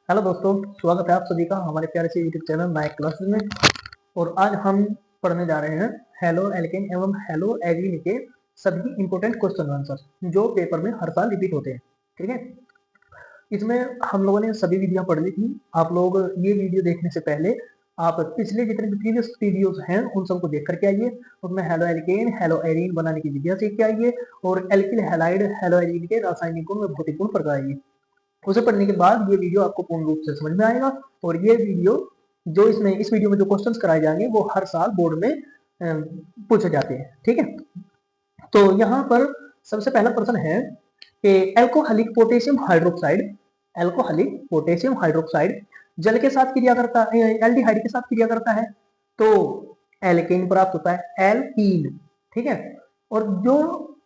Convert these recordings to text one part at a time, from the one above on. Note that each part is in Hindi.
हेलो दोस्तों, स्वागत है आप सभी का हमारे प्यारे से यूट्यूब चैनल नायक क्लासेस में। और आज हम पढ़ने जा रहे हैं हेलो एल्केन एवं हेलो एल्कीन के सभी इंपॉर्टेंट क्वेश्चन आंसर जो पेपर में हर साल रिपीट होते हैं। ठीक है, इसमें हम लोगों ने सभी विधियां पढ़ ली थी। आप लोग ये वीडियो देखने से पहले आप पिछले जितने भी प्रीवियस वीडियोस हैं उन सबको देख करके आइए। उसमें हेलो एल्केन हेलो एरीन बनाने की विधियां सीख के आइए और एल्किल हैलाइड हेलो एरीन के रासायनिक गुण व भौतिक गुण पढ़ आइए। उसे पढ़ने के बाद ये वीडियो आपको पूर्ण रूप से समझ में आएगा। और ये वीडियो जो इस वीडियो में जो क्वेश्चंस कराए जाएंगे वो हर साल बोर्ड में पूछे जाते हैं। ठीक है, तो यहाँ पर सबसे पहला प्रश्न है कि एल्कोहलिक पोटेशियम हाइड्रोक्साइड जल के साथ क्रिया करता है, एल्डिहाइड के साथ क्रिया करता है तो एल्केन प्राप्त होता है, एल्कीन। ठीक है, और जो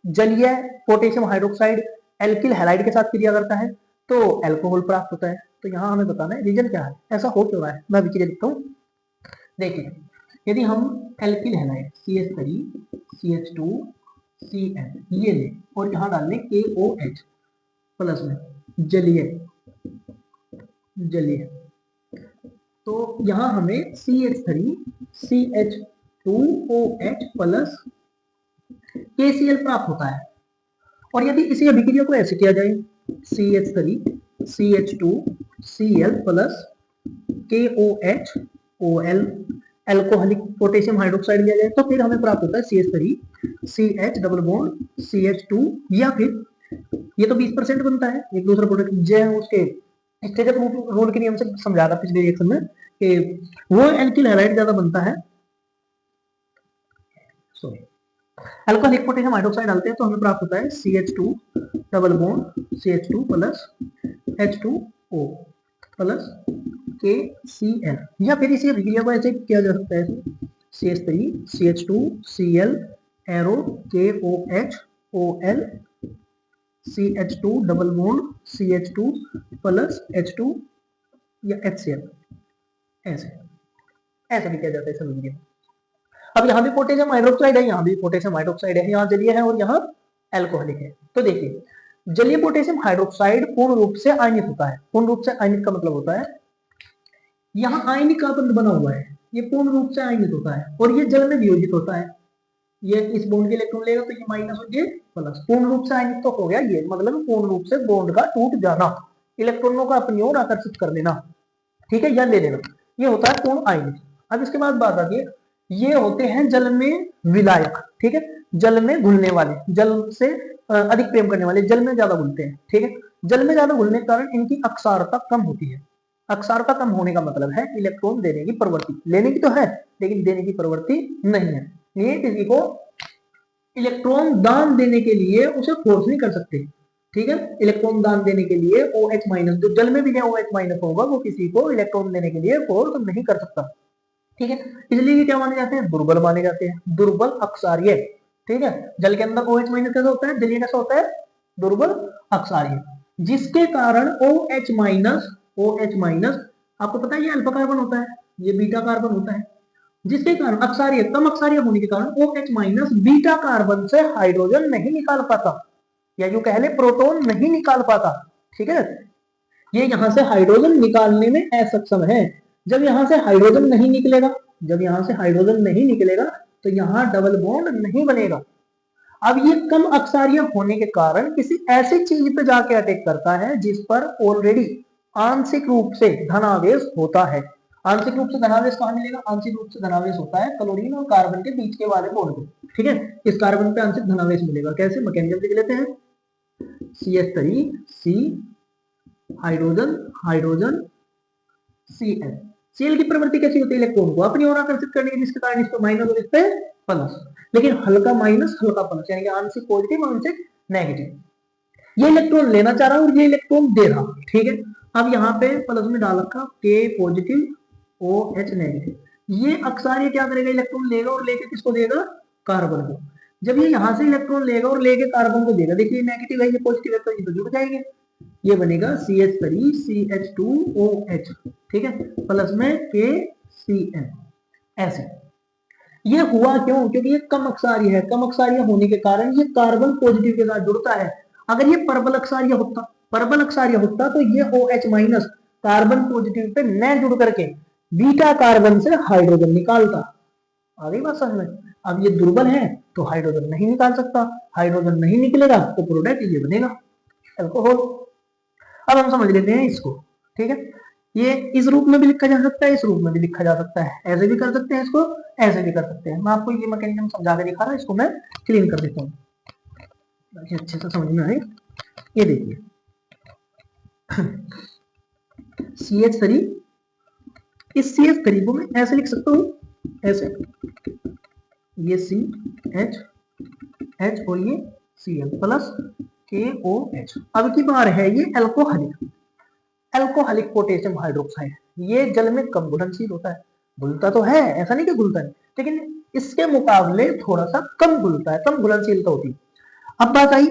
जलीय पोटेशियम हाइड्रोक्साइड एल्किल हैलाइड के साथ क्रिया करता है तो एल्कोहल प्राप्त होता है। तो यहाँ हमें बताना है रीजन क्या है, ऐसा हो क्यों रहा है। मैं विक्रिया लिखता हूँ। देखिए, यदि हम alkyl halide CH3 CH2 CN ये ले और यहाँ डाल लें KOH प्लस में जलीय तो यहाँ हमें CH3 CH2OH प्लस KCl प्राप्त होता है। और यदि इसी अभिक्रिया को ऐसे किया जाए CH3 CH2Cl plus KOH OL alcoholic potassium hydroxide लिया जाए तो फिर हमें प्राप्त होता है CH3 CH double bond CH2 या फिर ये तो 20% बनता है एक दूसरा प्रोडक्ट जो उसके स्टेजर रूल के नियम से समझा था पिछले रिएक्शन में कि वो एल्किल हैलाइड ज्यादा बनता है। सॉरी, एल्कोहलिक पोटेशियम हाइड्रोक्साइड डालते हैं तो हमें प्राप्त होता है CH2 double bond CH2 plus H2O plus KCl या फिर इसी अभिक्रिया को ऐसे किया जा सकता है CH3 CH2Cl arrow KOH OL CH2 double bond CH2 plus H2 या HCl ऐसे ऐसा भी किया जाता है सभी। अब यहाँ भी पोटेशियम हाइड्रोक्साइड है, यहाँ भी पोटेशियम हाइड्रोक्साइड है, यहाँ जलीय है और यहाँ एल्कोहलिक है। तो देखिए, जलीय पोटेशियम हाइड्रोक्साइड पूर्ण रूप से आयनिक होता है। पूर्ण रूप से आयनिक का मतलब होता है यहाँ आयनिक कार्बन बना हुआ है, ये पूर्ण रूप से आयनिक होता है और ये जल में वियोजित होता है। ये इस बॉन्ड के इलेक्ट्रॉन लेगा तो ये माइनस और ये प्लस, पूर्ण रूप से आयनिक तो हो गया। ये मतलब पूर्ण रूप से बॉन्ड का टूट जाना, इलेक्ट्रॉनों का अपनी ओर आकर्षित कर लेना। ठीक है, या ले लेना, ये होता है पूर्ण आयनिक। अब इसके बाद बात आती है, ये होते हैं जल में विलायक। ठीक है, जल में घुलने वाले, जल से अधिक प्रेम करने वाले, जल में ज्यादा घुलते हैं। ठीक है, जल में ज्यादा घुलने के कारण इनकी अक्षारता कम होती है। अक्षारता कम होने का मतलब है इलेक्ट्रॉन देने की प्रवृत्ति, लेने की तो है लेकिन देने की प्रवृत्ति नहीं है। ये किसी को इलेक्ट्रॉन दान देने के लिए उसे फोर्स नहीं कर सकते। ठीक है, इलेक्ट्रॉन दान देने के लिए OH माइनस जो जल में भी OH माइनस होगा वो किसी को इलेक्ट्रॉन देने के लिए फोर्स नहीं कर सकता। ठीक है, इसलिए ये क्या माने जाते हैं, दुर्बल माने जाते हैं, दुर्बल अक्षारीय। ठीक है, जल के अंदर OH माइनस कैसा होता है, जलीय कैसा होता है, दुर्बल अक्षारीय, जिसके कारण OH माइनस आपको पता है ये अल्फा कार्बन होता है, ये बीटा कार्बन होता है, जिसके कारण अक्षारीय कम अक्षारीय होने के कारण OH माइनस बीटा कार्बन से हाइड्रोजन नहीं निकाल पाता, या जो कह ले प्रोटॉन नहीं निकाल पाता। ठीक है, ये यहां से हाइड्रोजन निकालने में असक्षम है। जब यहां से हाइड्रोजन नहीं निकलेगा तो यहां डबल बॉन्ड नहीं बनेगा। अब ये कम अक्षारीय होने के कारण किसी ऐसी चीज पे जाके अटैक करता है जिस पर ऑलरेडी आंशिक रूप से धनावेश होता है। आंशिक रूप से धनावेश कहां मिलेगा, आंशिक रूप से धनावेश होता है क्लोरीन और कार्बन के बीच के वाले बॉन्ड पे। ठीक है, इस कार्बन पे आंशिक धनावेश मिलेगा कैसे, मैकेनिज्म लिख लेते हैं। CH3 C हाइड्रोजन Cl की प्रवृत्ति कैसी होती है, इलेक्ट्रॉन को अपनी ओर आकर्षित करने की, जिसके कारण इस पे माइनस और इस पे प्लस, लेकिन हल्का माइनस हल्का प्लस, यानी कि आंशिक पॉजिटिव आंशिक नेगेटिव। ये इलेक्ट्रॉन लेना चाह रहा और ये इलेक्ट्रॉन दे रहा। ठीक है, अब यहाँ पे प्लस में डाल रखा K पॉजिटिव OH नेगेटिव। ये अक्षारीय क्या करेगा, इलेक्ट्रॉन लेगा और लेके किसको देगा, कार्बन को। जब ये यहां से इलेक्ट्रॉन लेगा और लेके कार्बन को देगा, देखिए नेगेटिव है ये पॉजिटिव है तो ये तो जुड़ जाएंगे, ये बनेगा CH3 CH2OH। ठीक है, प्लस में KCl ऐसे। ये हुआ क्यों, क्योंकि ये कम अक्षारीय है, कम अक्षारीय होने के कारण ये कार्बन पॉजिटिव के साथ जुड़ता है। अगर ये परबल अक्षारीय होता तो ये OH minus carbon positive pay न जुड़ करके बीटा कार्बन से हाइड्रोजन निकालता। आ गई बात समझ में। अब ये दुर्बल है तो हाइड्रोजन नहीं निकाल सकता, हाइड्रोजन नहीं निकलेगा तो प्रोडक्ट ये बनेगा अल्कोहल। अब हम समझ लेते हैं इसको, ठीक है। ये इस रूप में भी लिखा जा सकता है, इस रूप में भी लिखा जा सकता है, ऐसे भी कर सकते हैं इसको, ऐसे भी कर सकते हैं। मैं आपको ये मैकेनिज्म समझा के दिखा रहा हूं, इसको मैं क्लीन कर देता हूँ ताकि अच्छे से समझ में आए। ये देखिए CH3, इस CH3 को मैं ऐसे लिख सकता हूँ, ऐसे, ये CH H और ये Cl प्लस KOH। अब की बार है ये एल्कोहलिक, एल्कोहलिक पोटेशियम हाइड्रोक्साइड। ये जल में कम घुलनशील होता है, घुलता तो है, ऐसा नहीं कि घुलता नहीं, लेकिन इसके मुकाबले थोड़ा सा कम घुलता है, कम घुलनशीलता होती है। अब बात आई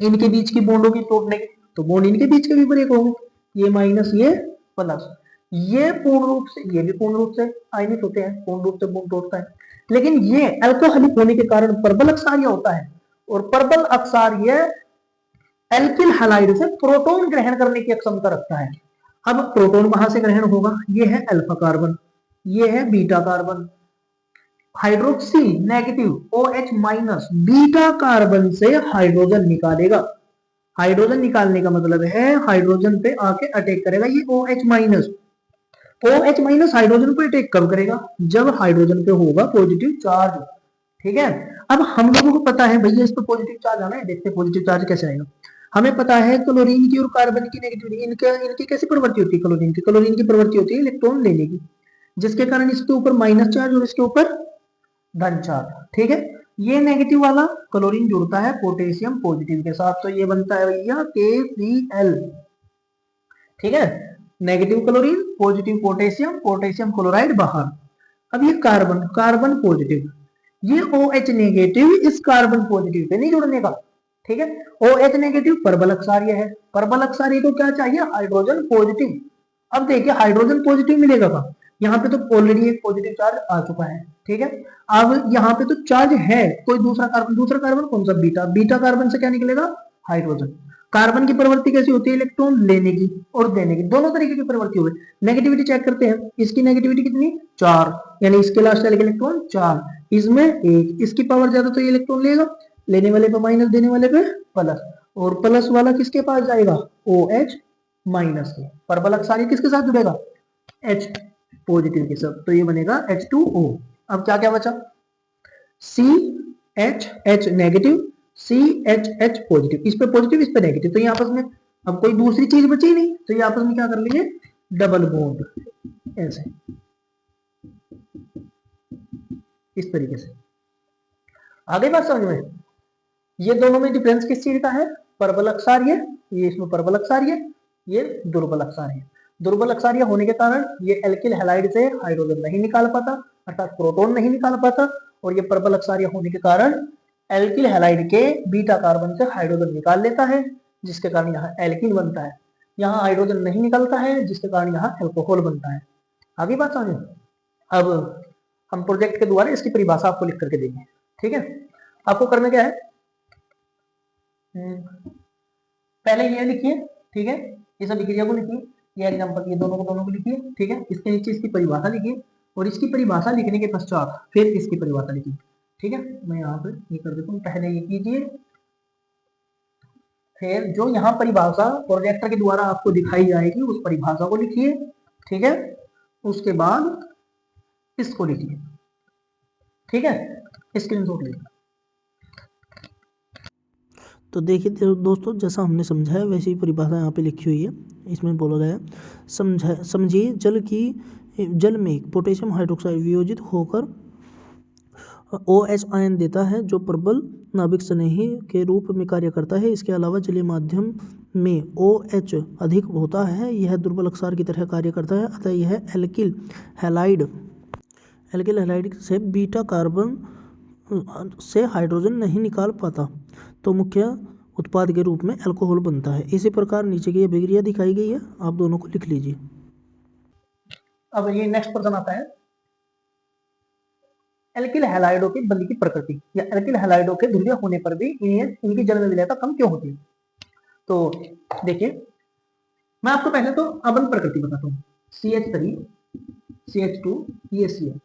इनके बीच की बॉन्डों की तोड़ने की, तो बॉन्ड इनके बीच के भी ब्रेक होंगे, ये माइनस ये प्लस। ये पूर्ण रूप से, ये भी पूर्ण रूप से आयनित होते हैं, पूर्ण रूप से बॉन्ड तोड़ता है। लेकिन ये अल्कोहलिक होने के कारण प्रबल अक्षार्य होता है, और प्रबल अक्षार्य एल्किल हैलाइड से प्रोटॉन ग्रहण करने की क्षमता रखता है। अब प्रोटॉन कहां से ग्रहण होगा, ये है अल्फा कार्बन, ये है beta carbon. Hydroxy negative OH minus beta carbon से हाइड्रोजन निकालेगा। हाइड्रोजन निकालने का मतलब है हाइड्रोजन पे आके अटैक करेगा ये OH minus. OH minus hydrogen पे अटैक कब करेगा, जब हाइड्रोजन पे होगा पॉजिटिव चार्ज, ठीक है। अब हम लोगों को पता है भैया इस पे पॉजिटिव चार्ज आना है, देखते हैं पॉजिटिव चार्ज कैसे आएगा। हमें पता है क्लोरीन की और कार्बन की नेगेटिविटी, इनकी कैसी प्रवृत्ति होती है, क्लोरीन की प्रवृत्ति होती है इलेक्ट्रॉन लेने की, जिसके कारण इसके ऊपर माइनस चार्ज और इसके ऊपर धन चार्ज, ठीक है। ये नेगेटिव वाला क्लोरीन जुड़ता है पोटेशियम पॉजिटिव के साथ, तो ये बनता है भैया KCl, ठीक है। Negative chlorine, positive potassium, potassium chloride बाहर। अब ये कार्बन, कार्बन पॉजिटिव, ये OH नेगेटिव इस कार्बन पॉजिटिव पे नहीं जुड़ने का, ठीक है। OH नेगेटिव परबल अक्षार्य है, परबल अक्षार्य को क्या चाहिए, हाइड्रोजन पॉजिटिव। अब देखिए हाइड्रोजन पॉजिटिव मिलेगा कहां, यहाँ पे तो ऑलरेडी एक पॉजिटिव चार्ज आ चुका है, ठीक है। अब यहाँ पे तो चार्ज है कोई दूसरा कार्बन, दूसरा कार्बन कौन सा, बीटा, बीटा कार्बन से क्या निकलेगा, हाइड्रोजन। कार्बन की प्रवृत्ति कैसी होती है, इलेक्ट्रॉन लेने की और देने की, दोनों तरीके की प्रवृत्ति हो गई। नेगेटिविटी चेक करते हैं, इसकी नेगेटिविटी कितनी, 4, यानी इसके लास्ट इलेक्ट्रॉन 4, इसमें 1, इसकी पावर ज्यादा तो ये इलेक्ट्रॉन लेगा, लेने वाले पे माइनस, देने वाले पे प्लस, और प्लस वाला किसके पास जाएगा, OH माइनस के। परबल अक्षार्य किसके साथ जुड़ेगा, H पॉजिटिव के साथ, तो ये बनेगा H2O। अब क्या क्या बचा, CH नेगेटिव, CH पॉजिटिव, इस पे पॉजिटिव इस पे नेगेटिव, तो ये आपस में अब कोई दूसरी चीज बची ही नहीं, तो ये आपस में क्या कर लेंगे, डबल बॉन्ड, ऐसे इस तरीके से। आगे बात समझ में, ये दोनों में डिफरेंस किस चीज का है, परबल अक्षार्य, ये इसमें परबल अक्षार्य, ये दुर्बल अक्षार्य। दुर्बल अक्षार्य होने के कारण ये एल्किल हैलाइड से हाइड्रोजन नहीं निकाल पाता, अर्थात प्रोटॉन नहीं निकाल पाता, और ये परबल अक्षार्य होने के कारण एल्किल हैलाइड के बीटा कार्बन से हाइड्रोजन निकाल लेता है, जिसके कारण यहाँ एल्किन बनता है। यहाँ हाइड्रोजन नहीं निकलता है, जिसके कारण यहाँ एल्कोहल बनता है। आगे बात समझे। अब हम प्रोजेक्ट के द्वारा इसकी परिभाषा आपको लिख करके देंगे, ठीक है। आपको करना क्या है, पहले ये लिखिए, ठीक है, इस अभिक्रिया को लिखिए, ये एग्जांपल, ये दोनों को लिखिए, ठीक है। इसके नीचे इसकी परिभाषा लिखिए, और इसकी परिभाषा लिखने के पश्चात फिर इसकी परिभाषा लिखिए, ठीक है। मैं यहाँ पे ये कर देता हूँ, पहले ये कीजिए, फिर जो यहाँ परिभाषा प्रोजेक्टर के द्वारा आपको दिखाई जाएगी उस परिभाषा को लिखिए, ठीक है। उसके बाद इसको लिखिए, ठीक है, स्क्रीनशॉट लीजिए। तो देखिए दोस्तों, जैसा हमने समझाया वैसी ही परिभाषा यहाँ पे लिखी हुई है। इसमें बोला गया है, समझिए जल में पोटेशियम हाइड्रोक्साइड वियोजित होकर OH आयन देता है, जो प्रबल नाभिक स्नेही के रूप में कार्य करता है। इसके अलावा जलीय माध्यम में OH अधिक होता है, यह दुर्बल अक्षार की तरह कार्य करता है, अतः यह एल्किल हैलाइड से बीटा कार्बन से हाइड्रोजन नहीं निकाल पाता, तो मुख्य उत्पाद के रूप में अल्कोहल बनता है। इसी प्रकार नीचे की अभिक्रिया दिखाई गई है, आप दोनों को लिख लीजिए। अब ये नेक्स्ट प्रश्न आता है, एल्किल हैलाइडों के बंध की प्रकृति, या एल्किल हैलाइडों के ध्रुवीय होने पर भी इनकी जन्म विलेयता कम क्यों होती है। तो देखिए मैं आपको पहले तो अबंध प्रकृति बताता हूँ। CH3 CH2 ये Cl,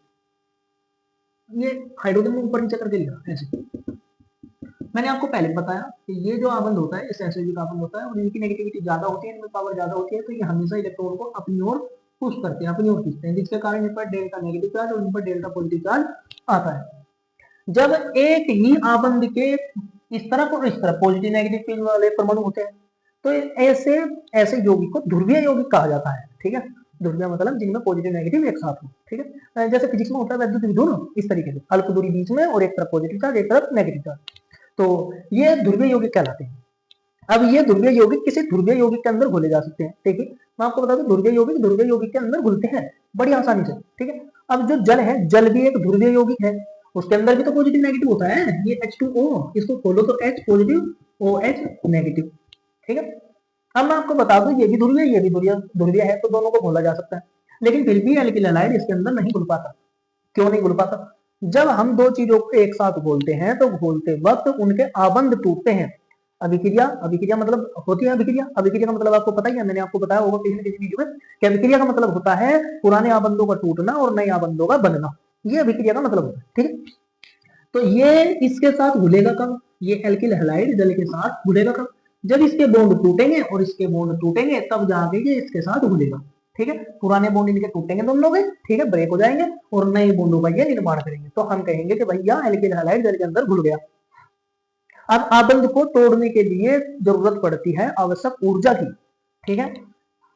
ये हाइड्रोजन में ऊपर नीचे करके लिखा ऐसे। मैंने आपको पहले बताया कि ये जो आबंध होता है इस एसिड का आबंध होता है और इनकी नेगेटिविटी ज्यादा होती है, इनमें पावर ज्यादा होती है, तो ये हमेशा इलेक्ट्रॉन को अपनी ओर पुश करते हैं, अपनी ओर खींचते हैं, जिसके कारण इन पर डेल्टा नेगेटिव चार्ज और इन पर डेल्टा पॉजिटिव चार्ज आता है। जब एक ही आबंध के इस तरफ और इस तरफ पॉजिटिव नेगेटिव चार्ज वाले परमाणु होते हैं तो ऐसे ऐसे यौगिक को ध्रुवीय यौगिक कहा जाता है। ठीक है, ध्रुवीय मतलब जिनमें पॉजिटिव नेगेटिव एक साथ हो। ठीक है, जैसे फिजिक्स में होता है वैद्युत विधुन, इस तरीके से अल्प दूरी बीच में और एक तरफ पॉजिटिव चार्ज एक तरफ नेगेटिव चार्ज, तो ये ध्रुवीय यौगिक कहलाते हैं। अब ये ध्रुवीय यौगिक किसी ध्रुवीय यौगिक के अंदर घुले जा सकते हैं। देखिए मैं आपको बता दूं, ध्रुवीय यौगिक के अंदर घुलते हैं बड़ी आसानी से। ठीक है, अब जो जल है, जल भी एक ध्रुवीय यौगिक है, उसके अंदर भी तो पॉजिटिव नेगेटिव होता है। ये H2O, इसको खोलो तो H पॉजिटिव OH नेगेटिव। ठीक है, अब मैं आपको बता दूं ये भी ध्रुवीय ये भी ध्रुवीय है, तो दोनों को घोला जा सकता है, लेकिन फिर भी एल्किल हैलाइड इसके अंदर नहीं घुल पाता। क्यों नहीं घुल पाता? जब हम दो चीजों को एक साथ घोलते हैं तो घोलते वक्त उनके आबंध टूटते हैं। अभिक्रिया, अभिक्रिया मतलब होती है अभिक्रिया। अभिक्रिया का मतलब आपको पता ही है, मैंने आपको बताया होगा किसी न किसी वीडियो में कि अभिक्रिया का मतलब होता है पुराने आबंधों का टूटना और नए आबंधों का बनना, ये अभिक्रिया का मतलब होता है। ठीक है, तो ये इसके साथ घुलेगा कब? ये एल्किल हैलाइड जल के साथ घुलेगा कब? जब इसके बॉन्ड टूटेंगे और इसके बॉन्ड टूटेंगे तब जाके ये इसके साथ घुलेगा। ठीक है, पुराने बॉन्ड इनके टूटेंगे दोनों के, ठीक है, ब्रेक हो जाएंगे और नए बॉन्डों का ये निर्माण करेंगे, तो हम कहेंगे कि भैया एल्किल हैलाइड जल के अंदर घुल गया। अब आबंध को तोड़ने के लिए जरूरत पड़ती है आवश्यक ऊर्जा की। ठीक है,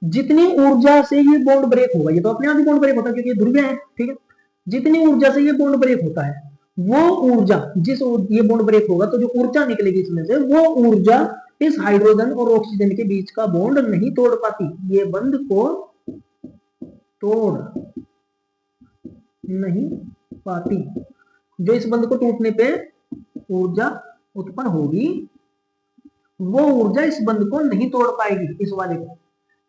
जितनी ऊर्जा से ये बॉन्ड ब्रेक होगा, ये तो अपने आप ही बॉन्ड ब्रेक होता है क्योंकि ये ध्रुवीय है। ठीक है, जितनी ऊर्जा से ये बॉन्ड ब्रेक होता है वो ऊर्जा, ये बॉन्ड ब्रेक होगा तो जो ऊर्जा निकलेगी इसमें से, वो ऊर्जा इस हाइड्रोजन और ऑक्सीजन के बीच का बॉन्ड नहीं तोड़ पाती, ये बंध को तोड़ नहीं पाती। जो इस बंध को टूटने पे ऊर्जा उत्पन्न होगी वो ऊर्जा इस बंध को नहीं तोड़ पाएगी, इस वाले को,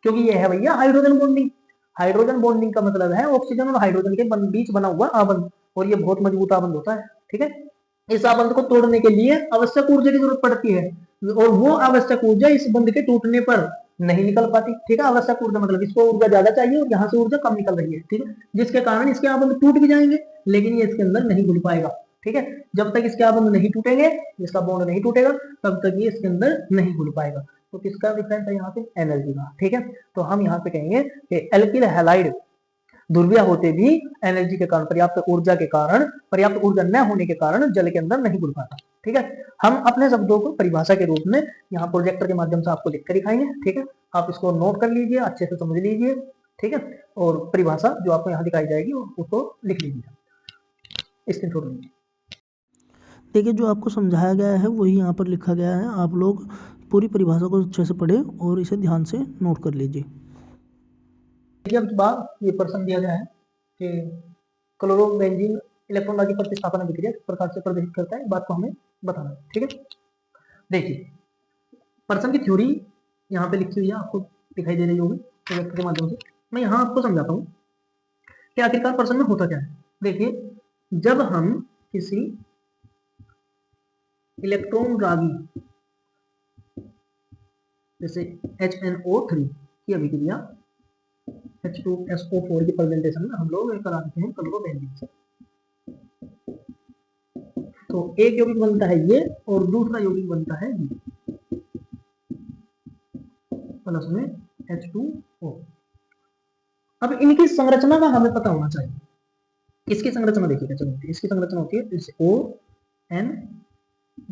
क्योंकि ये है भैया हाइड्रोजन बॉन्डिंग। हाइड्रोजन बॉन्डिंग का मतलब है ऑक्सीजन और हाइड्रोजन के बीच बना हुआ आबंध, और ये बहुत मजबूत आबंध होता है। ठीक है, इस आबंध को तोड़ने के लिए आवश्यक ऊर्जा की जरूरत पड़ती है और वो आवश्यक ऊर्जा इस बंध के टूटने पर नहीं निकल पाती। ठीक है, आवश्यक ऊर्जा मतलब इसको ऊर्जा ज्यादा चाहिए और यहाँ से ऊर्जा कम निकल रही है। ठीक है, जिसके कारण इसके आबंध टूट भी जाएंगे लेकिन ये इसके अंदर नहीं घुल पाएगा। ठीक है, जब तक इसके आबंध नहीं टूटेंगे, इसका बॉन्ड नहीं टूटेगा, तब तक ये इसके अंदर नहीं घुल पाएगा। तो किसका डिफरेंस है यहाँ पे? एनर्जी का। ठीक है, तो हम यहाँ पे कहेंगे कि एल्किल हैलाइड ध्रुवीय होते भी एनर्जी के कारण, पर्याप्त ऊर्जा के कारण, पर्याप्त ऊर्जा न होने के कारण जल के अंदर नहीं घुल पाता। ठीक है, हम अपने शब्दों को परिभाषा के रूप में यहाँ प्रोजेक्टर के माध्यम से आपको लिख कर दिखाएंगे। ठीक है, आप इसको नोट कर लीजिए, अच्छे से समझ लीजिए। ठीक है, और परिभाषा जो आपको यहाँ दिखाई जाएगी उसको लिख लीजिए, स्क्रीनशॉट लीजिए। देखिए जो आपको समझाया गया है वही यहाँ पर लिखा गया है, आप लोग पूरी परिभाषा को अच्छे से पढ़ें और इसे ध्यान से नोट कर लीजिए। देखिए अब बात ये प्रश्न दिया गया है कि क्लोरोबेंजीन इलेक्ट्रॉन की प्रतिस्थापन अभिक्रिया किस प्रकार से प्रदर्शित करता है, इस बात को हमें बताना है। ठीक है, देखिए प्रश्न की थ्योरी यहाँ पे लिखी हुई है, आपको दिखाई दे रही होगी प्रोजेक्टर के माध्यम से। मैं यहाँ आपको समझाता हूँ कि आखिरकार प्रश्न में होता क्या है। देखिए जब हम किसी इलेक्ट्रॉन रागी जैसे HNO3 की अभिक्रिया H2SO4 की प्रेजेंटेशन में हम लोग कराते हैं क्लोरोबेंजीन से, तो एक यौगिक बनता है ये और दूसरा यौगिक बनता है ये, प्लस में H2O। अब इनकी संरचना का हमें पता होना चाहिए। इसकी संरचना देखिएगा, चलो इसकी संरचना होती है जैसे ON,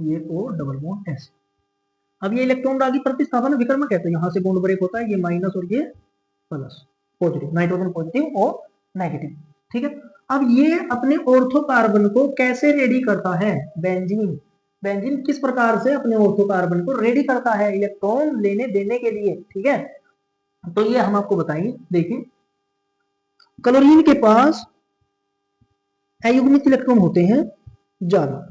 ये O डबल बॉन्ड S। अब ये इलेक्ट्रॉन रागी प्रतिस्थापन विकर्मक है, तो यहाँ से बॉन्ड ब्रेक होता है, ये माइनस और ये प्लस, पॉजिटिव, नाइट्रोजन पॉजिटिव और नेगेटिव। ठीक है, अब ये अपने ऑर्थो कार्बन को कैसे रेडी करता है? बेंजीन, बेंजीन किस प्रकार से अपने ऑर्थो कार्बन को रेडी करता है इलेक्ट्रॉन लेने देने के लिए। ठीक है, तो ये हम आपको बताएंगे। देखिए क्लोरीन के पास अयुग्मित इलेक्ट्रॉन होते हैं ज्यादा,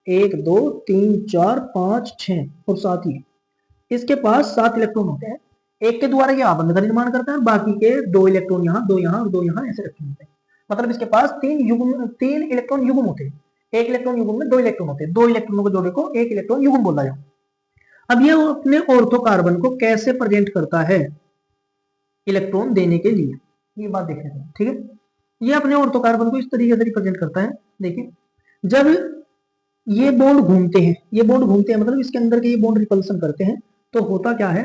1 2 3 4 5 6 और साथ ही इसके पास 7 इलेक्ट्रॉन होते हैं। एक के द्वारा ये आबंध का निर्माण करता है, बाकी के 2 इलेक्ट्रॉन यहाँ, 2 यहाँ और 2 यहाँ ऐसे रखे होते हैं। मतलब इसके पास 3 इलेक्ट्रॉन युग्म होते हैं। एक इलेक्ट्रॉन युग्म में 2 इलेक्ट्रॉन होते हैं, 2 इलेक्ट्रॉनों को जोड़े को एक इलेक्ट्रॉन युग्म बोला जाए। अब ये अपने ऑर्थो कार्बन को कैसे प्रेजेंट करता है? इलेक्ट्रॉन देने के लिए। ये बात देख लेते हैं, ठीक है। ये अपने ऑर्थो कार्बन को इस तरीके से रिप्रेजेंट करता है। देखिए, जब ये बॉन्ड घूमते हैं, ये बॉन्ड घूमते हैं मतलब इसके अंदर के ये बॉन्ड रिपल्सन करते हैं, तो होता क्या है,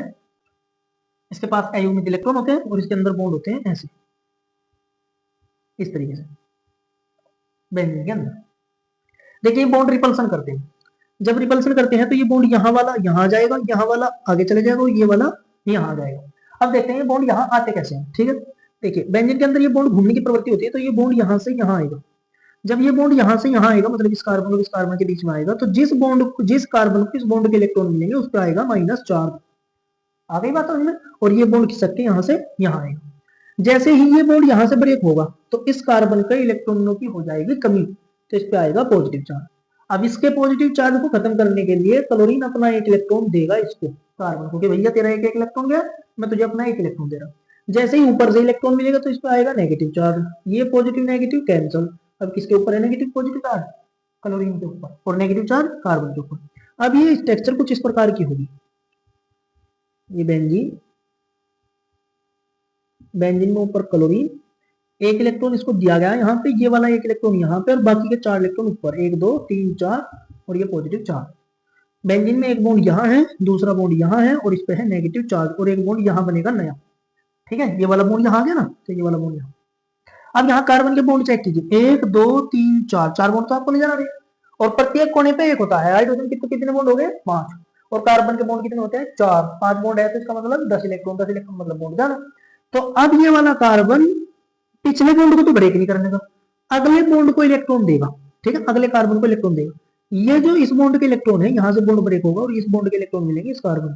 इसके पास अयुग्मित इलेक्ट्रॉन होते हैं और इसके अंदर बॉन्ड होते हैं ऐसे, इस तरीके से बेंजीन के अंदर। देखिए, बॉन्ड रिपल्सन करते हैं, जब रिपल्सन करते हैं तो ये बॉन्ड यहाँ वाला यहाँ जाएगा, यहाँ वाला आगे चले जाएगा और ये वाला यहाँ आ जाएगा। अब देखते हैं ये बॉन्ड यहाँ आते कैसे हैं, ठीक है। देखिए, बेंजीन के अंदर ये बॉन्ड घूमने की प्रवृत्ति होती है, तो ये बॉन्ड यहाँ से यहाँ आएगा। जब ये बॉन्ड यहाँ से यहाँ आएगा, मतलब इस कार्बन और इस कार्बन के बीच में आएगा, तो जिस कार्बन को इस बॉन्ड के इलेक्ट्रॉन मिलेंगे उस पर आएगा माइनस चार्ज। आ गई बात समझ में। और ये बॉन्ड खिसक के यहाँ से यहाँ आएगा। जैसे ही ये बॉन्ड यहाँ से ब्रेक होगा तो इस कार्बन के इलेक्ट्रॉनों की हो जाएगी कमी, तो इस पे आएगा पॉजिटिव चार्ज। अब इसके पॉजिटिव चार्ज को खत्म करने के लिए क्लोरीन अपना एक इलेक्ट्रॉन देगा इसको, कार्बन को, कि भैया तेरा एक इलेक्ट्रॉन गया, मैं तुझे अपना एक इलेक्ट्रॉन दे रहा हूँ। जैसे ही ऊपर से इलेक्ट्रॉन मिलेगा तो इस पे आएगा नेगेटिव चार्ज, ये पॉजिटिव नेगेटिव कैंसल। अब किसके ऊपर है नेगेटिव पॉजिटिव चार्ज, क्लोरीन के ऊपर, और नेगेटिव चार्ज कार्बन के ऊपर। अब ये स्ट्रक्चर कुछ इस प्रकार की होगी, ये बेंजीन, बेंजीन में ऊपर क्लोरीन, एक इलेक्ट्रॉन इसको दिया गया है यहाँ पे, ये वाला एक इलेक्ट्रॉन यहाँ पे, और बाकी के 4 इलेक्ट्रॉन ऊपर, 1 2 3 4, और ये पॉजिटिव चार्ज। बेंजीन में एक बॉन्ड यहाँ है, दूसरा बॉन्ड यहाँ है, और इस पे है नेगेटिव चार्ज, और एक बॉन्ड यहाँ बनेगा नया, ठीक है। ये वाला बॉन्ड यहाँ आ गया ना, तो ये वाला बॉन्ड यहाँ। अब यहाँ कार्बन के बॉन्ड चेक कीजिए, 1 2 3 4, 4 बॉन्ड तो आपको नजर आ रहे हैं, और प्रत्येक कोने पे एक होता है। हाइड्रोजन के कितने बॉन्ड हो गए, 5, और कार्बन के बॉन्ड कितने होते हैं, 4, 5 बॉन्ड है तो इसका मतलब 10 इलेक्ट्रॉन, 10 इलेक्ट्रॉन मतलब बॉन्ड ज्यादा। तो अब ये वाला कार्बन पिछले बॉन्ड को तो ब्रेक नहीं करने का, अगले बॉन्ड को इलेक्ट्रॉन देगा, ठीक है, अगले कार्बन को इलेक्ट्रॉन देगा। ये जो इस बॉन्ड के इलेक्ट्रॉन है, यहाँ से बॉन्ड ब्रेक होगा और इस बॉन्ड के इलेक्ट्रॉन मिलेंगे इस कार्बन,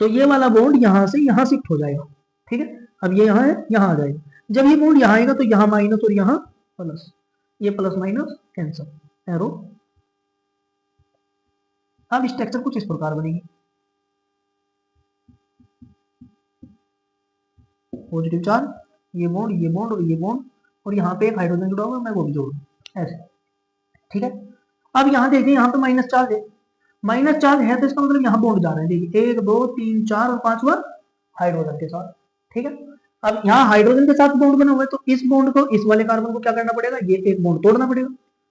तो ये वाला बॉन्ड यहाँ से यहाँ शिफ्ट हो जाएगा, ठीक है। अब ये यहाँ है, यहाँ आ जाएगा। जब ये बॉन्ड यहाँ आएगा तो यहाँ माइनस और यहाँ प्लस, ये प्लस माइनस कैंसल, एरो। अब स्ट्रक्चर कुछ इस प्रकार बनेगी, पॉजिटिव चार्ज, ये बॉन्ड, ये बॉन्ड और ये बॉन्ड, और यहाँ पे एक हाइड्रोजन जुड़ा हुआ है, मैं वो भी जोड़ूँ ऐसे, ठीक है। अब यहाँ देखिए, यहाँ पे माइनस चार्ज है, माइनस चार्ज है तो इसका मतलब यहाँ बॉन्ड जा रहे हैं, देखिए 1 2 3 4 और 5वां हाइड्रोजन के साथ, ठीक है। अब यहाँ हाइड्रोजन के साथ बॉन्ड बना हुआ है, तो इस बॉन्ड को, इस वाले कार्बन को क्या करना पड़ेगा, ये एक बॉन्ड तोड़ना पड़ेगा,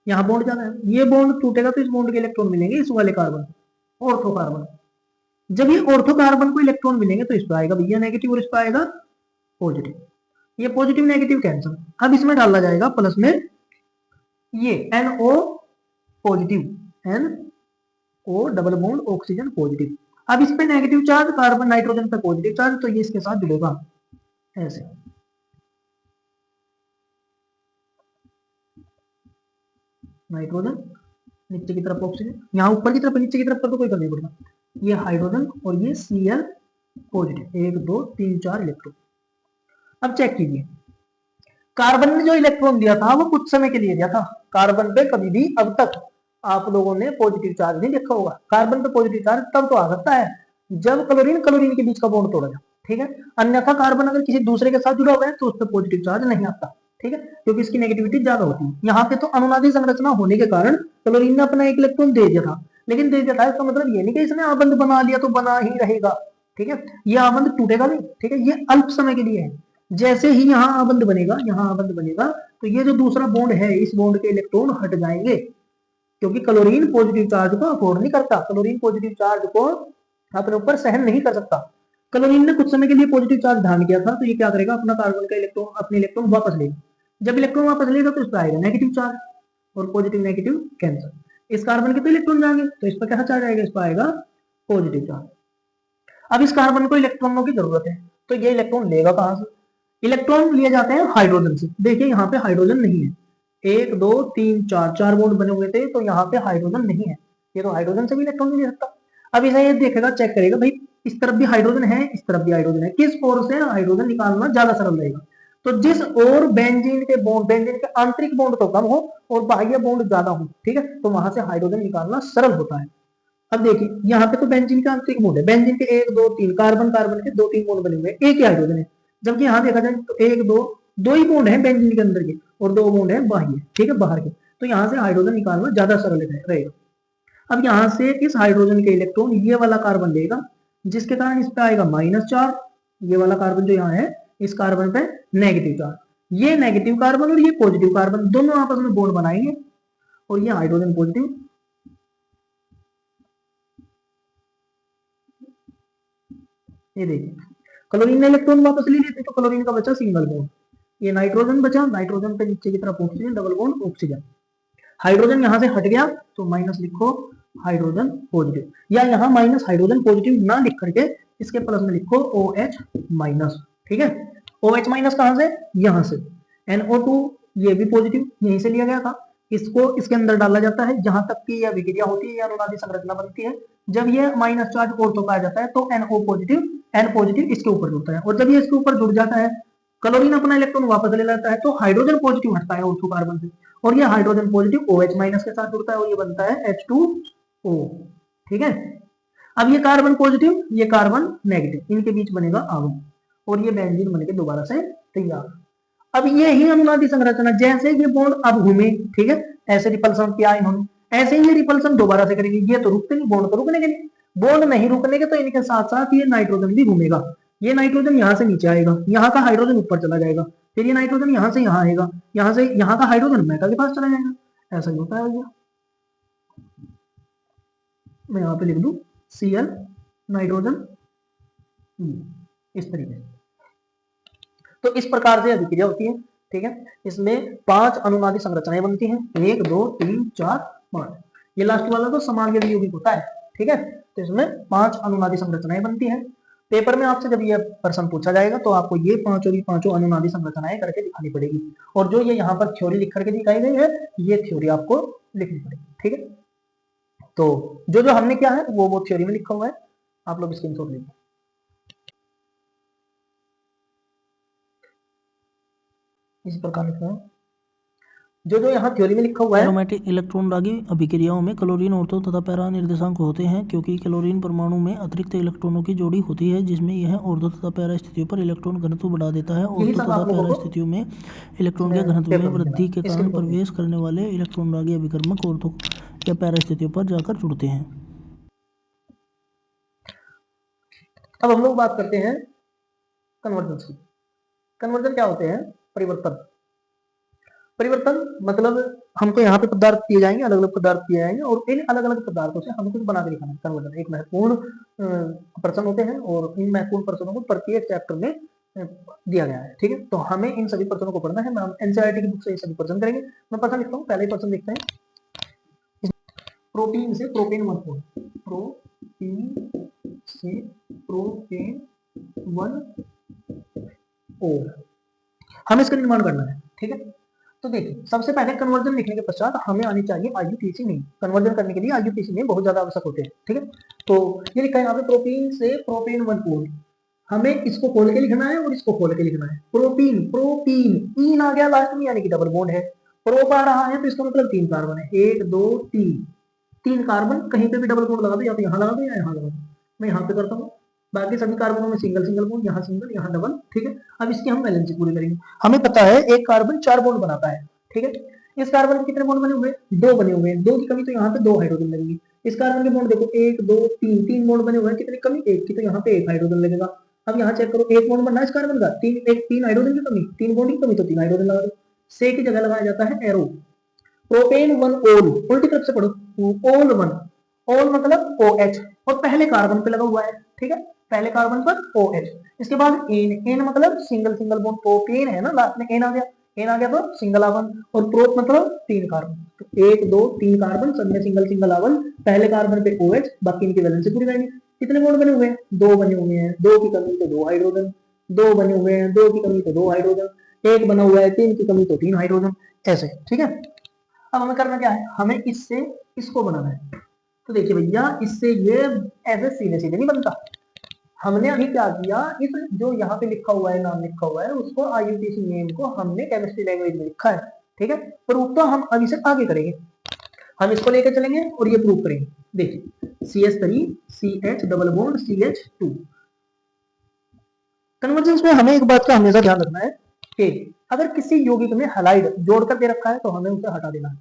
यहाँ बॉन्ड जाना है, ये बॉन्ड टूटेगा तो इस बॉन्ड के इलेक्ट्रॉन मिलेंगे इस वाले कार्बन, ऑर्थो कार्बन। जब ये ऑर्थो कार्बन को इलेक्ट्रॉन मिलेंगे तो इस पर आएगा भैया नेगेटिव और इस पर आएगा पॉजिटिव, ये पॉजिटिव नेगेटिव कैंसिल। अब इसमें डाला जाएगा प्लस में ये NO positive, NO double bond oxygen positive. अब इस पे नेगेटिव चार्ज, कार्बन नाइट्रोजन पे पॉजिटिव चार्ज, तो ये इसके साथ जुड़ेगा ऐसे, नाइट्रोजन नीचे की तरफ ऑक्सीजन, यहाँ ऊपर की तरफ नीचे की तरफ पर तो कोई कर नहीं पड़ता, ये हाइड्रोजन और ये Cl पॉजिटिव, 1 2 3 4 इलेक्ट्रॉन। अब चेक कीजिए, कार्बन ने जो इलेक्ट्रॉन दिया था वो कुछ समय के लिए दिया था, कार्बन पे कभी भी अब तक आप लोगों ने पॉजिटिव चार्ज नहीं देखा होगा। कार्बन पे पॉजिटिव चार्ज तब तो आ सकता है जब क्लोरीन क्लोरीन के बीच का बॉन्ड तोड़ा जाए, ठीक है। अन्यथा कार्बन अगर किसी दूसरे के साथ जुड़ा हुआ है तो उस पर पॉजिटिव चार्ज नहीं आता, ठीक है, क्योंकि इसकी नेगेटिविटी ज्यादा होती है। यहाँ पे तो अनुनादी संरचना होने के कारण क्लोरीन ने अपना एक इलेक्ट्रॉन दे दिया था, लेकिन दे दिया था इसका मतलब ये नहीं कि इसने आबंध बना लिया तो बना ही रहेगा, ठीक है, ये आबंध टूटेगा नहीं, ठीक है, ये अल्प समय के लिए है। जैसे ही यहाँ आबंध बनेगा, यहाँ आबंध बनेगा, तो ये जो दूसरा बॉन्ड है इस बॉन्ड के इलेक्ट्रॉन हट जाएंगे, क्योंकि क्लोरीन पॉजिटिव चार्ज को अफोर्ड नहीं करता, क्लोरीन पॉजिटिव चार्ज को अपने ऊपर सहन नहीं कर सकता। क्लोरीन ने कुछ समय के लिए पॉजिटिव चार्ज धारण किया था, तो ये क्या करेगा, अपना कार्बन का इलेक्ट्रॉन, अपने इलेक्ट्रॉन वापस लेगा। जब इलेक्ट्रॉन वापस लेगा तो इस पर आएगा नेगेटिव चार्ज, और पॉजिटिव नेगेटिव कैंसिल। इस कार्बन के तो इलेक्ट्रॉन जाएंगे तो इस पर क्या चार्ज आएगा, इस पर आएगा पॉजिटिव चार्ज। अब इस कार्बन को इलेक्ट्रॉनों की जरूरत है, तो ये इलेक्ट्रॉन लेगा कहां से, इलेक्ट्रॉन लिए जाते हैं हाइड्रोजन से। देखिए यहाँ पे हाइड्रोजन नहीं है, 1 2 3 4, 4 बॉन्ड बने हुए थे, तो यहाँ पे हाइड्रोजन नहीं है, ये तो हाइड्रोजन से भी इलेक्ट्रॉन नहीं ले सकता। अब इसे ये देखेगा, चेक करेगा, भाई इस तरफ भी हाइड्रोजन है, इस तरफ भी हाइड्रोजन है, किस ओर से हाइड्रोजन निकालना ज्यादा सरल रहेगा। तो जिस ओर बेंजीन के बॉन्ड, बेंजीन के आंतरिक बॉन्ड तो कम हो और बाह्य बॉन्ड ज्यादा हो, ठीक है, तो वहां से हाइड्रोजन निकालना सरल होता है। अब देखिए यहाँ पे तो बेंजीन का आंतरिक बॉन्ड है, बेंजीन के 1 2 3, कार्बन कार्बन के 2 3 बॉन्ड बने हुए, एक ही हाइड्रोजन है। जबकि यहाँ देखा जाए तो 1 2 ही बॉन्ड है बेंजीन के अंदर के, और 2 बॉन्ड है बाह्य, ठीक है, बाहर के, तो यहाँ से हाइड्रोजन निकालना ज्यादा सरल रहेगा। अब यहाँ से इस हाइड्रोजन के इलेक्ट्रॉन ये वाला कार्बन लेगा, जिसके कारण इस पे आएगा माइनस चार्ज, ये वाला कार्बन जो यहाँ है, इस कार्बन पे नेगेटिव चार्ज, ये नेगेटिव कार्बन और ये पॉजिटिव कार्बन दोनों आपस में बॉन्ड बनाएंगे और ये हाइड्रोजन पॉजिटिव, ये देखिए क्लोरीन ने इलेक्ट्रॉन वापस ले लेते तो क्लोरीन का बचा सिंगल बॉन्ड, ये नाइट्रोजन बचा, नाइट्रोजन पे नीचे की तरफ oxygen, double bond oxygen, hydrogen यहां से हट गया तो माइनस लिखो हाइड्रोजन पॉजिटिव, या यहाँ माइनस हाइड्रोजन पॉजिटिव ना लिख करके इसके प्लस में लिखो OH माइनस, ठीक है। OH माइनस कहां से, यहां से, NO2 ये भी पॉजिटिव यहीं से लिया गया था, इसको इसके अंदर डाला जाता है, जहां तक की यह विक्रिया होती है या अनुनादी संरचना बनती है, जब ये माइनस चार्ज ऑर्थो का आ जाता है तो NO पॉजिटिव, N पॉजिटिव इसके ऊपर जुड़ता है, और जब ये इसके ऊपर जुड़ जाता है क्लोरीन अपना इलेक्ट्रॉन वापस ले लेता है तो हाइड्रोजन पॉजिटिव हटता है ऑर्थो कार्बन से, और ये हाइड्रोजन पॉजिटिव OH माइनस के साथ जुड़ता है और ये बनता है H2O, ठीक है। अब ये कार्बन पॉजिटिव, ये कार्बन नेगेटिव, इनके बीच बनेगा आगम और ये बेंजीन बनके दोबारा से तैयार। अब ये ही अनुनादी संरचना, जैसे ये बॉन्ड अब घूमे, ठीक है, ऐसे रिपल्सन किया इन्होंने, ऐसे ही ये रिपल्सन दोबारा से करेंगे, ये तो रुकते नहीं, बॉन्ड तो रुकने के नहीं, बॉन्ड नहीं रुकने के तो इनके साथ साथ ये नाइट्रोजन भी घूमेगा, ये नाइट्रोजन यहाँ से नीचे आएगा, यहाँ का हाइड्रोजन ऊपर चला जाएगा, फिर ये नाइट्रोजन यहाँ से यहाँ आएगा, यहाँ से यहाँ का हाइड्रोजन मेटल के पास चला जाएगा, ऐसा ही होता है भैया। मैं यहाँ पे लिख दूं Cl नाइट्रोजन, इस तरीके से। तो इस प्रकार से अभिक्रिया होती है, ठीक है। इसमें 5 अनुनादी संरचनाएं बनती हैं, 1 2 3 4 5, ये लास्ट वाला तो समांगी वियोगिक होता है, ठीक है। तो इसमें 5 अनुनादी संरचनाएं बनती हैं। पेपर में आपसे जब ये प्रश्न पूछा जाएगा तो आपको ये पांचों अनुनादी संरचनाएं करके दिखानी पड़ेगी, और जो ये यहाँ पर थ्योरी लिख करके दिखाई गई है ये थ्योरी आपको लिखनी पड़ेगी, ठीक है। तो जो जो हमने किया है वो थ्योरी में लिखा हुआ है, आप लोग स्क्रीनशॉट लीजिए। इस प्रकार लिखा है जो जो यहाँ थ्योरी में लिखा हुआ है। एरोमेटिक इलेक्ट्रॉन रागी अभिक्रियाओं में क्लोरीन ऑर्थो तथा पैरा निर्देशांक होते हैं, क्योंकि क्लोरीन परमाणु में अतिरिक्त इलेक्ट्रॉनों की जोड़ी होती है जिसमें यह ऑर्थो तथा पैरा स्थितियों पर इलेक्ट्रॉन घनत्व बढ़ा देता है। ऑर्थो तथा पैरा स्थितियों में इलेक्ट्रॉन के घनत्व में वृद्धि के कारण प्रवेश करने वाले इलेक्ट्रॉन रागी अभिकर्मक ऑर्थो या पैरा स्थितियों पर जाकर जुड़ते हैं। अब हम लोग बात करते हैं कन्वर्जन की। कन्वर्जन क्या होते हैं, परिवर्तन। परिवर्तन मतलब हमको यहाँ पे पदार्थ दिए जाएंगे, अलग अलग पदार्थ दिए जाएंगे और इन अलग अलग पदार्थों से हमें कुछ बना के दिखाना है। कन्वर्जन एक महत्वपूर्ण प्रश्न होते हैं और इन महत्वपूर्ण प्रश्नों को प्रत्येक चैप्टर में दिया गया है, ठीक है। तो हमें इन सभी प्रश्नों को पढ़ना है, हम एनसीईआरटी की बुक से ये सभी प्रश्न करेंगे। मैं प्रश्न लिखता हूँ, पहले ही प्रश्न देखते हैं। प्रोटीन से प्रोपेन 1 प्रोटीन से प्रोपेन 1 और हमें इसका निर्माण करना है, ठीक है। तो देखिए सबसे पहले कन्वर्जन लिखने के पश्चात हमें आनी चाहिए आईयूपीएसी नेम। कन्वर्जन करने के लिए आईयूपीएसी नेम बहुत ज्यादा आवश्यक होते हैं, ठीक है। तो ये लिखा है यहाँ पे प्रोटीन से प्रोपेन 1 हमें इसको खोल के लिखना है और इसको खोल के लिखना है। प्रोटीन प्रोटीन इन आ गया लास्ट में, यानी कि डबल बॉन्ड है। प्रोप आ रहा है तो इसका मतलब 3 कार्बन है, 1 2 3 कार्बन। कहीं पे भी डबल बॉन्ड लगा दो, या तो यहाँ लगा दो या यहाँ लगा दो। मैं यहाँ पे करता हूँ, बाकी सभी कार्बनों में सिंगल सिंगल बॉन्ड, यहाँ सिंगल यहाँ डबल, ठीक है। अब इसकी हम बैलेंस पूरी करेंगे। हमें पता है एक कार्बन 4 बॉन्ड बनाता है, ठीक है। इस कार्बन के कितने बॉन्ड बने हुए हैं, 2 बने हुए हैं, 2 की कमी तो यहाँ पे 2 हाइड्रोजन लगेंगे। इस कार्बन के बॉन्ड देखो 1 2 3 बॉन्ड बने हुए हैं, कितनी कमी 1 की, तो यहाँ पे 1 हाइड्रोजन लगेगा। अब यहाँ चेक करो, 1 बॉन्ड बनना है इस कार्बन का, 3 हाइड्रोजन की कमी, 3 बॉन्ड की कमी तो 3 हाइड्रोजन लगा दो। से की जगह लगाया जाता है एरो। प्रोपेन 1 ओल, उल्टी तरफ से पढ़ो, ओल 1, ओल मतलब OH और पहले कार्बन पे लगा हुआ है, ठीक है। पहले कार्बन पर OH, इसके बाद एन, एन मतलब सिंगल सिंगल बॉन्ड, प्रोपेन है ना, लास्ट में एन आ गया, एन आ गया तो सिंगल आवन, और प्रोप मतलब 3 कार्बन, तो 1 2 3 कार्बन, सब में सिंगल सिंगल आवन, पहले कार्बन पे OH, बाकी इनकी वैलेंसी पूरी करेंगे। कितने बॉन्ड बने हुए हैं, 2 बने हुए हैं, 2 की कमी तो 2 हाइड्रोजन, 2 बने हुए हैं, 2 की कमी तो 2 हाइड्रोजन, 1 बना हुआ है, 3 की कमी तो 3 हाइड्रोजन, ऐसे, ठीक है। अब हमें करना क्या है, हमें इससे इसको बनाना है। तो देखिए भैया इससे ये ऐसे सीधे सीधे नहीं बनता। हमने अभी क्या किया, इस जो यहाँ पे लिखा हुआ है, नाम लिखा हुआ है, उसको आईयूपीएसी नेम को हमने केमिस्ट्री लैंग्वेज में लिखा है, ठीक है। प्रूफ तो हम अभी से आगे करेंगे, हम इसको लेकर चलेंगे और ये प्रूफ करेंगे। देखिए CH3 CH double bond CH2। Convergence में हमें एक बात का हमेशा ध्यान रखना है कि अगर किसी यौगिक में हैलाइड जोड़कर दे रखा है तो हमें उसे हटा देना है।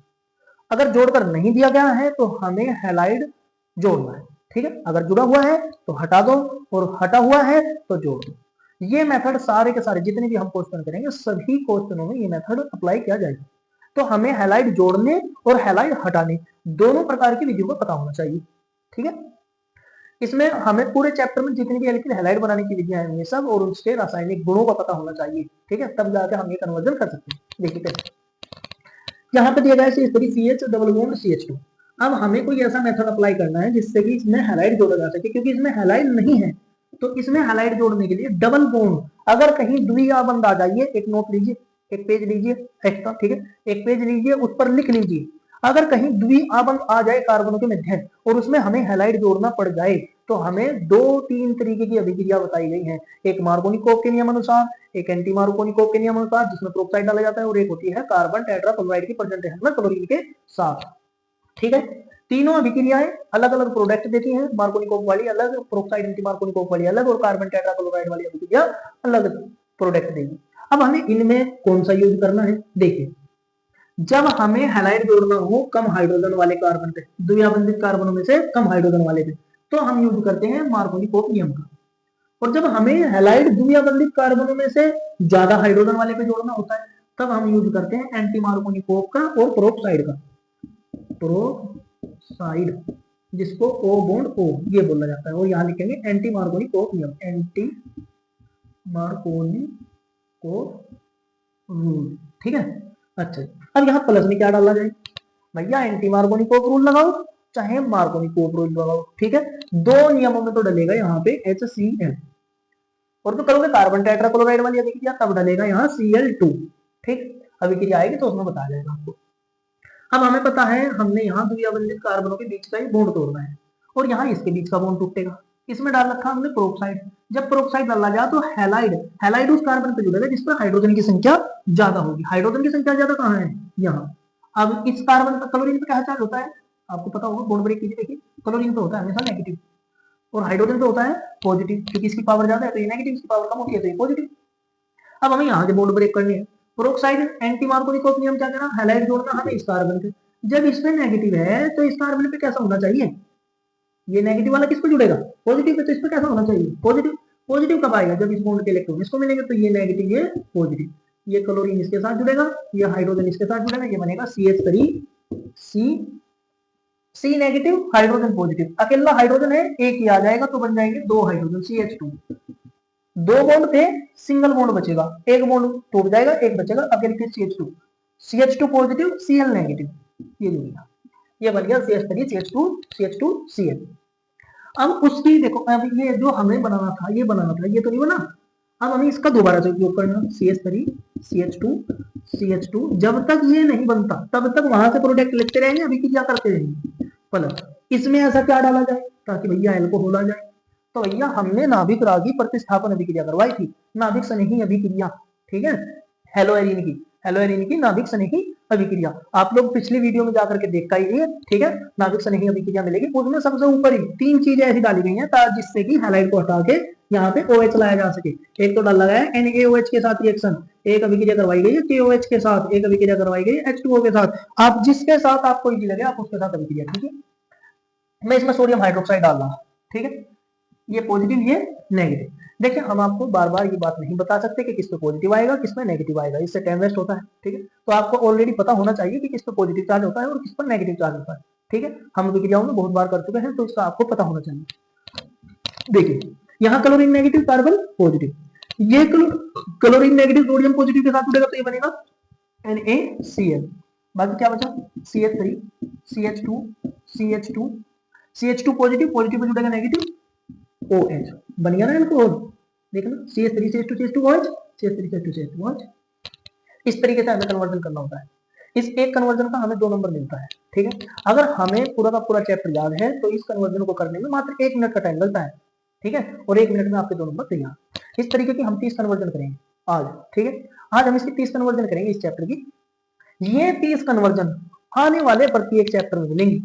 अगर जोड़कर नहीं दिया गया है तो हमें हैलाइड जोड़ना है, ठीक है। अगर जुड़ा हुआ है तो हटा दो और हटा हुआ है तो जोड़ दो। ये मेथड सारे के सारे जितने भी हम क्वेश्चन करेंगे सभी क्वेश्चनों में ये मेथड अप्लाई किया जाएगा। तो हमें हैलाइड जोड़ने और हैलाइड हटाने दोनों प्रकार की विधियों को पता होना चाहिए। ठीक है, इसमें हमें पूरे चैप्टर में जितनी भी एल्किल हैलाइड बनाने की विधियां हैं ये सब और उसके रासायनिक गुणों का पता होना चाहिए। ठीक है, तब जाकर हम ये कन्वर्जन कर सकते हैं। देखिए कैसे, यहाँ पे दिया गया है CH डबल बॉन्ड CH2। अब हमें कोई ऐसा मेथड अप्लाई करना है जिससे कि इसमें हैलाइड जोड़ा जा सके, क्योंकि इसमें हैलाइड नहीं है। तो इसमें हैलाइड जोड़ने के लिए डबल बॉन्ड, अगर कहीं द्विआबंध आ जाइए, एक नोट लीजिए, एक पेज लीजिए एक्स्ट्रा, ठीक है, एक पेज लीजिए, उस पर लिख लीजिए, अगर कहीं द्विआबंध आ जाए कार्बनों के मध्य और उसमें हमें हैलाइड जोड़ना पड़ जाए तो हमें 2-3 तरीके की अभिक्रिया बताई गई है। एक मार्कोनिकोव के नियम अनुसार, एक एंटी मार्कोनिकोव के नियम अनुसार जिसमें प्रोक्साइड डाला जाता है, और एक होती है कार्बन टेट्राक्लोराइड की प्रेजेंटेशन में क्लोरीन के साथ। ठीक है, तीनों अभिक्रियाएं अलग अलग प्रोडक्ट देती हैं, मार्कोनिकोव वाली अलग, प्रोक्साइड एंटी मार्कोनिकोव वाली अलग, और कार्बन टेट्राक्लोराइड वाली अभिक्रिया अलग प्रोडक्ट देगी। अब हमें इनमें कौन सा यूज करना है, देखिए, जब हमें हैलाइड जोड़ना हो कम हाइड्रोजन वाले कार्बन पे, द्विआबंधित कार्बनों में से कम हाइड्रोजन वाले पे, तो हम यूज करते हैं मार्कोनिकोव नियम का। और जब हमें हैलाइड द्विआबंधित कार्बनों में से ज्यादा हाइड्रोजन वाले पे जोड़ना होता है तब हम यूज करते हैं एंटी मार्कोनिकोव का और प्रोक्साइड का। प्रोक्साइड जिसको O बॉन्ड O ये बोला जाता है, और यहाँ लिखेंगे एंटी मार्कोनिकोव नियम, एंटी मार्कोनिकोव रूल। ठीक है, अच्छा, अब यहाँ प्लस में क्या डाला जाए, भैया एंटी मार्कोनिकोव रूल लगाओ चाहे मार्कोनिकोव रूल लगाओ। ठीक है, दो नियमों में तो डलेगा यहाँ पे HCl, और तो करोगे कार्बन टेट्राक्लोराइड वाली अभिक्रिया तब डलेगा यहाँ Cl2। ठीक, अभिक्रिया आएगी तो उसमें बताया जाएगा आपको। अब हमें पता है हमने यहाँ द्विआबंधित कार्बनों के बीच का ही बॉन्ड तोड़ना है, और यहाँ इसके बीच का बॉन्ड टूटेगा। इसमें डाल रखा हमने प्रोक्साइड, जब प्रोक्साइड डाला जाए तो हैलाइड उस कार्बन पे जुड़ेगा जिस पर हाइड्रोजन की संख्या ज्यादा होगी। हाइड्रोजन की संख्या ज्यादा कहाँ है, यहाँ। अब इस कार्बन पर क्लोरीन पे क्या चार्ज होता है, आपको पता होगा, बॉन्ड ब्रेक कीजिए, देखिए क्लोरीन पे होता है हमेशा नेगेटिव, और हाइड्रोजन पे होता है पॉजिटिव, क्योंकि इसकी पावर ज्यादा है तो ये नेगेटिव, इसकी पावर कम होती है तो ये पॉजिटिव। अब हमें यहाँ से बॉन्ड ब्रेक करनी है। प्रोक्साइड एंटी मार्कोनिकोव नियम क्या कहना, हैलाइड जोड़ना हमें इस कार्बन पे, जब इसमें नेगेटिव है तो इस कार्बन पे कैसा होना चाहिए, ये नेगेटिव वाला किस पे जुड़ेगा, पॉजिटिव पे, तो इस पे कैसा होना चाहिए, पॉजिटिव। पॉजिटिव कब आएगा, जब इस बॉन्ड के इलेक्ट्रॉन इसको मिलेंगे, तो ये नेगेटिव ये पॉजिटिव, ये क्लोरीन इसके साथ जुड़ेगा, ये हाइड्रोजन इसके साथ जुड़ेगा, ये बनेगा CH3 C negative hydrogen positive. अकेला हाइड्रोजन है, एक ही आ जाएगा तो बन जाएंगे 2 हाइड्रोजन CH2। 2 बॉन्ड थे, सिंगल बॉन्ड बचेगा, एक बॉन्ड टूट जाएगा, एक बचेगा, अकेले फिर CH2 पॉजिटिव Cl नेगेटिव, ये जुड़ेगा, ये बन गया CH3 CH2Cl। अब उसकी देखो, अब ये जो हमें बनाना था ये तो नहीं बना, अब हमें इसका दोबारा से उपयोग करना, CH3 CH2 जब तक ये नहीं बनता तब तक वहां से प्रोडक्ट लेते रहेंगे, अभी क्या करते रहेंगे, प्लस इसमें ऐसा क्या डाला जाए ताकि भैया एल्कोहल आ जाए, तो भैया हमने नाभिक रागी प्रतिस्थापन अभिक्रिया करवाई थी, नाभिक स्नेही अभिक्रिया। ठीक है, हेलोएरिन की नाभिक स्नेही अभिक्रिया आप लोग पिछली वीडियो में जाकर के देख पाइए। ठीक है, नाभिक स्नेही अभिक्रिया मिलेगी, उसमें सबसे ऊपर ही 3 चीजें ऐसी डाली गई हैं जिससे कि हैलाइड को हटा के यहाँ पे OH लाया जा सके। एक तो डाला गया है NaOH के साथ रिएक्शन, एक अभिक्रिया करवाई गई है KOH के साथ, एक अभिक्रिया करवाई गई है H2O के साथ। आप जिसके साथ आपको इजी लगे आप उसके साथ अभिक्रिया कीजिए। मैं इसमें सोडियम हाइड्रोक्साइड डाल रहा, ठीक है, ये पॉजिटिव ये नेगेटिव। देखिए हम आपको बार बार ये बात नहीं बता सकते कि किस पे पॉजिटिव आएगा किस पे नेगेटिव आएगा, इससे टाइम वेस्ट होता है। ठीक है, तो आपको ऑलरेडी पता होना चाहिए कि किस पे पॉजिटिव चार्ज होता है और किस पर नेगेटिव चार्ज होता है। ठीक है, हम विक्रियाओं में बहुत बार कर चुके हैं तो इसका आपको पता होना चाहिए। देखिए यहाँ क्लोरीन नेगेटिव कार्बन पॉजिटिव, ये क्लोरीन नेगेटिव सोडियम पॉजिटिव के साथ जुड़ेगा तो ये बनेगा NaCl। बाकी क्या बचा CH3 पॉजिटिव पे जुड़ेगा नेगेटिव OH, बन गया ना एल्कोहल। देखना CH3 इस तरीके से हमें कन्वर्जन करना होता है। इस एक कन्वर्जन का हमें 2 नंबर मिलता है। ठीक है, अगर हमें पूरा का पूरा चैप्टर याद है तो इस कन्वर्जन को करने में मात्र 1 मिनट का टाइम लगता है। ठीक है, और 1 मिनट में आपके 2 नंबर तैयार। इस तरीके की हम 30 कन्वर्जन करेंगे आज। ठीक है, आज हम इसकी 30 कन्वर्जन करेंगे इस चैप्टर की। ये 30 कन्वर्जन आने वाले प्रत्येक चैप्टर में मिलेंगी।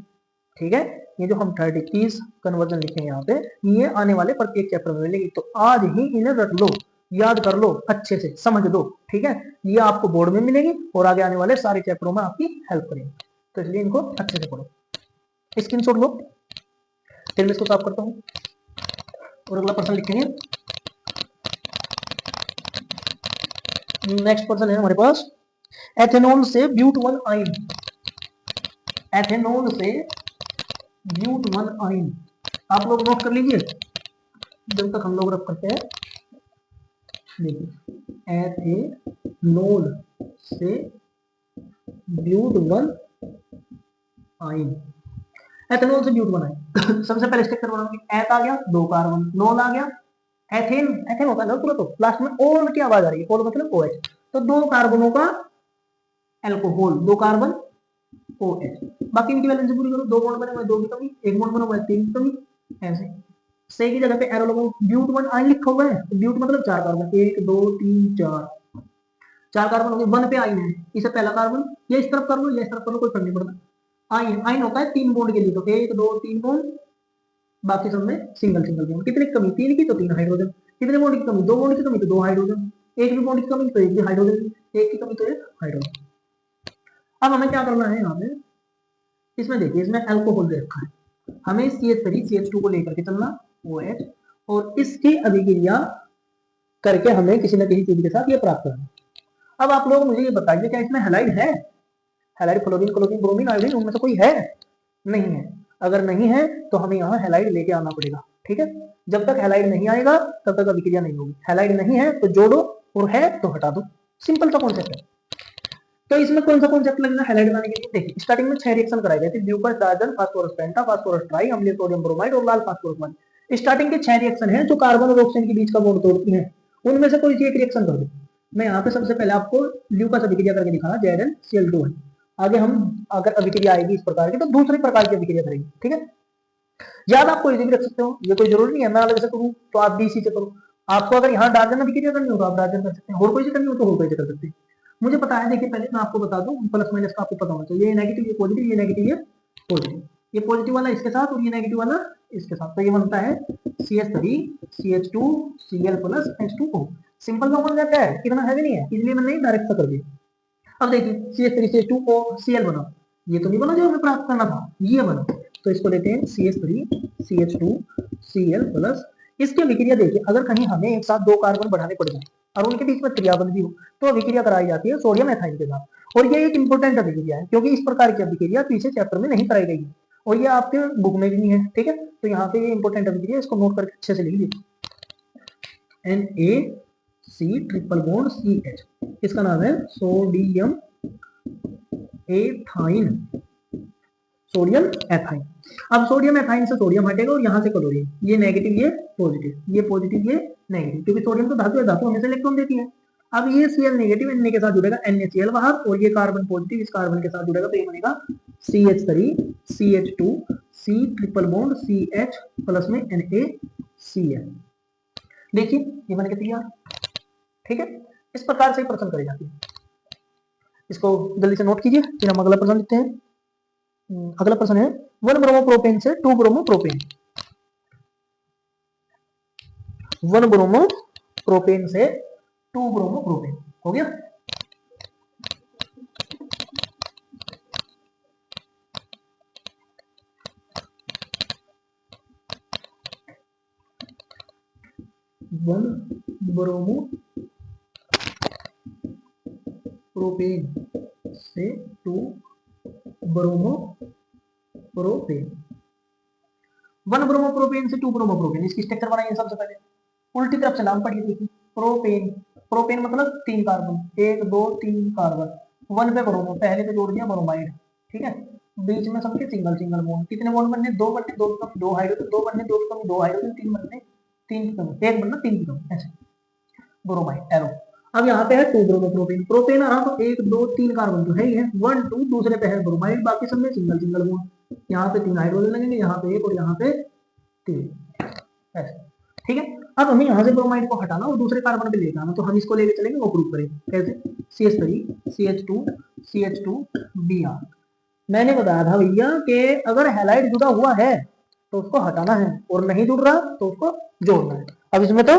ठीक है, ये जो हम 30 कन्वर्जन लिखेंगे यहाँ पे, ये आने वाले प्रत्येक चैप्टर में मिलेगी। तो आज ही इन्हें रट लो, याद कर लो, अच्छे से समझ लो। ठीक है, ये आपको बोर्ड में मिलेगी और आगे आने वाले सारे चैप्टरों में आपकी हेल्प करेंगे, तो इसलिए इनको अच्छे से पढ़ो। स्क्रीनशॉट लो, फिर मैं इसको साफ करता हूँ और अगला प्रश्न लिखेंगे। नेक्स्ट क्वेश्चन है हमारे पास, एथेनॉल से ब्यूट वन आइन, एथेनॉल से ब्यूट वन आइन, आप लोग नोट कर लीजिए जब तक हम लोग रख करते हैं। देखिए एथेनॉल से ब्यूट वन आइन, एथेनॉल से ब्यूट वन आइन सबसे पहले स्ट्रक्चर बनाओगे, एथ आ गया, दो कार्बन, नॉल आ गया, एथेन, एथेन होता है ना पूरा, तो लास्ट में ओल की आवाज आ रही है, ओल मतलब OH, तो दो कार्बनों का एल्कोहल, दो कार्बन OH, बाकी इनकी वैलेंसी पूरी करो, दो बॉन्ड बने हुए, दो की कमी, एक बॉन्ड बना हुआ है, तीन की कमी, ऐसे से की जगह पे एरो लगाओ, ब्यूट वन आइन लिखा हुआ है, तो ब्यूट मतलब चार कार्बन, एक दो तीन चार, चार कार्बन हो गए, वन पे आइन है, इसे पहला कार्बन, ये इस तरफ कर लो, ये इस तरफ कर लो, कोई फर्क नहीं पड़ता। आइन, आइन होता है तीन बॉन्ड के लिए, तो एक दो तीन बॉन्ड, बाकी सब में सिंगल सिंगल बॉन्ड, कितनी कमी, तीन की तो तीन हाइड्रोजन, कितने बॉन्ड की कमी, दो बॉन्ड की कमी तो दो हाइड्रोजन, एक भी बॉन्ड की कमी तो एक भी हाइड्रोजन, एक की कमी तो एक हाइड्रोजन। अब हमें क्या करना है यहाँ पे, इसमें देखिए इसमें अल्कोहल दे रखा है, हमें CH3 CH2 को लेकर के चलना OH, और इसकी अभिक्रिया करके हमें किसी न किसी चीज के साथ ये प्राप्त करना। अब आप लोग मुझे ये बताइए क्या इसमें हैलाइड है, halide fluorine chlorine bromine iodine उनमें से कोई है, नहीं है, अगर नहीं है तो हमें यहाँ हैलाइड लेके आना पड़ेगा, ठीक है, जब तक हैलाइड नहीं आएगा तब तक अभिक्रिया नहीं होगी, हैलाइड नहीं है तो जोड़ो और है तो हटा दो, सिंपल सा कॉन्सेप्ट है। तो इसमें कौन सा कॉन्सेप्ट लगेगा हैलाइड बनाने के लिए, देखिए स्टार्टिंग में 6 रिएक्शन कराए गए थे, ग्लूकोज डायजन फास्फोरस पेंटा फास्फोरस ट्राई अम्लीय सोडियम ब्रोमाइड और लाल फास्फोरस वन, स्टार्टिंग के 6 रिएक्शन है जो कार्बन और ऑक्सीजन के बीच का बॉन्ड तोड़ती हैं, उनमें से कोई एक रिएक्शन कर दो। मैं यहाँ पे सबसे पहले आपको ग्लूकोज अभिक्रिया करके दिखाना, ZnCl2 है, आगे हम अगर अभिक्रिया आएगी इस प्रकार की तो दूसरे प्रकार की अभिक्रिया करेंगे, ठीक है, याद आपको इजी भी रख सकते हो, ये कोई जरूरी नहीं है मैं अलग से करूँ तो आप भी इसी से करो, आपको अगर यहाँ डार्जन अभिक्रिया करनी हो तो आप डार्जन कर सकते हैं, और कोई से करनी हो तो और कोई से कर सकते हैं। मुझे पता है, देखिए पहले मैं आपको बता दूं प्लस माइनस का आपको पता होना चाहिए, ये नेगेटिव ये पॉजिटिव, ये नेगेटिव ये पॉजिटिव, ये पॉजिटिव वाला इसके साथ और ये नेगेटिव वाला इसके साथ, तो ये बनता है CH3 CH2 Cl plus H2O, simple सा बन जाता है, इतना हैवी नहीं है, इसलिए मैंने डायरेक्ट सा कर दिया। अब देखिए CH3 CH2O Cl बना, ये तो नहीं बना जो हमें प्राप्त करना था, ये बना, तो इसको लेते हैं CH3 CH2 Cl प्लस, इसकी अभिक्रिया देखिए अगर कहीं हमें एक साथ दो कार्बन बढ़ाने पड़ जाए और उनके बीच में क्रियाबंध भी हो तो अभिक्रिया कराई जाती है सोडियम एथाइन के साथ, और ये एक इंपॉर्टेंट अभिक्रिया है क्योंकि इस प्रकार की अभिक्रिया पीछे चैप्टर में नहीं कराई गई है और ये आपके बुक में भी नहीं है, ठीक है, तो यहाँ पे ये इंपॉर्टेंट अभिक्रिया, इसको नोट करके अच्छे से लिख लीजिए, NaC ट्रिपल बॉन्ड CH, इसका नाम है सोडियम एथाइन, सोडियम एथाइन। अब सोडियम एथाइन से सोडियम हटेगा और यहाँ से क्लोरीन, ये नेगेटिव ये पॉजिटिव, ये पॉजिटिव ये नेगेटिव, क्योंकि सोडियम तो धातु है, धातु हमेशा इलेक्ट्रॉन देती है। अब ये Cl नेगेटिव Na के साथ जुड़ेगा NaCl बाहर, और ये कार्बन पॉजिटिव इस कार्बन के साथ जुड़ेगा तो ये बनेगा CH3 CH2 C triple bond CH plus में NaCl, देखिए ये बन के तैयार, ठीक है, इस प्रकार से प्रश्न करे जाते हैं, इसको जल्दी से नोट कीजिए फिर हम अगला प्रश्न लिखते हैं। अगला प्रश्न है 1 ब्रोमोप्रोपेन से 2 ब्रोमोप्रोपेन, 1 ब्रोमोप्रोपेन से 2 ब्रोमोप्रोपेन हो गया। वन ब्रोमोप्रोपेन से 2 ब्रोमोप्रोपेन, 1 ब्रोमोप्रोपेन से 2 ब्रोमोप्रोपेन, इसकी स्ट्रक्चर बनाइए सबसे पहले, उल्टी तरफ से नाम पढ़िए, देखिए प्रोपेन, प्रोपेन मतलब 3 कार्बन, 1 2 3 कार्बन, 1 पे ब्रोमो, पहले पे जोड़ दिया ब्रोमाइड, ठीक है, बीच में सबके सिंगल सिंगल बॉन्ड, कितने बॉन्ड बनने, 2 बनने, 2 कम 2 हाइड्रोजन, 2 बनने 2 कम 2 हाइड्रोजन, 3 बनने 3 कम 1 बनना 3 कम, ऐसे ब्रोमाइड एरो। अब यहाँ पे है 2 ब्रोमोप्रोपेन, प्रोपेन आ रहा तो 1 2 3 कार्बन तो है ही है, 1 2 दूसरे पे है ब्रोमाइड, बाकी सब में सिंगल सिंगल बॉन्ड, यहाँ पे 3 हाइड्रोजन लगेंगे, यहाँ पे 1 और यहाँ पे 3, ऐसे, ठीक है। अब हमें यहाँ से ब्रोमाइड को हटाना और दूसरे कार्बन पे लेके आना, तो हम इसको लेके चलेंगे, वो प्रूव करेंगे कैसे, CH3 CH2 CH2 Br, मैंने बताया था भैया कि अगर हैलाइड जुड़ा हुआ है तो उसको हटाना है और नहीं जुड़ रहा तो उसको जोड़ना है। अब इसमें तो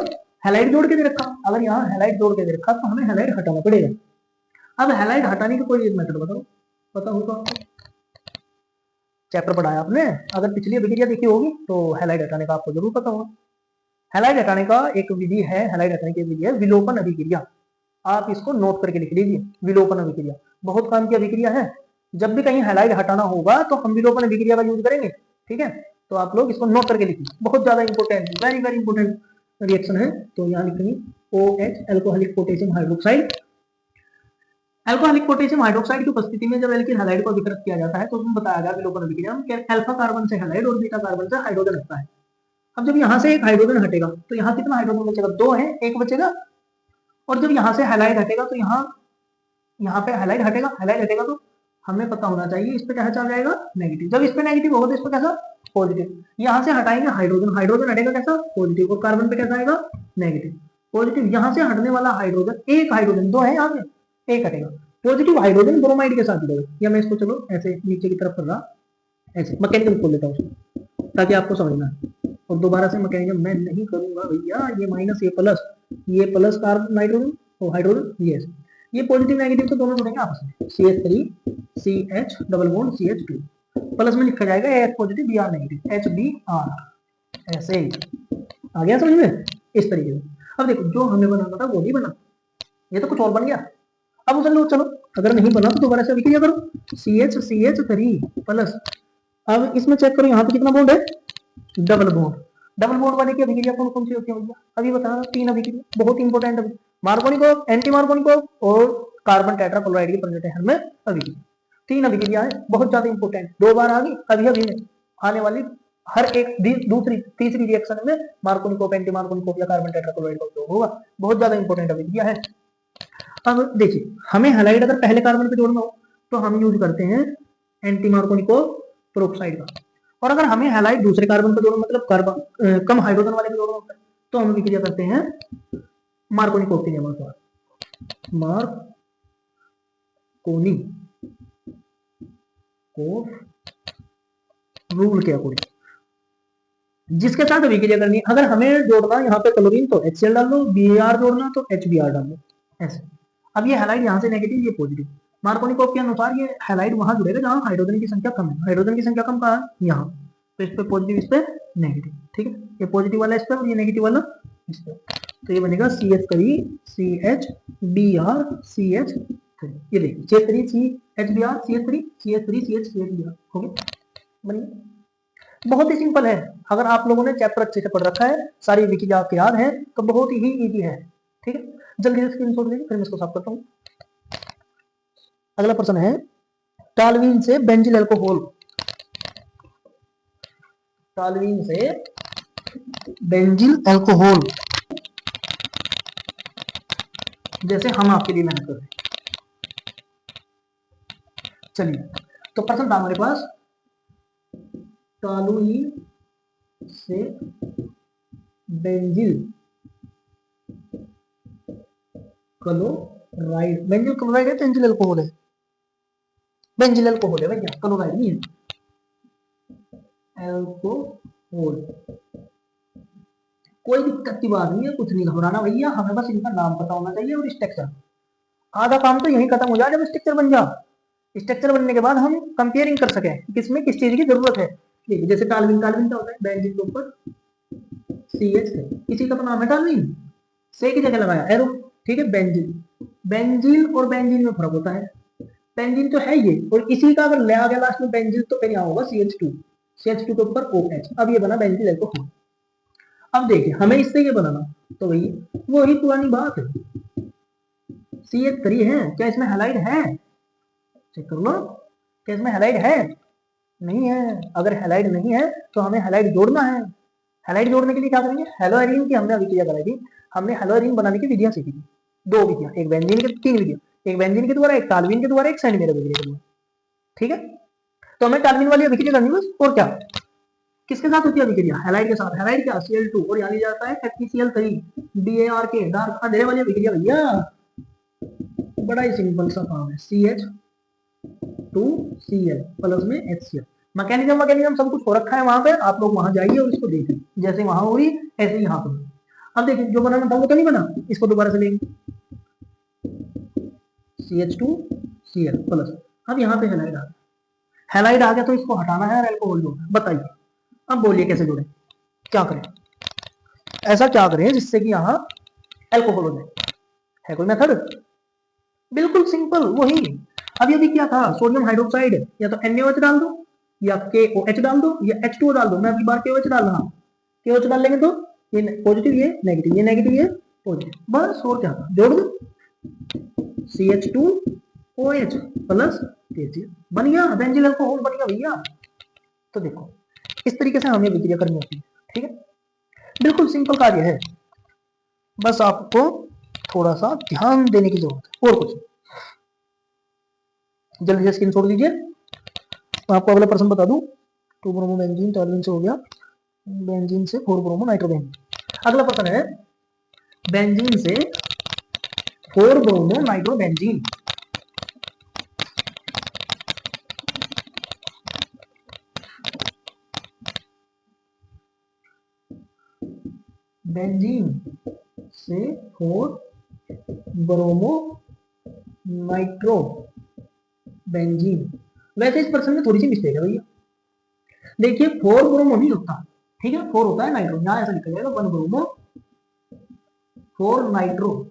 हैलाइड जोड़ के दे रखा, अगर यहाँ हैलाइड जोड़ के दे रखा तो हमें हैलाइड हटाना पड़ेगा। अब हैलाइड हटाने का कोई एक मेथड बताओ, पता होगा आपको, चैप्टर पढ़ाया आपने, अगर पिछली अभिक्रिया देखी होगी तो हैलाइड हटाने का आपको जरूर पता होगा। हैलाइड हटाने का एक विधि है, हैलाइड हटाने की विधि है विलोपन अभिक्रिया, आप इसको नोट करके लिख लीजिए, विलोपन अभिक्रिया बहुत काम की अभिक्रिया है। जब भी कहीं हैलाइड हटाना होगा तो हम विलोपन अभिक्रिया का यूज करेंगे, ठीक है। तो आप लोग इसको नोट करके लिखिए, बहुत ज्यादा इंपॉर्टेंट है, वेरी वेरी इंपॉर्टेंट रिएक्शन है। तो यहाँ लिखेंगे OH alcoholic potassium hydroxide. Alcoholic potassium hydroxide की उपस्थिति में जब एल्किल हैलाइड को विकृत किया जाता है तो उसमें बताया गया विलोपन अभिक्रिया में अल्फा कार्बन से हैलाइड और बीटा कार्बन से हाइड्रोजन हटता है। अब जब यहाँ से एक हाइड्रोजन हटेगा तो यहाँ कितना हाइड्रोजन बचेगा, 2 है, एक बचेगा। और जब यहाँ से हैलाइड हटेगा तो यहाँ पे हैलाइड हटेगा तो हमें पता होना चाहिए इस पे क्या चार्ज आएगा, नेगेटिव। जब इस पे नेगेटिव होगा तो इस पे कैसा, पॉजिटिव। यहाँ से हटाएंगे हाइड्रोजन हटेगा कैसा, पॉजिटिव, और कार्बन पे कैसा आएगा, नेगेटिव। पॉजिटिव यहाँ से हटने वाला हाइड्रोजन, एक हाइड्रोजन, 2 है यहाँ पे, एक हटेगा। पॉजिटिव हाइड्रोजन ब्रोमाइड के साथ जुड़ेगा। या मैं इसको चलो ऐसे नीचे की तरफ कर रहा, ऐसे मैकेनिज्म खोल लेता हूँ ताकि आपको समझना है। और दोबारा से मैकेनिज्म मैं नहीं करूंगा भैया, ये माइनस ये प्लस कार्बन नाइट्रोजन और हाइड्रोजन, ये पॉजिटिव नेगेटिव तो दोनों जुड़ेंगे आपस में, CH3 CH double bond CH2 plus में लिखा जाएगा H positive Br negative HBr, ऐसे ही आ गया समझ में, इस तरीके से। अब देखो जो हमें बनाना था वो नहीं बना, ये तो कुछ और बन गया। अब चलो अगर नहीं बना तो दोबारा से अभिक्रिया करो, CH3 प्लस, अब इसमें चेक करो यहाँ पे कितना बॉन्ड है, डबल बॉन्ड वाले की अभिक्रिया कौन कौन सी होती है भैया, अभी बताना, 3 अभिक्रिया, बहुत इंपॉर्टेंट है। मार्कोनिक, एंटी मार्कोनिक और कार्बन टेट्राक्लोराइड की प्रोजेक्टेशन में अभिक्रिया, 3 अभिक्रिया है, बहुत ज्यादा इंपॉर्टेंट। 2 बार आ गई, अभी में आने वाली हर एक दूसरी तीसरी रिएक्शन में मार्कोनिक, एंटी मार्कोनिक या कार्बन टेट्राक्लोराइड का उपयोग होगा, बहुत ज्यादा इंपॉर्टेंट अभिक्रिया है। अब देखिए हमें हैलाइड अगर पहले कार्बन पे जोड़ना हो तो हम यूज करते हैं एंटी मार्कोनिको पेरोक्साइड का, और अगर हमें हैलाइड दूसरे कार्बन पे जोड़ना, मतलब कार्बन कम हाइड्रोजन वाले पे जोड़ना होता है तो हम विक्रिया करते हैं मार्कोनिक ऑक्सीजन के साथ, मार्कोनी को रूल के अकॉर्डिंग जिसके साथ अभिक्रिया करनी है। अगर हमें जोड़ना यहाँ पे क्लोरीन तो HCl डाल दो, Br जोड़ना तो HBr डाल दो, ऐसे। अब ये हैलाइड यहाँ से नेगेटिव, ये पॉजिटिव, मार्कोनिकोव के अनुसार ये हैलाइड वहां जुड़ेगा जहां हाइड्रोजन की संख्या कम है। हाइड्रोजन की संख्या कम कहाँ है, यहाँ, तो इस पे पॉजिटिव, इस पे नेगेटिव, ठीक है। ये पॉजिटिव वाला इस पे और ये नेगेटिव वाला इस पे, तो ये बनेगा CH3 CHBr CH3, ये देखिए CH3 CHBr CH3 हो गया, बनिए। बहुत ही सिंपल है, अगर आप लोगों ने चैप्टर अच्छे से पढ़ रखा है, सारी विक्रिया आपको याद है तो बहुत ही इजी है, ठीक है। जल्दी से स्क्रीनशॉट लीजिए, फिर मैं इसको साफ करता हूँ। अगला प्रश्न है, टॉल्यूइन से बेंजिल अल्कोहल, टॉल्यूइन से बेंजिल अल्कोहल, जैसे हम आपके लिए मेहनत कर रहे हैं। चलिए तो प्रश्न था हमारे पास, टॉल्यूइन से बेंजिल क्लोराइड, बेंजिल क्लोराइड है, बेंजिल अल्कोहल है, बेंजिल अल्कोहल है भैया, क्लोराइड नहीं है, अल्कोहल। कोई दिक्कत की बात नहीं है, कुछ नहीं घबराना भैया, हमें बस इनका नाम पता होना चाहिए और स्ट्रक्चर। आधा काम तो यही खत्म हो जाए जब स्ट्रक्चर बन जाए। स्ट्रक्चर बनने के बाद हम कंपेयरिंग कर सकें किसमें किस चीज की जरूरत है। ठीक, जैसे टॉल्यूइन क्या होता है, बेंजीन के ऊपर CH है, इसी का तो नाम है टॉल्यूइन, से की जगह लगाया एरो, ठीक है। बेंजीन और बेंजीन में फर्क होता है, बेंजीन तो है ये, और इसी का अगर ले आ गया लास्ट में बेंजीन तो फिर यहाँ होगा CH2 के ऊपर OH, अब ये बना बेंजीन अल्कोहल। अब देखिए हमें इससे ये बनाना, तो वही वही पुरानी बात है, CH3 है, क्या इसमें हैलाइड है, चेक कर लो, क्या इसमें हैलाइड है, नहीं है। अगर हैलाइड नहीं है तो हमें हैलाइड जोड़ना है। हैलाइड जोड़ने के लिए क्या करेंगे, हेलोएरिन की हमने अभिक्रिया कराई थी, हमने हेलोएरिन बनाने की विधियां सीखी थी, 2 विधियां, एक बेंजीन के, 3 विधियां, एक बेंजीन के द्वारा, एक टॉल्यूइन के द्वारा, एक सेंडमेयर अभिक्रिया के द्वारा, ठीक है। तो हमें टॉल्यूइन वाली अभिक्रिया करनी बस, और क्या, किसके साथ होती है अभिक्रिया, हैलाइड के साथ। हैलाइड क्या, Cl2, और यहाँ लिया जाता है FeCl3 DAR के, डार्क अंधेरे वाली अभिक्रिया भैया, बड़ा ही सिंपल सा काम है, CH2Cl प्लस में HCl। मैकेनिज्म सब कुछ हो रखा है वहां पे, आप लोग वहां जाइए और इसको देखें, जैसे वहां हो रही ऐसे यहाँ पर। अब देखिए जो बनाना था वो तो नहीं बना, इसको दोबारा से लेंगे, CH2Cl प्लस। अब यहाँ पे हैलाइड आ गया, हैलाइड आ गया तो इसको हटाना है और एल्कोहल जोड़ना है, बताइए अब बोलिए कैसे जोड़े, क्या करें, ऐसा क्या करें जिससे कि यहाँ एल्कोहल हो जाए। है कोई मेथड? बिल्कुल सिंपल वही। अब यदि क्या था, सोडियम हाइड्रोक्साइड, या तो NaOH डाल दो या KOH डाल दो या H2O डाल दो। मैं अगली बार KOH डाल रहा हूँ, KOH डाल लेंगे तो ये पॉजिटिव, ये नेगेटिव, ये नेगेटिव, ये पॉजिटिव, बस। और क्या था, जोड़ दो CH2OH प्लस KCl, बन गया बेंजीन अल्कोहल, बन गया भैया। तो देखो इस तरीके से हमें विक्रिया करनी होती है, ठीक है। बिल्कुल सिंपल कार्य है, बस आपको थोड़ा सा ध्यान देने की जरूरत है, और कुछ। जल्दी से स्क्रीन छोड़ दीजिए। तो आपको अगला प्रश्न बता दूं, 2 ब्रोमो बेंजीन, टॉर्बिन से हो गया, बेंजीन से 4 ब्रोमो नाइट्रोबेंजीन। अगला प्रश्न है बेंजीन से 4 ब्रोमो नाइट्रोबेंजीन। बेंजीन से 4 ब्रोमो नाइट्रो बेंजीन। वैसे इस प्रश्न में थोड़ी सी मिस्टेक है भैया। देखिए 4 ब्रोमो नहीं होता, ठीक है, 4 होता है नाइट्रो, यहां ऐसा लिखा जाएगा 1 ब्रोमो 4 नाइट्रो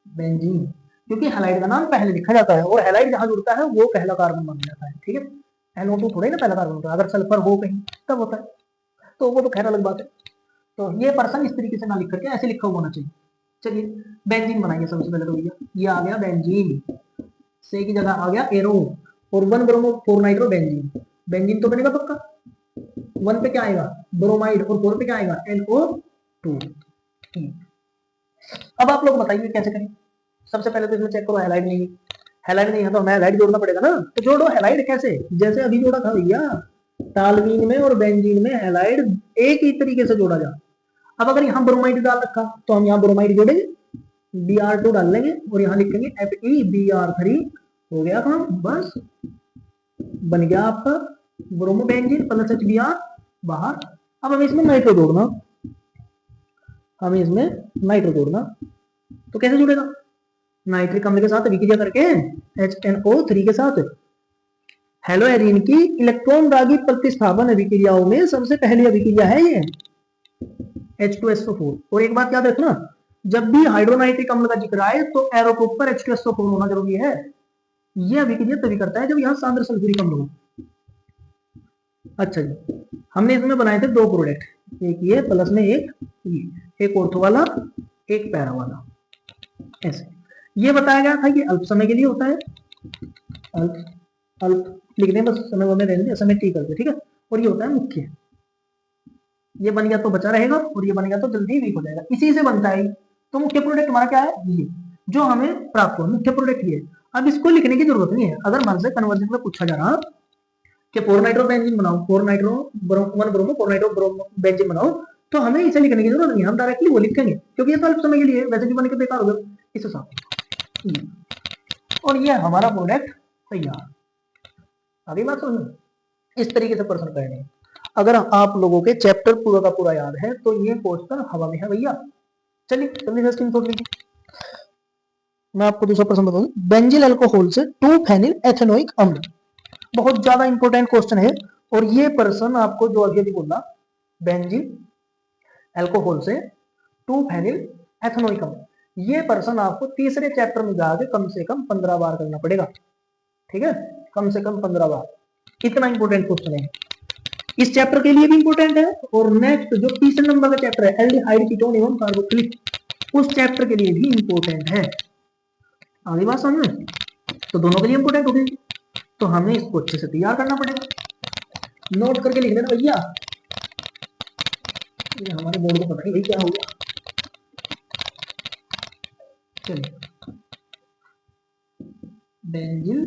बेंजीन, क्योंकि हैलाइड का नाम पहले लिखा जाता है और हैलाइड जहां जुड़ता है वो पहला कार्बन माना जाता है, ठीक है। NO2 थोड़ा ही ना पहला कार्बन होता है, अगर सल्फर हो कहीं तब होता है, तो वो तो खैर अलग बात है। तो ये पर्सन इस तरीके से ना लिख करके ऐसे लिखा हुआ होना चाहिए। चलिए बेंजीन बनाएंगे सबसे पहले। तो भैया ये आ गया बेंजीन, से की जगह आ गया एरो, और 1 ब्रोमो 4 नाइट्रो बेंजीन। बेंजीन तो बनेगा पक्का। 1 पे क्या आएगा, ब्रोमाइड, और 4 पे क्या आएगा, NO2। अब आप लोग बताइए कैसे करें। सबसे पहले तो इसमें चेक करो हैलाइड नहीं है, हैलाइड नहीं है तो हमें हैलाइड जोड़ना पड़ेगा ना। तो जोड़ो हैलाइड कैसे, जैसे अभी जोड़ा था भैया, टालवीन में और बेंजीन में हैलाइड एक ही तरीके से जोड़ा जा। अब अगर यहाँ ब्रोमाइड डाल रखा तो हम यहाँ ब्रोमाइड जोड़ेंगे, Br2 डाल लेंगे और यहाँ लिखेंगे FeBr3, हो गया काम, बस बन गया आपका ब्रोमोबेंजीन प्लस HBr बाहर। अब हमें इसमें नाइट्रो जोड़ना, हमें इसमें नाइट्रो जोड़ना, तो कैसे जुड़ेगा, नाइट्रिक अम्ल के साथ विक्रिया करके HNO3 के साथ। हेलो एरीन की इलेक्ट्रॉन दागी प्रतिस्थापन अभिक्रियाओं में सबसे पहली अभिक्रिया है ये H2SO4। और एक बात याद रखना, जब भी हाइड्रोनाइट्रिक अम्ल का जिक्र आए तो एरो के ऊपर H2SO4 होना जरूरी है। यह अभिक्रिया तभी करता है जब यहाँ सांद्र सल्फ्यूरिक अम्ल हो। अच्छा जी, हमने इसमें बनाए थे 2 प्रोडक्ट, एक ये प्लस में एक ये, एक ऑर्थो वाला एक पैरा वाला, ऐसे। ये बताया गया था कि अल्प समय के लिए होता है, अल्प लिख दें बस, समय में रहने दें, समय टी करके, ठीक है। और ये होता है मुख्य, ये बन गया तो बचा रहेगा और ये बन गया तो जल्दी वीक हो जाएगा, इसी से बनता है। तो मुख्य प्रोडक्ट हमारा क्या है, ये जो हमें प्राप्त हो, मुख्य प्रोडक्ट ये। अब इसको लिखने की जरूरत नहीं है, अगर मन से कन्वर्जन में पूछा जा रहा कि 4 नाइट्रो बेंजीन बनाओ, 4 nitro 1 bromo 4 nitro bromo benzene बनाओ, तो हमें इसे लिखने की जरूरत नहीं है, हम डायरेक्टली वो लिखेंगे, क्योंकि ये तो अल्प समय के लिए, वैसे भी बन के बेकार हो गया इस हिसाब से। और ये हमारा प्रोडक्ट तैयार। अभी बात सुन, इस तरीके से प्रश्न करने, अगर आप लोगों के चैप्टर पूरा का पूरा याद है तो ये क्वेश्चन हवा में है भैया। चलिए जल्दी से स्क्रीनशॉट लीजिए। मैं आपको दूसरा प्रश्न बता दूं, बेंजिल अल्कोहल से 2 फेनिल एथेनोइक अम्ल, बहुत ज्यादा इंपॉर्टेंट क्वेश्चन है। और ये पर्सन आपको जो अभी बोला, बेंजीन अल्कोहल से 2 फेनिल एथेनोइक अम्ल, ये पर्सन आपको तीसरे चैप्टर में जाके कम से कम 15 बार करना पड़ेगा, ठीक है, कम से कम 15 बार। इतना इंपॉर्टेंट क्वेश्चन है, इस चैप्टर के लिए भी इंपॉर्टेंट है, और नेक्स्ट जो तीसरे नंबर का चैप्टर है एल्डिहाइड कीटोन एवं कार्बोक्सिलिक, उस चैप्टर के लिए भी इंपॉर्टेंट है। आगे बात समझ में, तो दोनों के लिए इंपॉर्टेंट हो गई, तो हमें इसको अच्छे से तैयार करना पड़ेगा। नोट करके लिख देना भैया, ये हमारे बोर्ड को पता नहीं भाई क्या हो गया। चलिए बेंजिल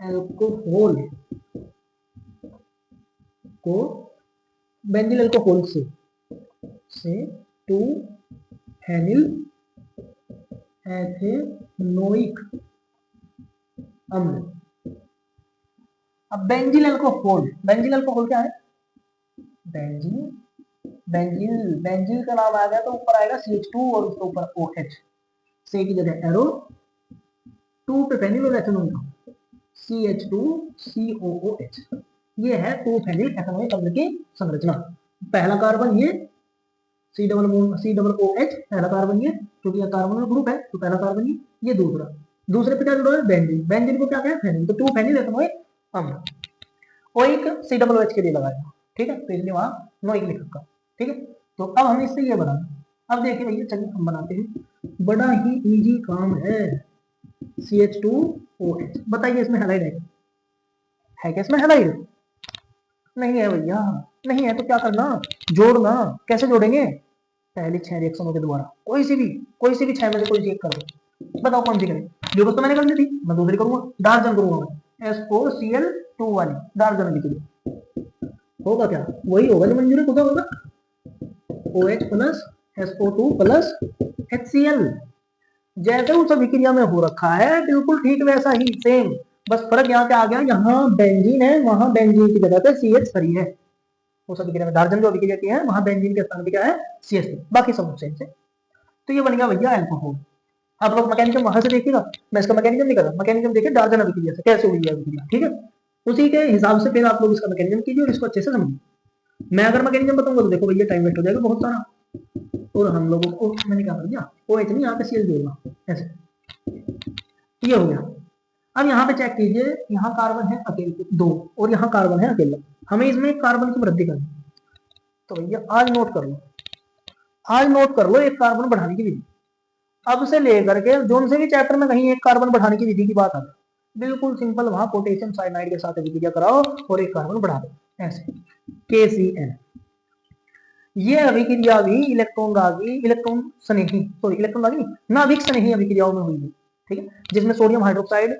अल्कोहल को, बेंजिल अल्कोहल से 2 फेनिल एथेनोइक अम्ल। अब बेंजिल अल्कोहल, बेंजिल अल्कोहल क्या है, बेंजीन, बेंजील, बेंजील का नाम आ गया तो ऊपर आएगा CH2 और उसके ऊपर OH, से की जगह एरो, 2 पे फेनिल और एथेनोइक, CH2COOH। ये है 2 फेनिल एथेनोइक अम्ल की संरचना। पहला कार्बन ये COOH पहला कार्बन ये, क्योंकि यह कार्बन का ग्रुप है तो पहला कार्बन ये दूसरा, दूसरे पे क्या जुड़ा है बेंजीन, बेंजीन को क्या कहें फेनिल, तो 2 फेनिल एथनोइक अम्ल, वो एक COOH के लिए लगाया, ठीक है, तो इसलिए वहां नोइक लिख रखा, ठीक है। तो अब हम इससे ये बनाएंगे, अब देखिए भैया चलिए हम बनाते हैं, बड़ा ही इजी काम है। CH2OH, बताइए इसमें हैलाइड है क्या इसमें हैलाइड? नहीं है भैया, नहीं है तो क्या करना, जोड़ना, कैसे जोड़ेंगे, पहली 6 रिएक्शनों के द्वारा, कोई सी भी 6 में से कोई एक कर दो, बताओ कौन सी करें, जो तो मैंने कर दी थी, मैं दूसरी करूंगा, डार्जन करूंगा मैं, SOCl2 वाली डार्जन लिख दी, होगा क्या, वही होगा जो मंजूरी खुदा होगा, OH plus SO2 plus HCl, जैसे उस अभिक्रिया में हो रखा है बिल्कुल ठीक वैसा ही सेम, बस फर्क यहाँ क्या आ गया, यहाँ बेंजीन है वहां बेंजीन की जगह पे CH फ्री है, उस अभिक्रिया में डार्जन जो अभिक्रिया की है वहां बेंजीन के स्थान पे क्या है CH फ्री, बाकी सब सेम से, तो ये बन गया भैया अल्कोहल। आप लोग मैकेनिज्म वहां से देखिएगा, मैं इसका मैकेनिज्म नहीं कर रहा, मैकेनिज्म देखिए डार्जन अभिक्रिया से कैसे हुई है अभिक्रिया, ठीक है, उसी के हिसाब से फिर आप लोग इसका मैकेनिज्म कीजिए और इसको अच्छे से समझिए। मैं अगर मैकेनिज्म बताऊंगा तो देखो भैया टाइम वेस्ट हो जाएगा बहुत सारा, और हम लोगों को मैंने क्या कर दिया, ओ एच नहीं यहाँ पे CL जोड़ना, ऐसे ये हो गया। अब यहाँ पे चेक कीजिए, यहाँ कार्बन है अकेले 2 और यहाँ कार्बन है अकेला, हमें इसमें कार्बन की वृद्धि करनी, तो भैया आज नोट कर लो, आज नोट कर लो एक कार्बन बढ़ाने की विधि, अब से लेकर के जोन से भी चैप्टर में कहीं एक कार्बन बढ़ाने की विधि की बात आती, बिल्कुल सिंपल, वहां पोटेशियम साइनाइड के साथ अभिक्रिया कराओ और एक कार्बन बढ़ा दो, ऐसे KCl, ये अभिक्रिया भी इलेक्ट्रॉन रागी, इलेक्ट्रॉन स्नेही, सॉरी इलेक्ट्रॉन रागी नाभिक स्नेही अभिक्रियाओं में हुई है, ठीक है, जिसमें सोडियम हाइड्रोक्साइड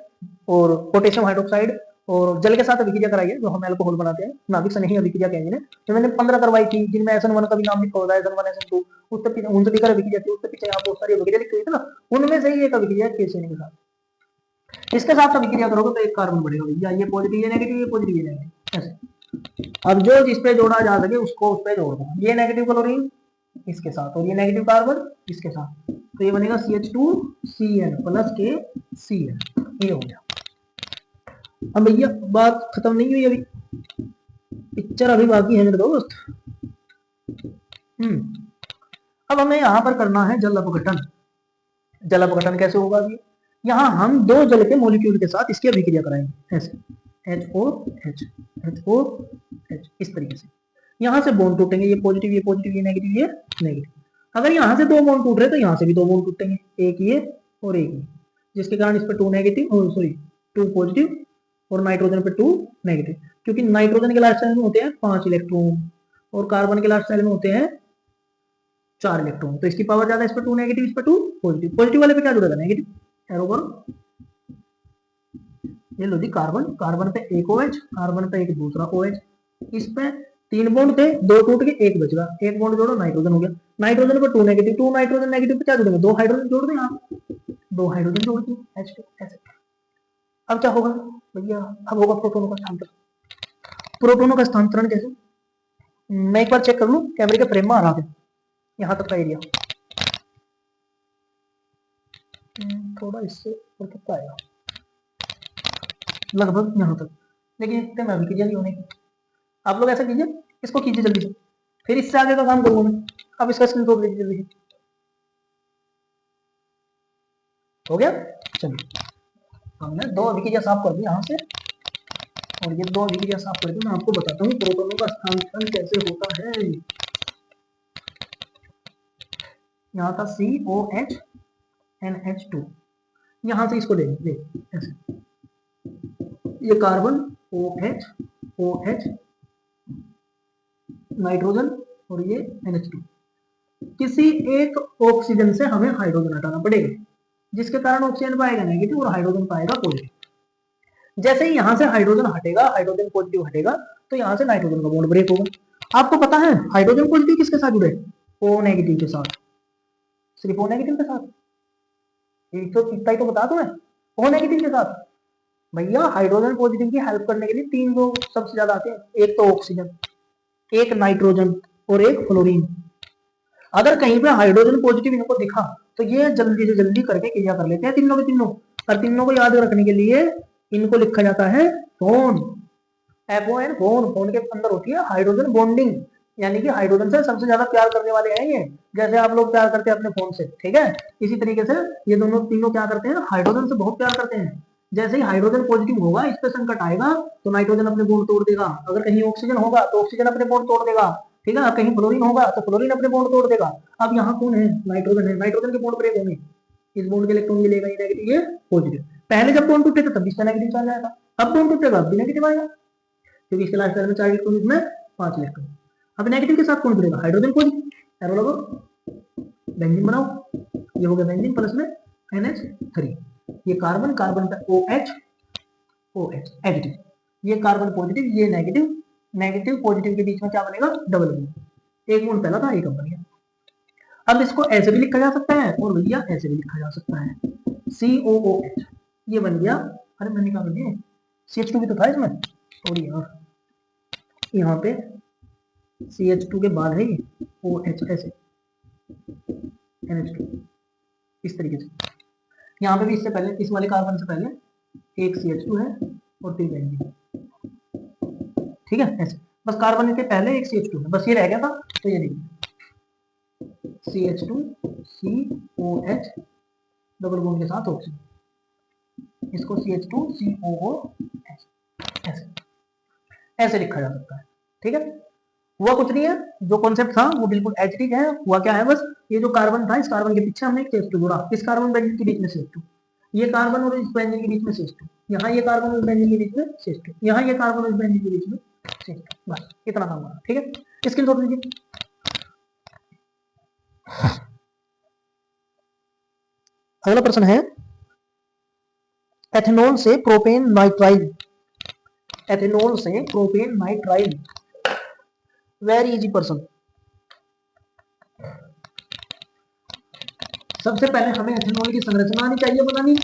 और पोटेशियम हाइड्रोक्साइड और जल के साथ अभिक्रिया कराई है, जो हम अल्कोहल बनाते हैं, नाभिक स्नेही अभिक्रिया कहेंगे ना, तो मैंने 15 करवाई थी, जिनमें SN1 का भी नाम लिखा होता है, SN1 SN2, उससे पीछे उनसे पीछे अभिक्रिया थी, उससे पीछे यहाँ बहुत सारी अभिक्रिया लिखी हुई थी ना, उनमें से ही एक अभिक्रिया KCl के साथ, इसके साथ अभिक्रिया करोगे तो एक कार्बन बढ़ेगा भैया, ये पॉजिटिव ये नेगेटिव, ये पॉजिटिव ये नेगेटिव, ऐसे। अब जो जिस पे जोड़ा जा सके उसको उस पे जोड़ दो, ये नेगेटिव क्लोरीन इसके साथ और ये नेगेटिव कार्बन इसके साथ, तो ये बनेगा CH2Cl प्लस KCl, ये हो गया। अब भैया बात खत्म नहीं हुई, अभी पिक्चर अभी बाकी है मेरे दोस्त। अब हमें यहाँ पर करना है जल अपघटन, जल अपघटन कैसे होगा अभी, यहाँ हम 2 जल के मॉलिक्यूल के साथ इसकी अभिक्रिया कराएंगे, ऐसे HOH HOH, इस तरीके से, यहाँ से बॉन्ड टूटेंगे, ये पॉजिटिव ये पॉजिटिव ये नेगेटिव ये नेगेटिव, अगर यहाँ से 2 बॉन्ड टूट रहे तो यहाँ से भी 2 बॉन्ड टूटेंगे, एक ये और एक ये, जिसके कारण इस पर 2 नेगेटिव और सॉरी 2 पॉजिटिव और नाइट्रोजन पे 2 नेगेटिव, क्योंकि नाइट्रोजन के लास्ट सेल में होते हैं 5 इलेक्ट्रॉन और कार्बन के लास्ट सेल में होते हैं 4 इलेक्ट्रॉन, तो इसकी पावर ज्यादा है, इस पर 2 नेगेटिव इस पर 2 पॉजिटिव, पॉजिटिव वाले पे क्या जुड़ेगा नेगेटिव, एरो करो, ये लो जी कार्बन, कार्बन पे एक OH, कार्बन पे एक दूसरा OH, इस पे 3 बॉन्ड थे, 2 टूट के एक बच गया, एक बॉन्ड जोड़ो नाइट्रोजन हो गया, नाइट्रोजन पे 2 नेगेटिव, 2 नाइट्रोजन नेगेटिव पे क्या जोड़ेंगे, 2 हाइड्रोजन जोड़ दें, यहाँ 2 हाइड्रोजन जोड़ दी H2, ऐसे। अब क्या होगा भैया, अब होगा प्रोटोनों का स्थानांतरण, प्रोटोनों का स्थानांतरण कैसे, मैं एक बार चेक कर लूं कैमरे के फ्रेम में आ रहा है, यहाँ तक का एरिया, थोड़ा इससे और कितना आएगा, लगभग यहाँ तक, लेकिन इतने में अभिक्रिया नहीं होने की, आप लोग ऐसा कीजिए, इसको कीजिए जल्दी से, फिर इससे आगे का काम करूंगा मैं, अब इसका स्क्रीनशॉट लीजिए जल्दी से, हो गया, चलिए हमने 2 अभिक्रिया साफ कर दी यहाँ से, और ये 2 अभिक्रिया साफ कर दी, मैं आपको बताता हूँ प्रोटोनों का स्थानांतरण कैसे होता है। यहाँ था COH NH2, यहाँ से इसको ले ऐसे, ये कार्बन OH OH नाइट्रोजन और ये NH2, किसी एक ऑक्सीजन से हमें हाइड्रोजन हटाना पड़ेगा, जिसके कारण ऑक्सीजन पाएगा नेगेटिव और हाइड्रोजन पाएगा पॉजिटिव, जैसे ही यहाँ से हाइड्रोजन हटेगा, हाइड्रोजन पॉजिटिव हटेगा, तो यहाँ से नाइट्रोजन का बॉन्ड ब्रेक होगा। आपको पता है हाइड्रोजन पॉजिटिव किसके साथ जुड़े, O नेगेटिव के साथ, सिर्फ O नेगेटिव के साथ, एक तो इतना ही तो बता दूं मैं, O नेगेटिव के साथ। भैया हाइड्रोजन पॉजिटिव की हेल्प करने के लिए 3 लोग सबसे ज्यादा आते हैं, एक तो ऑक्सीजन, एक नाइट्रोजन और एक फ्लोरीन। अगर कहीं पे हाइड्रोजन पॉजिटिव इनको दिखा तो ये जल्दी से जल्दी करके क्रिया कर लेते हैं तीनों के तीनों, और तीनों को याद रखने के लिए इनको लिखा जाता है फोन, FON, फोन के अंदर होती है हाइड्रोजन बॉन्डिंग, यानी कि हाइड्रोजन से सबसे ज्यादा प्यार करने वाले हैं ये, जैसे आप लोग प्यार करते हैं अपने फोन से, ठीक है। इसी तरीके से ये दोनों तीनों क्या करते हैं, हाइड्रोजन से बहुत प्यार करते हैं। जैसे ही हाइड्रोजन पॉजिटिव होगा, इस पे संकट आएगा तो नाइट्रोजन अपने बॉन्ड तोड़ देगा। अगर कहीं ऑक्सीजन होगा तो ऑक्सीजन अपने बॉन्ड तोड़ देगा, ठीक है। कहीं फ्लोरीन होगा तो फ्लोरीन अपने बॉन्ड तोड़ देगा। अब यहाँ कौन है, नाइट्रोजन है, नाइट्रोजन के बॉन्ड ब्रेक होंगे, इस बॉन्ड के इलेक्ट्रॉन मिलेगा, ये नेगेटिव ये पॉजिटिव। पहले जब बॉन्ड टूटे तब इसका नेगेटिव चार्ज आएगा, अब बॉन्ड टूटेगा अब भी नेगेटिव आएगा, क्योंकि इसके लास्ट में 4 इलेक्ट्रॉन, इसमें 5 इलेक्ट्रॉन। अब नेगेटिव के साथ कौन जुड़ेगा, हाइड्रोजन पॉजिटिव। एरो लगाओ, बेंजीन बनाओ, ये हो गया बेंजीन प्लस में NH3, ये कार्बन, कार्बन का OH, OH एडिटिव, ये कार्बन पॉजिटिव, ये नेगेटिव, नेगेटिव पॉजिटिव के बीच में क्या बनेगा, डबल बॉन्ड। एक बॉन्ड पहला था, एक अब बन गया। अब इसको ऐसे भी लिखा जा सकता है और भैया ऐसे भी लिखा जा सकता है, COOH, ये बन गया। अरे मैंने कहा बन गया, CH2 भी तो था इसमें, थोड़ी यार, यहाँ पे CH2 के बाद है ये OH, ऐसे NH2, इस तरीके से। यहाँ पे भी इससे पहले, इस वाले कार्बन से पहले एक CH2 है और 3 बेंजीन, ठीक है, ऐसे। बस कार्बन के पहले एक CH2 है, बस ये रह गया था, तो ये देखिए CH2 COH डबल बॉन्ड के साथ ऑक्सीजन, इसको CH2 COOH, ऐसे ऐसे लिखा जा सकता है, ठीक है। हुआ कुछ नहीं है, जो कॉन्सेप्ट था वो बिल्कुल एचटिक है। हुआ क्या है, बस ये जो कार्बन था, इस कार्बन के पीछे हमने एक CH2 जोड़ा, इस कार्बन बेंजीन के बीच में CH2, ये कार्बन और इस बेंजीन के बीच में CH2, यहाँ ये कार्बन और इस बेंजीन के बीच में CH2, यहाँ ये कार्बन और इस बेंजीन के बीच में CH2, बस इतना काम हुआ, ठीक है। स्क्रीन शॉट लीजिए। अगला प्रश्न है, एथेनॉल से प्रोपेन नाइट्राइल, एथेनॉल से propane nitrile, very easy person. सबसे पहले हमें एथेनॉल की संरचना आनी चाहिए बनानी,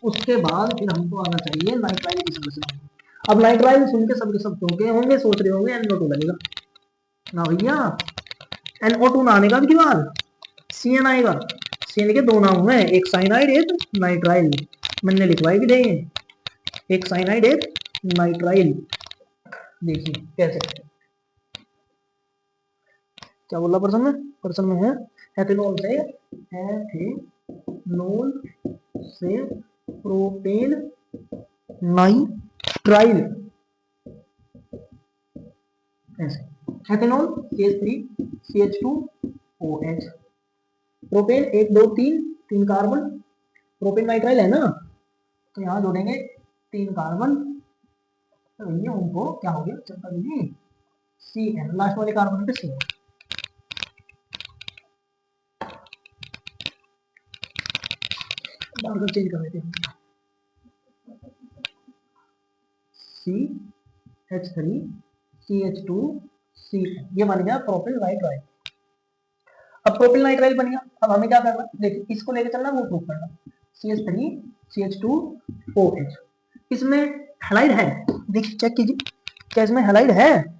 उसके बाद फिर हमको आना चाहिए नाइट्राइल की संरचना। अब नाइट्राइल सुन के सबके सब चौंके होंगे, सोच रहे होंगे NO2 लगेगा ना भैया, NO2 ना आने का भी बाद CN आएगा। CN के दो नाम हैं, एक साइनाइड एक नाइट्राइल, मैंने लिखवाई भी दे, एक साइनाइड एक नाइट्राइल। देखिए कैसे, क्या बोला प्रश्न में, प्रश्न में है एथेनॉल से, एथेनॉल से प्रोपेन नाइट्राइल, ऐसे। Ethanol CH3CH2OH, propane 1 2 3 3 carbon, propane nitrile है ना, तो यहाँ जोड़ेंगे 3 कार्बन, तो ये उनको क्या हो गया, चलता दीजिए CN, लास्ट वाले कार्बन पे CN, बार चेंज कर देते हैं, CH3CH2CN, ये बन गया प्रोपिल नाइट्राइल। अब प्रोपिल नाइट्राइल बन गया, अब हमें क्या करना, देखिए इसको लेके चलना, वो प्रूफ करना, CH3CH2OH, इसमें हैलाइड है, देखिए चेक कीजिए, क्या इसमें हैलाइड है।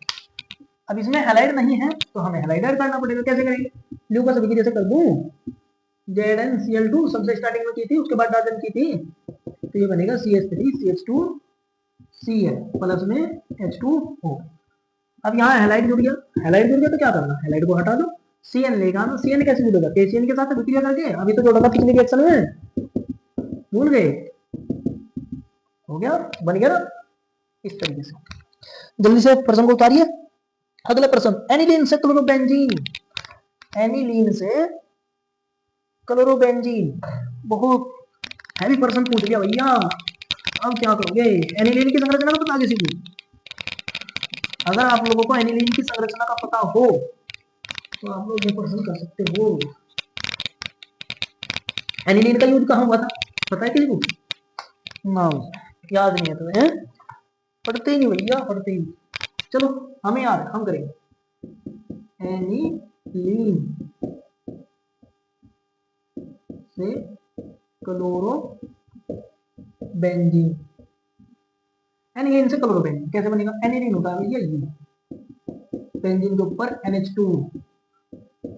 अब इसमें हैलाइड नहीं है तो हमें हैलाइड ऐड करना पड़ेगा, कैसे करेंगे, ल्यूका सभी जैसे कर दूं, ZnCl2 सबसे स्टार्टिंग में की थी, उसके बाद डार्जन की थी, तो ये बनेगा CH3CH2Cl प्लस में H2O। अब यहाँ हैलाइड जुड़ गया, हैलाइड जुड़ गया तो क्या करना, हैलाइड को हटा दो, CN लेगा ना, CN कैसे जुड़ेगा, KCN के साथ विक्रिया करके, अभी तो जोड़ा था पिछले रिएक्शन में, भूल गए, हो गया, बन गया ना, इस तरीके से। जल्दी से प्रश्न को उतारिए। अगला प्रश्न, एनिलीन से क्लोरोबेंजीन, एनिलीन से क्लोरोबेंजीन, बहुत हैवी प्रश्न पूछ लिया भैया। अब क्या करोगे, एनिलीन की संरचना का पता किसी को, अगर आप लोगों को एनिलीन की संरचना का पता हो तो आप लोग ये प्रश्न कर सकते हो। एनिलीन का यूज कहाँ हुआ था, पता है किसी को, ना याद नहीं है तुम्हें, पढ़ते ही नहीं भैया, पढ़ते ही। चलो हमें याद, हम करेंगे, एनिलीन से क्लोरोबेंजीन, एनिलीन से क्लोरोबेंजीन कैसे बनेगा, एनिलीन होता है भैया ये, बेंजीन के ऊपर NH2,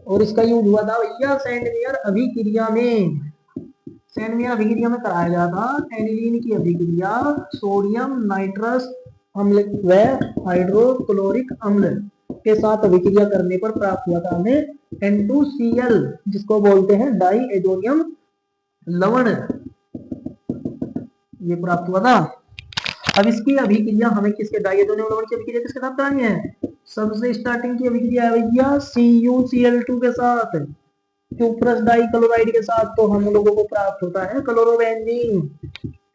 और इसका यूज हुआ था भैया सैंडमेयर अभिक्रिया में, सैंडमेयर अभिक्रिया में कराया गया था एनिलीन की अभिक्रिया सोडियम नाइट्रस अम्ल व हाइड्रोक्लोरिक अम्ल के साथ अभिक्रिया करने पर प्राप्त हुआ था हमें N2Cl, जिसको बोलते हैं डाई एजोनियम लवण, ये प्राप्त हुआ था। अब इसकी अभिक्रिया हमें किसके, डाई एजोनियम लवण की अभिक्रिया किसके साथ करानी है? सबसे स्टार्टिंग की अभिक्रिया है भैया CuCl2 के साथ, क्यूप्रस डाई क्लोराइड के साथ, तो हम लोगों को प्राप्त होता है क्लोरोबेंजीन,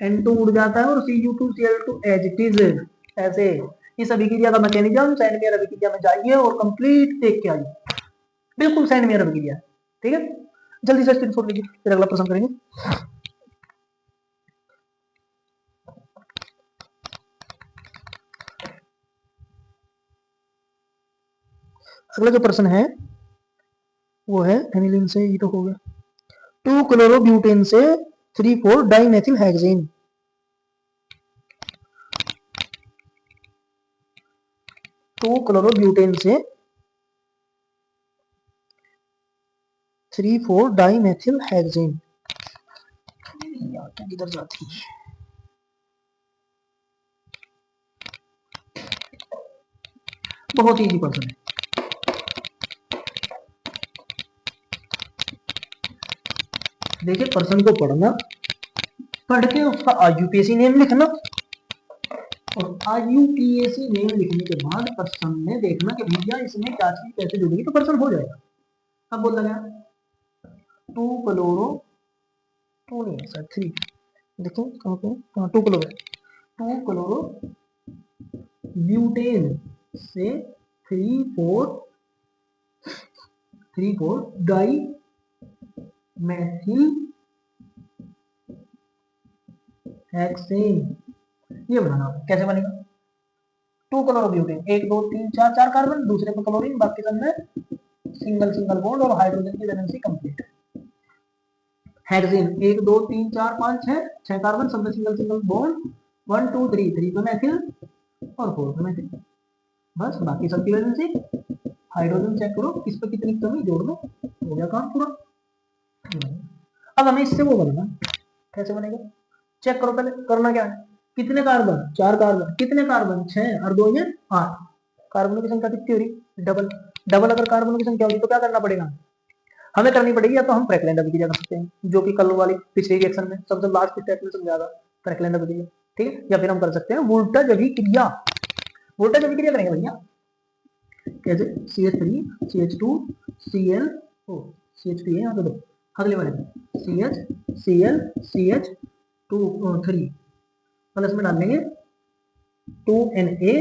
N2 उड़ जाता है और Cu2Cl2 एज इट इज। ऐसे इस अभिक्रिया का मैकेनिज्म सैंडमेयर अभिक्रिया में जाइए और कंप्लीट देख के आइए, बिल्कुल सैंडमेयर अभिक्रिया, ठीक है। जल्दी से स्क्रीनशॉट लीजिए, फिर अगला प्रश्न करेंगे। अगला जो प्रश्न है वो है एनिलीन से, ये तो हो गया, 2 क्लोरोब्यूटेन से 3,4 डाइमेथिल हेक्सेन, 2 क्लोरोब्यूटेन से 3,4 डाइमेथिल हेक्सेन, किधर जाती है, बहुत इजी क्वेश्चन है। देखिए प्रश्न को पढ़ना, पढ़ के उसका आईयूपीएसी नेम लिखना, और आईयूपीएसी नेम लिखने के बाद प्रश्न में देखना कि भैया इसमें क्या चीज कैसे जुड़ेगी, तो प्रश्न हो जाएगा। अब बोल लगा 2 क्लोरो, 2 नहीं है सर 3, देखो कहाँ पे, हाँ 2 क्लोरो, 2 क्लोरो ब्यूटेन से 3,4 डाई मैथिल हेक्सेन, ये बनाना होगा। कैसे बनेगा? 2 क्लोरोब्यूटेन, 1 2 3 4 4 कार्बन, दूसरे पर क्लोरीन, बाकी सब में सिंगल सिंगल बॉन्ड और हाइड्रोजन की वैलेंसी कंप्लीट। हेक्सेन 1 2 3 4 5 6 कार्बन, सब में सिंगल सिंगल बॉन्ड, 1 2 3 3 पे मैथिल और 4 पे मैथिल, बस बाकी सबकी वैलेंसी। हाइड्रोजन चेक करो किस पे कितनी कमी, जोड़ दो, हो गया काम पूरा। अब हमें इससे वो बनना, कैसे बनेगा चेक करो। पहले करना क्या है, कितने कार्बन, 4 कार्बन, कितने कार्बन 6 और 2 ये 8, कार्बनों की संख्या कितनी हो रही, डबल। डबल अगर कार्बनों की संख्या होगी तो क्या करना पड़ेगा, हमें करनी पड़ेगी, या तो हम फ्रैंकलिन अभिक्रिया कर सकते हैं, जो कि कल वाली पिछले रिएक्शन में सबसे लास्ट स्टेप में समझा था, फ्रैंकलिन अभिक्रिया, ठीक है। या फिर हम कर सकते हैं वोल्टेज अभिक्रिया, वोल्टेज अभिक्रिया करेंगे भैया, कैसे, CH3 CH2 Cl, ओ CH2 है यहाँ पे, दो अगले वाले CH Cl CH2 3 प्लस में डाल देंगे 2Na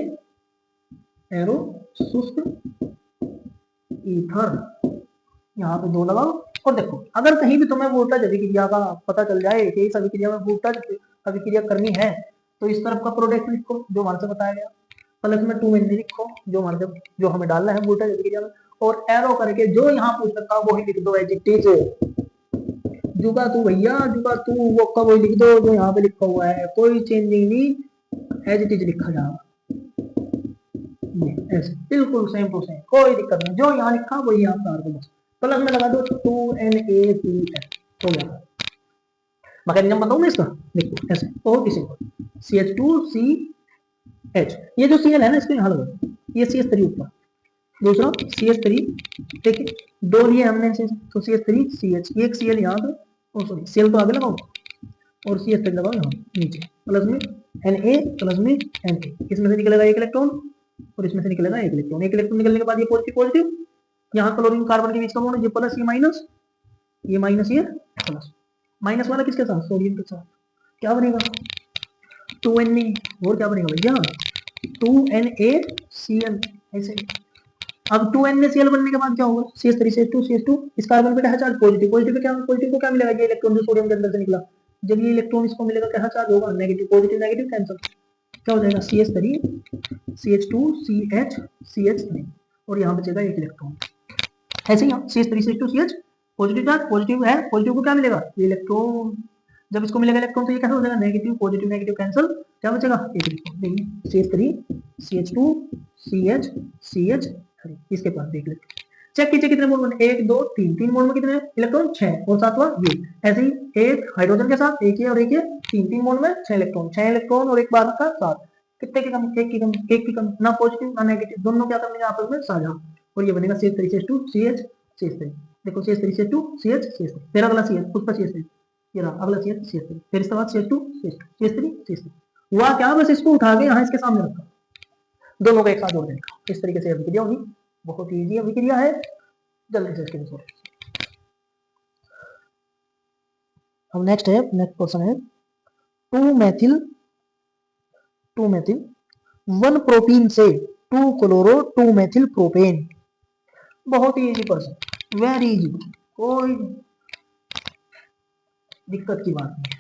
एरो शुष्क ईथर, यहाँ पे 2 लगाओ। और देखो अगर कहीं भी तुम्हें वोल्टेज अभिक्रिया का पता चल जाए कि इस अभिक्रिया में वोल्टेज अभिक्रिया करनी है, तो इस तरफ का प्रोडक्ट लिखो जो वहां से बताया गया, प्लस में 2Na लिखो जो वहां से, जो हमें डालना है वोल्टेज अभिक्रिया में, और एरो करके जो यहाँ पूछ रखा वही लिख दो एज इट इज, जुगा तू भैया, जुगा तू वो का वही लिख दो जो यहाँ पे लिखा हुआ है, कोई चेंजिंग नहीं, एज इट इज लिखा जाएगा, ऐसे बिल्कुल सेम टू सेम, कोई दिक्कत नहीं, जो यहाँ लिखा वही यहाँ पर दो, प्लस में लगा दो 2NaCl, हो गया। मैकेनिज्म बताऊं मैं इसका, देखो ऐसे बहुत ही सिंपल, CH2CH, ये जो Cl है ना इसको यहाँ लगा, ये CH3 ऊपर, दूसरा CH3, ठीक है, दो लिए हमने से, तो CH3CH, एक Cl यहाँ पे, और सॉरी Cl तो आगे लगाओ और CH3 लगाओ यहाँ नीचे, प्लस में Na प्लस में Na, इसमें से निकलेगा एक इलेक्ट्रॉन और इसमें से निकलेगा एक इलेक्ट्रॉन, एक इलेक्ट्रॉन निकलने के बाद ये पॉजिटिव पॉजिटिव, यहाँ क्लोरीन कार्बन के बीच का बॉन्ड, ये प्लस ये माइनस, ये माइनस ये प्लस, माइनस वाला किसके साथ, सोडियम के साथ, क्या बनेगा 2Na, और क्या बनेगा भैया 2NaCl, ऐसे। अब 2NaCl बनने के बाद क्या होगा, CH3CH2 इस कार्बन पे क्या चार्ज, पॉजिटिव, पॉजिटिव पे क्या, पॉजिटिव को क्या मिलेगा, ये इलेक्ट्रॉन जो सोडियम के अंदर से निकला, जब ये इलेक्ट्रॉन इसको मिलेगा क्या चार्ज होगा, नेगेटिव, पॉजिटिव नेगेटिव कैंसिल, क्या हो जाएगा CH3 CH2 CH CH3, और यहाँ बचेगा एक इलेक्ट्रॉन, ऐसे ही CH3 CH2 CH, positive charge, positive है, पॉजिटिव को क्या मिलेगा, ये इलेक्ट्रॉन, जब इसको मिलेगा इलेक्ट्रॉन तो ये कैसे हो जाएगा, नेगेटिव पॉजिटिव नेगेटिव कैंसिल, क्या बचेगा एक इलेक्ट्रॉन, देखिए CH3 CH2 CH CH3, इसके पास देख लेते, चेक कीजिए कितने मोल बने, 1 2 3, 3 मोल में कितने इलेक्ट्रॉन 6, और सातवां ये, ऐसे ही एक हाइड्रोजन के साथ एक ये और एक ये, 3 मोल में 6 इलेक्ट्रॉन, 6 इलेक्ट्रॉन और एक बार का 7, कितने की कमी, एक की कमी, एक की कमी, ना पॉजिटिव ना नेगेटिव, दोनों क्या कर लेंगे आपस में साझा, और ये बनेगा CH3CH2 CH CH3। देखो CH3CH2 CH CH3, फिर अगला CH, उस पर CH3, ये रहा अगला CH CH3, फिर इसके बाद CH2 CH2 CH3 CH3। हुआ क्या, बस इसको उठा के यहाँ इसके सामने रखा, दोनों को एक साथ जोड़ देगा, इस तरीके से अभिक्रिया होगी। बहुत ईजी अभिक्रिया है, जल्दी से इसके लिए सॉल्व। अब नेक्स्ट क्वेश्चन है 2 मेथिल 1 प्रोपीन से 2 क्लोरो 2 मेथिल प्रोपेन। बहुत ही इजी क्वेश्चन, वेरी इजी, कोई दिक्कत की बात नहीं।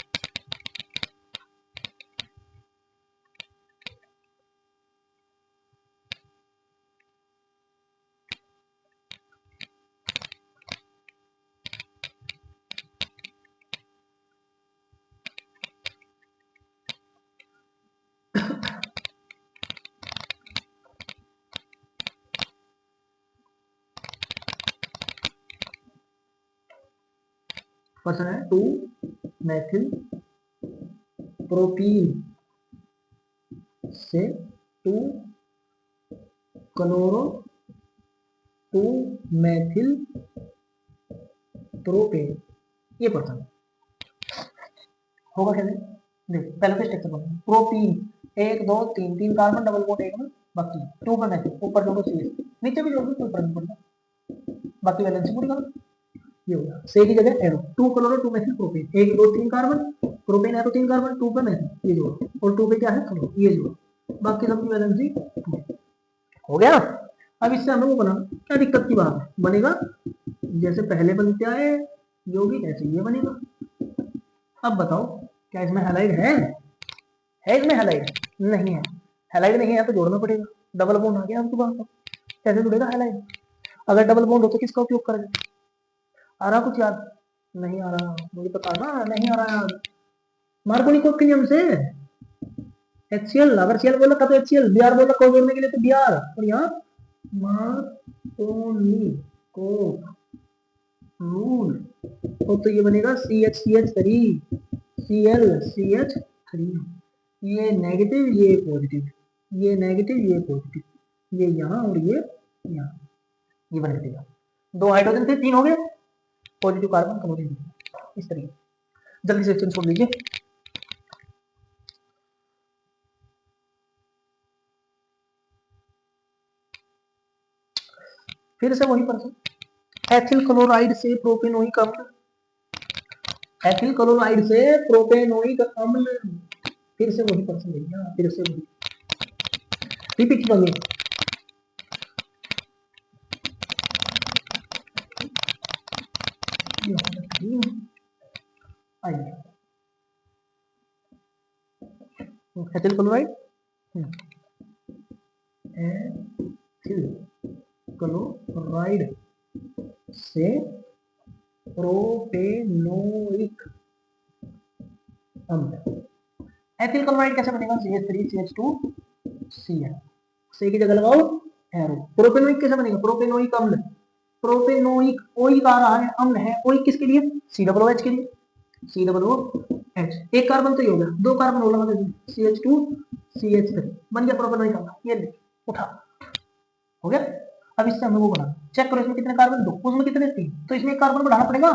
क्वेश्चन है 2 मेथिल प्रोपीन से 2 क्लोरो 2 मेथिल प्रोपेन, ये क्वेश्चन होगा कैसे। देखो पहले तो स्ट्रक्चर बनाओ, प्रोपीन 1 2 3 3 कार्बन डबल बॉन्ड एक में, बाकी 2 पर मेथिल, ऊपर दोनों CH, नीचे भी जोड़ दो कोई फर्क नहीं पड़ता, बाकी वैलेंसी पूरी करो। ये हो गया, से की जगह arrow, 2 chloro 2 methyl propane, 1 2 3 carbon, propane arrow 3 carbon, 2 पर मेथिल, ये जोड़ो, और 2 पे क्या है क्लोरो, ये जोड़ो, बाकी सबकी वैलेंसी हो गया। अब इससे हमें वो बनाना, क्या दिक्कत की बात है, बनेगा जैसे पहले बनते आए यौगिक ऐसे ये बनेगा। अब बताओ क्या इसमें हैलाइड है इसमें हैलाइड नहीं है, हैलाइड नहीं है तो जोड़ना पड़ेगा, डबल बॉन्ड आ गया आपके पास, कैसे जुड़ेगा हैलाइड, अगर डबल बॉन्ड हो तो किसका उपयोग करेंगे, आ रहा कुछ याद, नहीं आ रहा, मुझे पता ना नहीं आ रहा याद, मार्कोनिकोव के नियम से HCl, अगर Cl बोला था तो HCl, Br बोला को जोड़ने के लिए तो Br, और यहाँ मार्कोनिकोव रूल, तो ये बनेगा CH3 ClCH3, ये नेगेटिव ये पॉजिटिव, ये नेगेटिव ये पॉजिटिव, ये यहाँ और ये यहाँ, ये बन जाएगा, 2 हाइड्रोजन थे 3 हो गए, पॉजिटिव कार्बन क्लोरीन, इस तरीके। जल्दी से क्वेश्चन छोड़ लीजिए। फिर से वही प्रश्न, एथिल क्लोराइड से प्रोपेनोइक अम्ल, एथिल क्लोराइड से प्रोपेनोइक अम्ल, फिर से वही प्रश्न भैया, फिर से वही रिपीट करेंगे। एथिल क्लोराइड एथिल क्लोराइड से प्रोपेनोइक अम्ल, एथिल क्लोराइड कैसे बनेगा, CH3 CH2 Cl, से की जगह लगाओ एरो। प्रोपेनोइक कैसे बनेगा, प्रोपेनोइक अम्ल, प्रोपेनोइक ओइक आ रहा है, अम्ल है, ओइक किसके लिए, COOH के लिए, COOH, एक कार्बन तो ही हो गया, 2 कार्बन और लगा दीजिए, CH2 CH3, बन गया प्रोपेनोइक अम्ल, ये ले उठा, हो गया। अब इससे हमें वो बनाना, चेक करो इसमें कितने कार्बन, 2, उसमें कितने 3, तो इसमें एक कार्बन बढ़ाना पड़ेगा,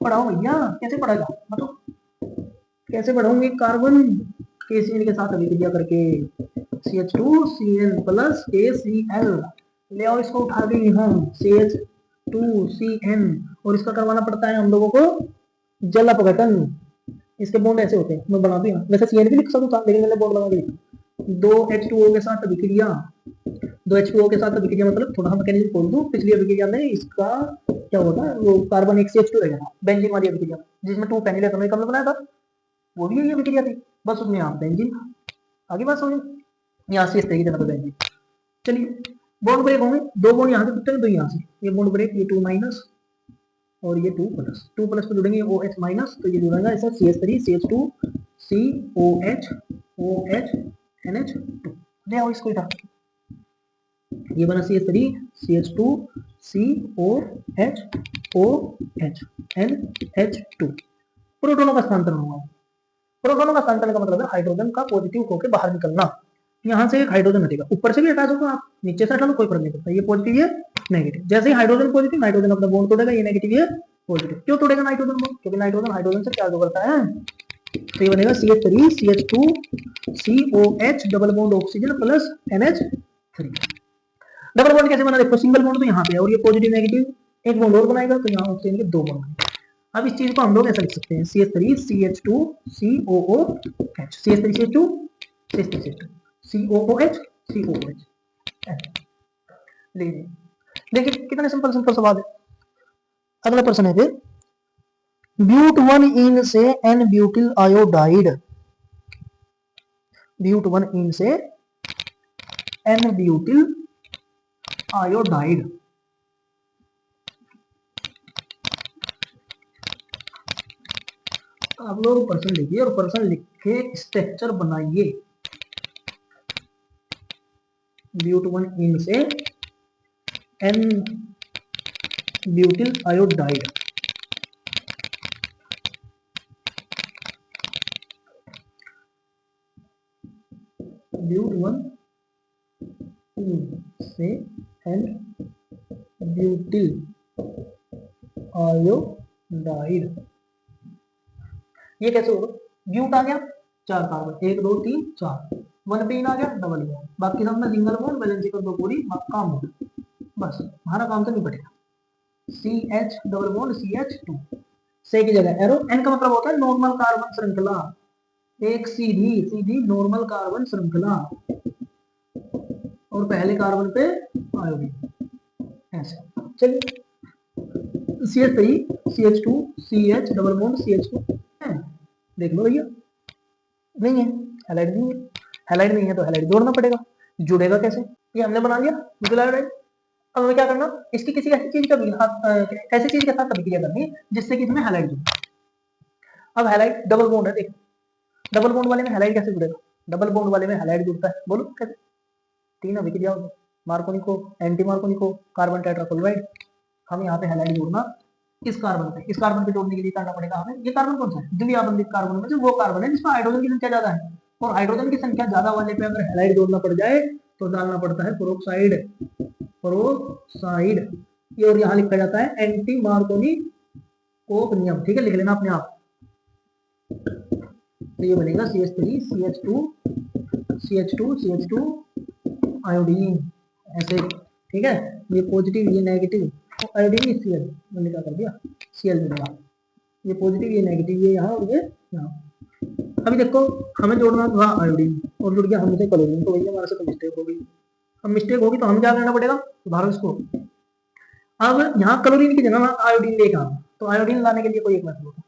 बढ़ाओ भैया, कैसे बढ़ाएगा बताओ, कैसे बढ़ाऊंगी कार्बन, KCl के साथ अभिक्रिया करके, CH2Cl प्लस KCl, ले आओ इसको उठा के यहाँ, CH2CN, और इसका करवाना पड़ता है हम लोगों को जल अपघटन, इसके बॉन्ड ऐसे होते हैं, मैं बना दूँ, वैसे CN भी लिख सकता था लेकिन मैंने बॉन्ड लगा के लिखा, 2 H2O के साथ अभिक्रिया, 2 H2O के साथ अभिक्रिया, मतलब थोड़ा मैकेनिज्म खोल दूं, पिछली अभिक्रिया में इसका क्या होता है, वो कार्बन एक CH2 रहेगा, बेंजीन वाली अभिक्रिया जिसमें 2 पेनिल एटम का बनाया था, वो भी यही अभिक्रिया थी, बस उसमें यहाँ बेंजीन था, आगे बात समझ, यहाँ से इस तरीके से बेंजीन। चलिए बॉन्ड ब्रेक होंगे, 2 बॉन्ड यहाँ से टूटे, 2 यहाँ से, ये बॉन्ड ब्रेक, ये 2 माइनस और ये 2 प्लस, 2 प्लस को जुड़ेंगे OH माइनस, तो ये जुड़ेगा ऐसा CH3 CH2 COH OH NH2, ले आओ इसको इधर, ये बना CH3 CH2 COH OH NH2, प्रोटोनों का स्थानांतरण हुआ, प्रोटोनों का स्थानांतरण का मतलब है हाइड्रोजन का पॉजिटिव होकर बाहर निकलना, यहाँ से एक हाइड्रोजन हटेगा, ऊपर से भी हटा सकते हो आप, नीचे से हटा लो, कोई फर्क नहीं पड़ता। ये पॉजिटिव ये नेगेटिव, जैसे ही हाइड्रोजन पॉजिटिव, नाइट्रोजन अपना बॉन्ड तोड़ेगा, ये नेगेटिव ये पॉजिटिव। क्यों तोड़ेगा नाइट्रोजन बॉन्ड? क्योंकि नाइट्रोजन हाइड्रोजन से चार्ज करता है। तो ये बनेगा CH3 CH2 COH double bond oxygen plus NH3। Double bond कैसे बना? देखो सिंगल बॉन्ड तो यहाँ पे है और ये पॉजिटिव नेगेटिव, एक बॉन्ड और बनाएगा तो यहाँ ऑक्सीजन के दो बॉन्ड बनेंगे। अब इस चीज को हम लोग ऐसा लिख सकते हैं CH3 CH2 COOH, CH3 CH2 CH3 CH2 COOH COOH। देखिए कितने सिंपल सिंपल सवाल है। अगला प्रश्न है फिर, ब्यूट 1 इन से N ब्यूटिल आयोडाइड, ब्यूट 1 इन से N ब्यूटिल आयोडाइड। आप लोग प्रश्न लिखिए और प्रश्न लिख के स्ट्रक्चर बनाइए। ब्यूट 1 इन से N ब्यूटिल आयोडाइड, ब्यूट 1 इन से N ब्यूटिल आयोडाइड। ये कैसे होगा? ब्यूट आ गया, 4 कार्बन, 1 2 3 4, 1 पे इन आ गया, डबल बॉन्ड, बाकी सब में सिंगल बॉन्ड, वैलेंसी कर दो पूरी, काम हो गया, बस हमारा काम तो नहीं पड़ेगा। CH डबल बॉन्ड CH2 से की जगह एरो, N का मतलब होता है नॉर्मल कार्बन श्रृंखला, एक सीधी सीधी नॉर्मल कार्बन श्रृंखला, और पहले कार्बन पे आयोडीन, ऐसे। चलिए CH3 CH2 CH double bond CH2 है, देख लो भैया, नहीं है, हैलाइड नहीं है, हैलाइड नहीं है तो हैलाइड जोड़ना पड़ेगा। जुड़ेगा कैसे? ये हमने बना लिया ब्यूटिल आयोडाइड। अब हमें क्या करना, इसकी किसी ऐसी चीज का ऐसी चीज के साथ अभिक्रिया करनी जिससे कि इसमें हैलाइड जुड़े। अब हैलाइड डबल बॉन्ड है, देखो डबल बॉन्ड वाले में हैलाइड कैसे जुड़ेगा? डबल बॉन्ड वाले में हैलाइड जुड़ता है, बोलो कैसे? 3 अभिक्रिया होगी, Markovnikov, anti Markovnikov, carbon tetrachloride. हम यहाँ पे हैलाइड जोड़ना इस कार्बन पे जोड़ने के लिए करना पड़ेगा हमें, ये कार्बन कौन सा है? द्विआबंधित कार्बन में से वो कार्बन है जिसमें हाइड्रोजन की संख्या ज्यादा है, और हाइड्रोजन की संख्या ज्यादा वाले पे अगर हैलाइड जोड़ना पड़ जाए तो डालना पड़ता है पेरोक्साइड, पेरोक्साइड। ये और यहाँ लिखा जाता है एंटी मार्कोनिक नियम, ठीक है, लिख लेना अपने आप। तो ये बनेगा CH3 CH2 CH2 आयोडीन, ऐसे, ठीक है। ये पॉजिटिव ये नेगेटिव, आयोडीन Cl मैंने क्या कर दिया, Cl मिलेगा, ये पॉजिटिव ये नेगेटिव, ये यहाँ और ये यहाँ। अभी देखो हमें जोड़ना था आयोडीन और जुड़ गया हमसे क्लोरीन, तो भैया हमारे से तो मिस्टेक हो गई। अब मिस्टेक होगी तो हमें क्या करना पड़ेगा, सुधारो इसको। अब यहाँ क्लोरीन की जगह आयोडीन लेके आना, तो आयोडीन लाने के लिए कोई एक मेथड होगा,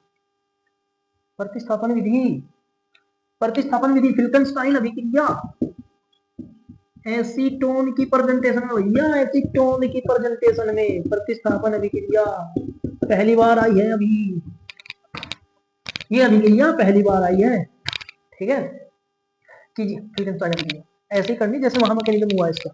प्रतिस्थापन विधि, प्रतिस्थापन विधि, फिल्कनस्टाइन अभिक्रिया, एसीटोन की प्रेजेंटेशन में भैया, एसीटोन की प्रेजेंटेशन में प्रतिस्थापन अभिक्रिया पहली बार आई है अभी, ये अभिक्रिया पहली बार आई है, ठीक है। कीजिए फिल्कनस्टाइन अभिक्रिया ऐसे ही करनी जैसे वहां मैकेनिज्म हुआ इसका।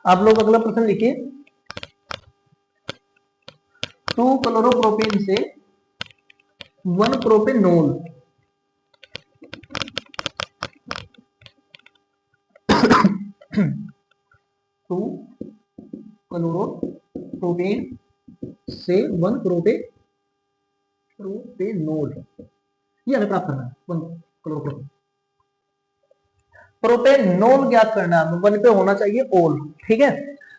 आप लोग अगला प्रश्न लिखिए, 2 क्लोरोप्रोपेन से 1 प्रोपेनोल, 2 क्लोरोप्रोपेन से 1 प्रोपेनोल, ये हमें प्राप्त करना है, 1 क्लोरोप्रोपेन। प्रोपेनोल ज्ञात करना है, 1 पे होना चाहिए ओल, ठीक है।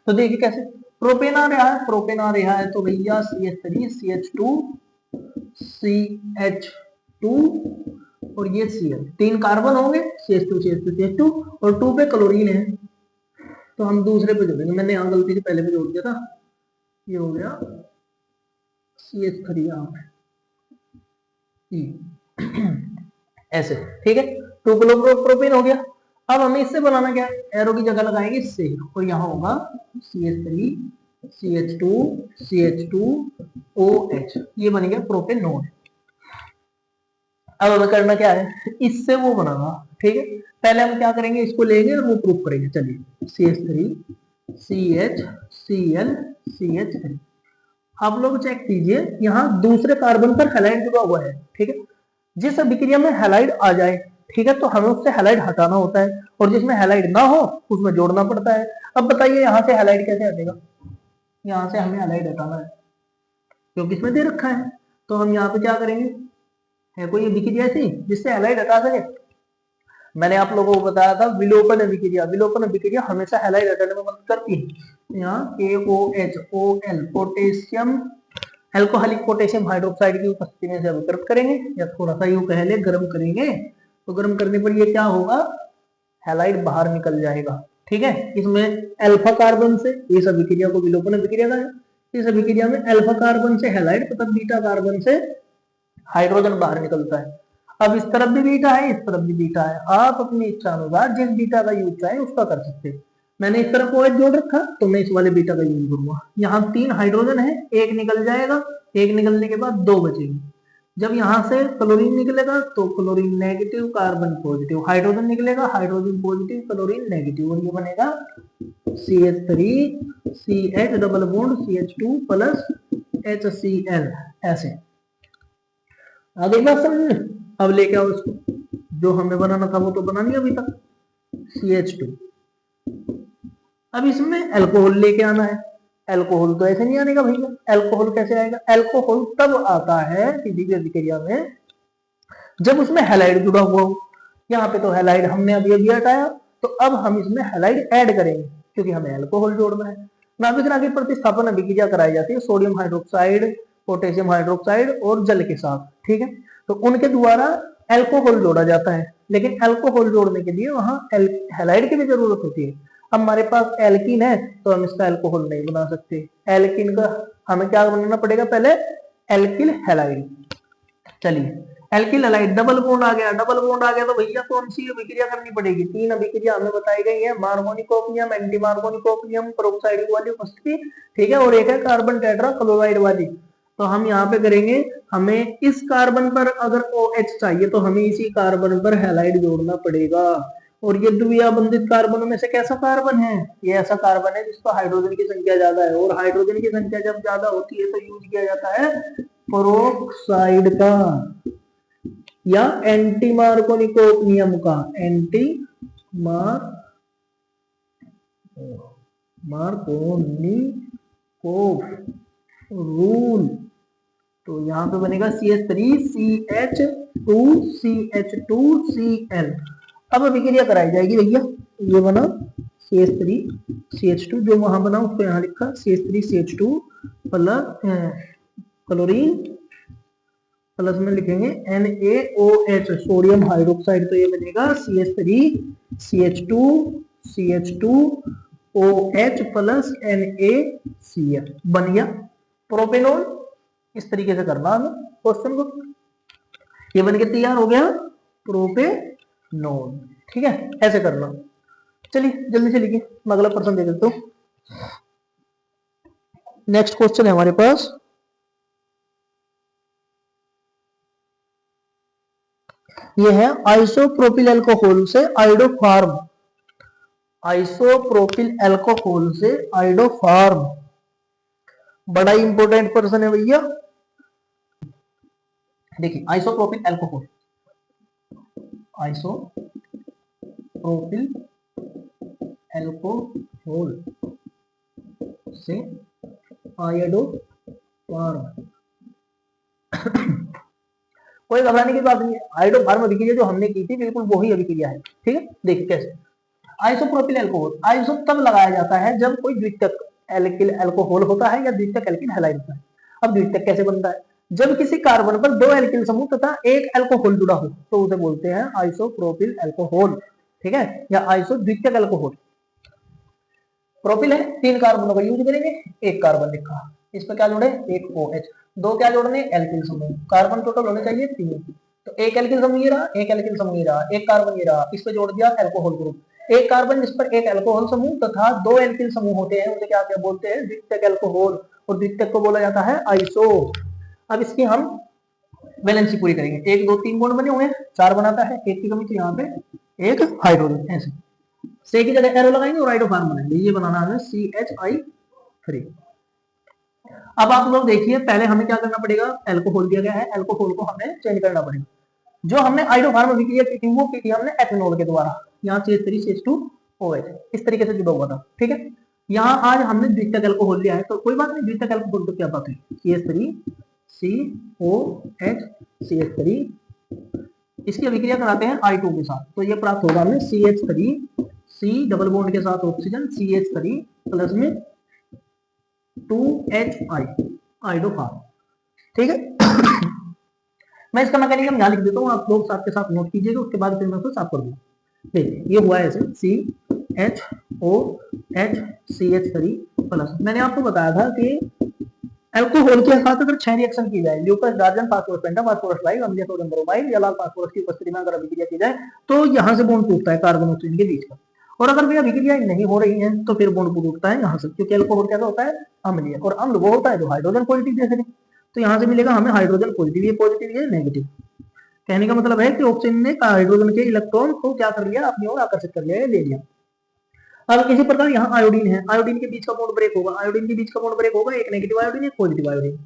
तो देखिए कैसे, प्रोपेन आ रहा है, प्रोपेन आ रहा है तो भैया CH3 CH2 CH2 और ये Cl, 3 कार्बन होंगे, CH2 CH2 CH2 और 2 पे क्लोरीन है, तो हम दूसरे पे जोड़ेंगे, मैंने यहाँ गलती से पहले पे जोड़ दिया था, ये हो गया CH3 ऐसे, ठीक है। 2 क्लोरोप्रोपेन हो गया। अब हमें इससे बनाना क्या है, एरो की जगह लगाएंगे इससे, और यहाँ होगा CH3 CH2 CH2 OH, ये बन गया प्रोपेनोल। अब हमें करना क्या है, इससे वो बनाना, ठीक है। पहले हम क्या करेंगे, इसको लेंगे और वो प्रूफ करेंगे। चलिए CH3CHCl CH3। आप लोग चेक कीजिए, यहाँ दूसरे कार्बन पर हैलाइड जुड़ा हुआ है, ठीक है। जिस अभिक्रिया में हैलाइड आ जाए, ठीक है, तो हमें उससे हैलाइड हटाना होता है, और जिसमें हैलाइड ना हो उसमें जोड़ना पड़ता है। अब बताइए यहाँ से हैलाइड कैसे हटेगा, यहाँ से हमें हैलाइड हटाना है क्योंकि इसमें दे रखा है। तो हम यहाँ पे क्या करेंगे, है कोई अभिक्रिया ऐसी जिससे हैलाइड हटा सके? मैंने आप लोगों को बताया था विलोपन अभिक्रिया, विलोपन अभिक्रिया हमेशा हैलाइड हटाने में मदद करती है। यहाँ KOHOL potassium alcoholic potassium hydroxide की उपस्थिति में से अभिकृत करेंगे, या थोड़ा सा यूं कह ले गर्म करेंगे, तो गर्म करने पर ये क्या होगा, हैलाइड बाहर निकल जाएगा, ठीक है। इसमें अल्फा कार्बन से, इस अभिक्रिया को विलोपन अभिक्रिया का है, इस अभिक्रिया में अल्फा कार्बन से हैलाइड तथा बीटा कार्बन से हाइड्रोजन बाहर निकलता है। अब इस तरफ भी बीटा है, इस तरफ भी बीटा है, आप अपनी इच्छा अनुसार जिस बीटा का यूज चाहे उसका कर सकते हैं। मैंने इस तरफ OH जोड़ रखा, तो मैं इस वाले बीटा का यूज करूंगा। यहाँ 3 हाइड्रोजन है, एक निकल जाएगा, एक निकलने के बाद 2 बचेंगे। जब यहाँ से क्लोरीन निकलेगा तो chlorine negative carbon positive, hydrogen निकलेगा, हाइड्रोजन पॉजिटिव क्लोरीन नेगेटिव, और ये बनेगा CH3 CH double bond CH2 plus HCl। ऐसे आगे बात समझ में? अब लेके आओ इसको, जो हमें बनाना था वो तो बना लिया अभी तक, CH2। अब इसमें अल्कोहल लेके आना है। अल्कोहल तो ऐसे नहीं आने का भैया, अल्कोहल कैसे आएगा? अल्कोहल तब आता है किसी भी अभिक्रिया में जब उसमें हैलाइड जुड़ा हुआ हो। यहाँ पे तो हैलाइड हमने अभी अभी हटाया, तो अब हम इसमें हैलाइड ऐड करेंगे क्योंकि हमें अल्कोहल जोड़ना है। नाभिक रागी प्रतिस्थापन अभिक्रिया कराई जाती है सोडियम हाइड्रोक्साइड, पोटेशियम हाइड्रोक्साइड और जल के साथ, ठीक है। तो उनके द्वारा अल्कोहल जोड़ा जाता है, लेकिन अल्कोहल जोड़ने के लिए वहां हैलाइड की भी जरूरत होती है। अब हमारे पास एल्किन है तो हम इसका अल्कोहल नहीं बना सकते, एल्किन का हमें क्या बनाना पड़ेगा, पहले एल्किल हैलाइड। चलिए एल्किल हैलाइड डबल बॉन्ड आ गया, डबल बॉन्ड आ गया तो भैया कौन सी अभिक्रिया करनी पड़ेगी? 3 अभिक्रिया हमें बताई गई है, मार्गोनिक ओपियम, एंटी मार्गोनिक ओपियम, पेरोक्साइड वाली उपस्थिति, ठीक है, और एक है कार्बन टेट्रा क्लोराइड वाली। तो हम यहाँ पे करेंगे, हमें इस कार्बन पर अगर OH चाहिए तो हमें इसी कार्बन पर हैलाइड जोड़ना पड़ेगा। और ये द्वितीय बंधित कार्बनों में से कैसा कार्बन है? ये ऐसा कार्बन है जिसका हाइड्रोजन की संख्या ज्यादा है, और हाइड्रोजन की संख्या जब ज्यादा होती है तो यूज किया जाता है पेरोक्साइड का या एंटी मार्कोनिक ओपियम का, एंटी मार्कोनिक रूल। तो यहाँ पे बनेगा CH3CH2CH2Cl। अब अभिक्रिया कराई जाएगी भैया, ये बना CH3CH2, जो वहां बना उसको यहाँ लिखा CH3CH2 प्लस क्लोरीन प्लस में लिखेंगे NaOH सोडियम हाइड्रोक्साइड, तो ये बनेगा CH3CH2CH2OH प्लस NaCl बन गया प्रोपेनॉल। इस तरीके से करना हमें क्वेश्चन को, ये बन के तैयार हो गया प्रोपेनॉल, ठीक है, ऐसे करना। चलिए जल्दी से लिखिए, मैं अगला प्रश्न दे देता हूं। नेक्स्ट क्वेश्चन है हमारे पास, ये है आइसोप्रोपिल अल्कोहल से आइडोफार्म, आइसोप्रोपिल अल्कोहल से आइडोफार्म, बड़ा इंपॉर्टेंट पर्सन है भैया। देखिए आइसोप्रोपिल अल्कोहल, आइसोप्रोपिल अल्कोहल से आइडोफार्म। कोई घबराने की बात नहीं है, आइडोफार्म अभिक्रिया जो हमने की थी बिल्कुल वही अभिक्रिया है, ठीक है। देखिए कैसे आइसोप्रोपिल अल्कोहल, आइसो तब लगाया जाता है जब कोई द्वितीयक एल्किल अल्कोहल होता है या द्वितीयक एल्किल हैलाइड होता है। अब द्वितीयक कैसे बनता है? जब किसी कार्बन पर 2 एल्किल समूह तथा एक अल्कोहल जुड़ा हो तो उसे बोलते हैं आइसोप्रोपिल अल्कोहल, ठीक है, या आइसो द्वितीयक अल्कोहल। प्रोपिल है, 3 कार्बनों का यूज करेंगे, एक कार्बन लिखा, इस पर क्या जोड़े, एक OH, 2 क्या जोड़ने, एल्किल समूह, कार्बन टोटल होने चाहिए 3, तो एक एल्किल समूह ये रहा, एक एल्किल समूह ये रहा, एक कार्बन ये रहा, इस पे जोड़ दिया अल्कोहल ग्रुप। एक कार्बन जिस पर एक अल्कोहल समूह तथा 2 एल्किल समूह होते हैं उसे क्या क्या बोलते हैं, द्वितीयक अल्कोहल, और द्वितीयक को बोला जाता है आइसो। अब इसकी हम वैलेंसी पूरी करेंगे। 1 2 3 बॉन्ड बने हुए हैं, 4 बनाता है, एक की कमी थी यहाँ पे, एक हाइड्रोजन ऐसे से की जगह एरो लगाएंगे और हाइड्रोफार्म बनाएंगे। ये बनाना है CH3। अब आप लोग देखिए, पहले हमें क्या करना पड़ेगा, एल्कोहल दिया गया है, एल्कोहल को हमें चेंज करना पड़ेगा। जो हमने हाइड्रोफार्म अभिक्रिया की थी वो की थी हमने एथेनॉल के द्वारा, यहाँ CH3 CH2OH इस तरीके से जुड़ा हुआ था, ठीक है। यहाँ आज हमने द्वितीयक एल्कोहल लिया है, तो कोई बात नहीं, द्वितीयक एल्कोहल तो क्या बात है, CH3COH CH3, इसकी अभिक्रिया कराते हैं I2 के साथ, तो ये प्राप्त होगा हमें CH3 C डबल बॉन्ड के साथ ऑक्सीजन CH3 प्लस में 2HI हाइड्रोफार्म, ठीक है। मैं इसका मैकेनिज्म यहाँ लिख देता हूँ, आप लोग साथ के साथ नोट कीजिएगा, उसके बाद फिर मैं उसको साफ कर दूंगा। देखिए ये हुआ ऐसे CHOH CH3 प्लस, मैंने आपको बताया था कि एल्कोहल के साथ अगर 6 रिएक्शन की जाए, ल्यूकस डार्जन फास्फोरस पेंटा फास्फोरस लाइव अम्लीय सोडियम ब्रोमाइड या लाल फास्फोरस की उपस्थिति में अगर अभिक्रिया की जाए तो यहाँ से बॉन्ड टूटता है कार्बन ऑक्सीजन के बीच का। और अगर वे अभिक्रिया नहीं हो रही है तो फिर बॉन्ड टूटता है यहाँ से, क्योंकि एल्कोहल क्या होता है, अम्लीय, और अम्ल वो होता है जो हाइड्रोजन पॉजिटिव जैसे, तो यहाँ से मिलेगा हमें हाइड्रोजन पॉजिटिव, ये पॉजिटिव ये नेगेटिव। कहने का मतलब है कि ऑक्सीजन ने हाइड्रोजन के इलेक्ट्रॉन को क्या कर लिया, अपनी ओर आकर्षित कर लिया, ले लिया। अब इसी प्रकार यहाँ आयोडीन है, आयोडीन के बीच का बॉन्ड ब्रेक होगा, आयोडीन के बीच का बॉन्ड ब्रेक होगा, एक नेगेटिव आयोडीन एक positive iodine,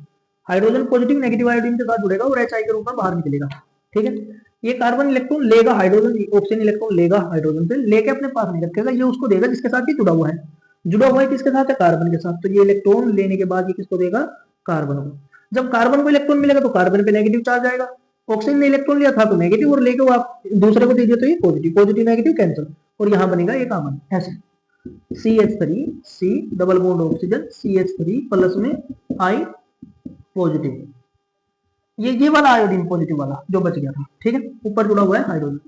hydrogen positive negative iodine के साथ जुड़ेगा और HI के रूप में बाहर निकलेगा, ठीक है। ये कार्बन इलेक्ट्रॉन लेगा हाइड्रोजन, ऑक्सीजन इलेक्ट्रॉन लेगा हाइड्रोजन से, लेके अपने पास नहीं रखेगा, ये उसको देगा जिसके साथ ये जुड़ा हुआ है, जुड़ा हुआ है किसके साथ है, कार्बन के साथ, तो ये इलेक्ट्रॉन लेने के बाद ये किसको देगा, कार्बन को। जब कार्बन को इलेक्ट्रॉन मिलेगा तो कार्बन पे नेगेटिव चार्ज आएगा, ऑक्सीजन ने इलेक्ट्रॉन लिया था तो नेगेटिव, और लेके वो आप दूसरे को दीजिए तो ये पॉजिटिव, पॉजिटिव नेगेटिव कैंसिल, और यहाँ बनेगा ये कार्बन ऐसे CH3 C double bond oxygen CH3 plus में I पॉजिटिव, ये वाला आयोडीन पॉजिटिव वाला जो बच गया था, ठीक है, ऊपर जुड़ा हुआ है हाइड्रोजन।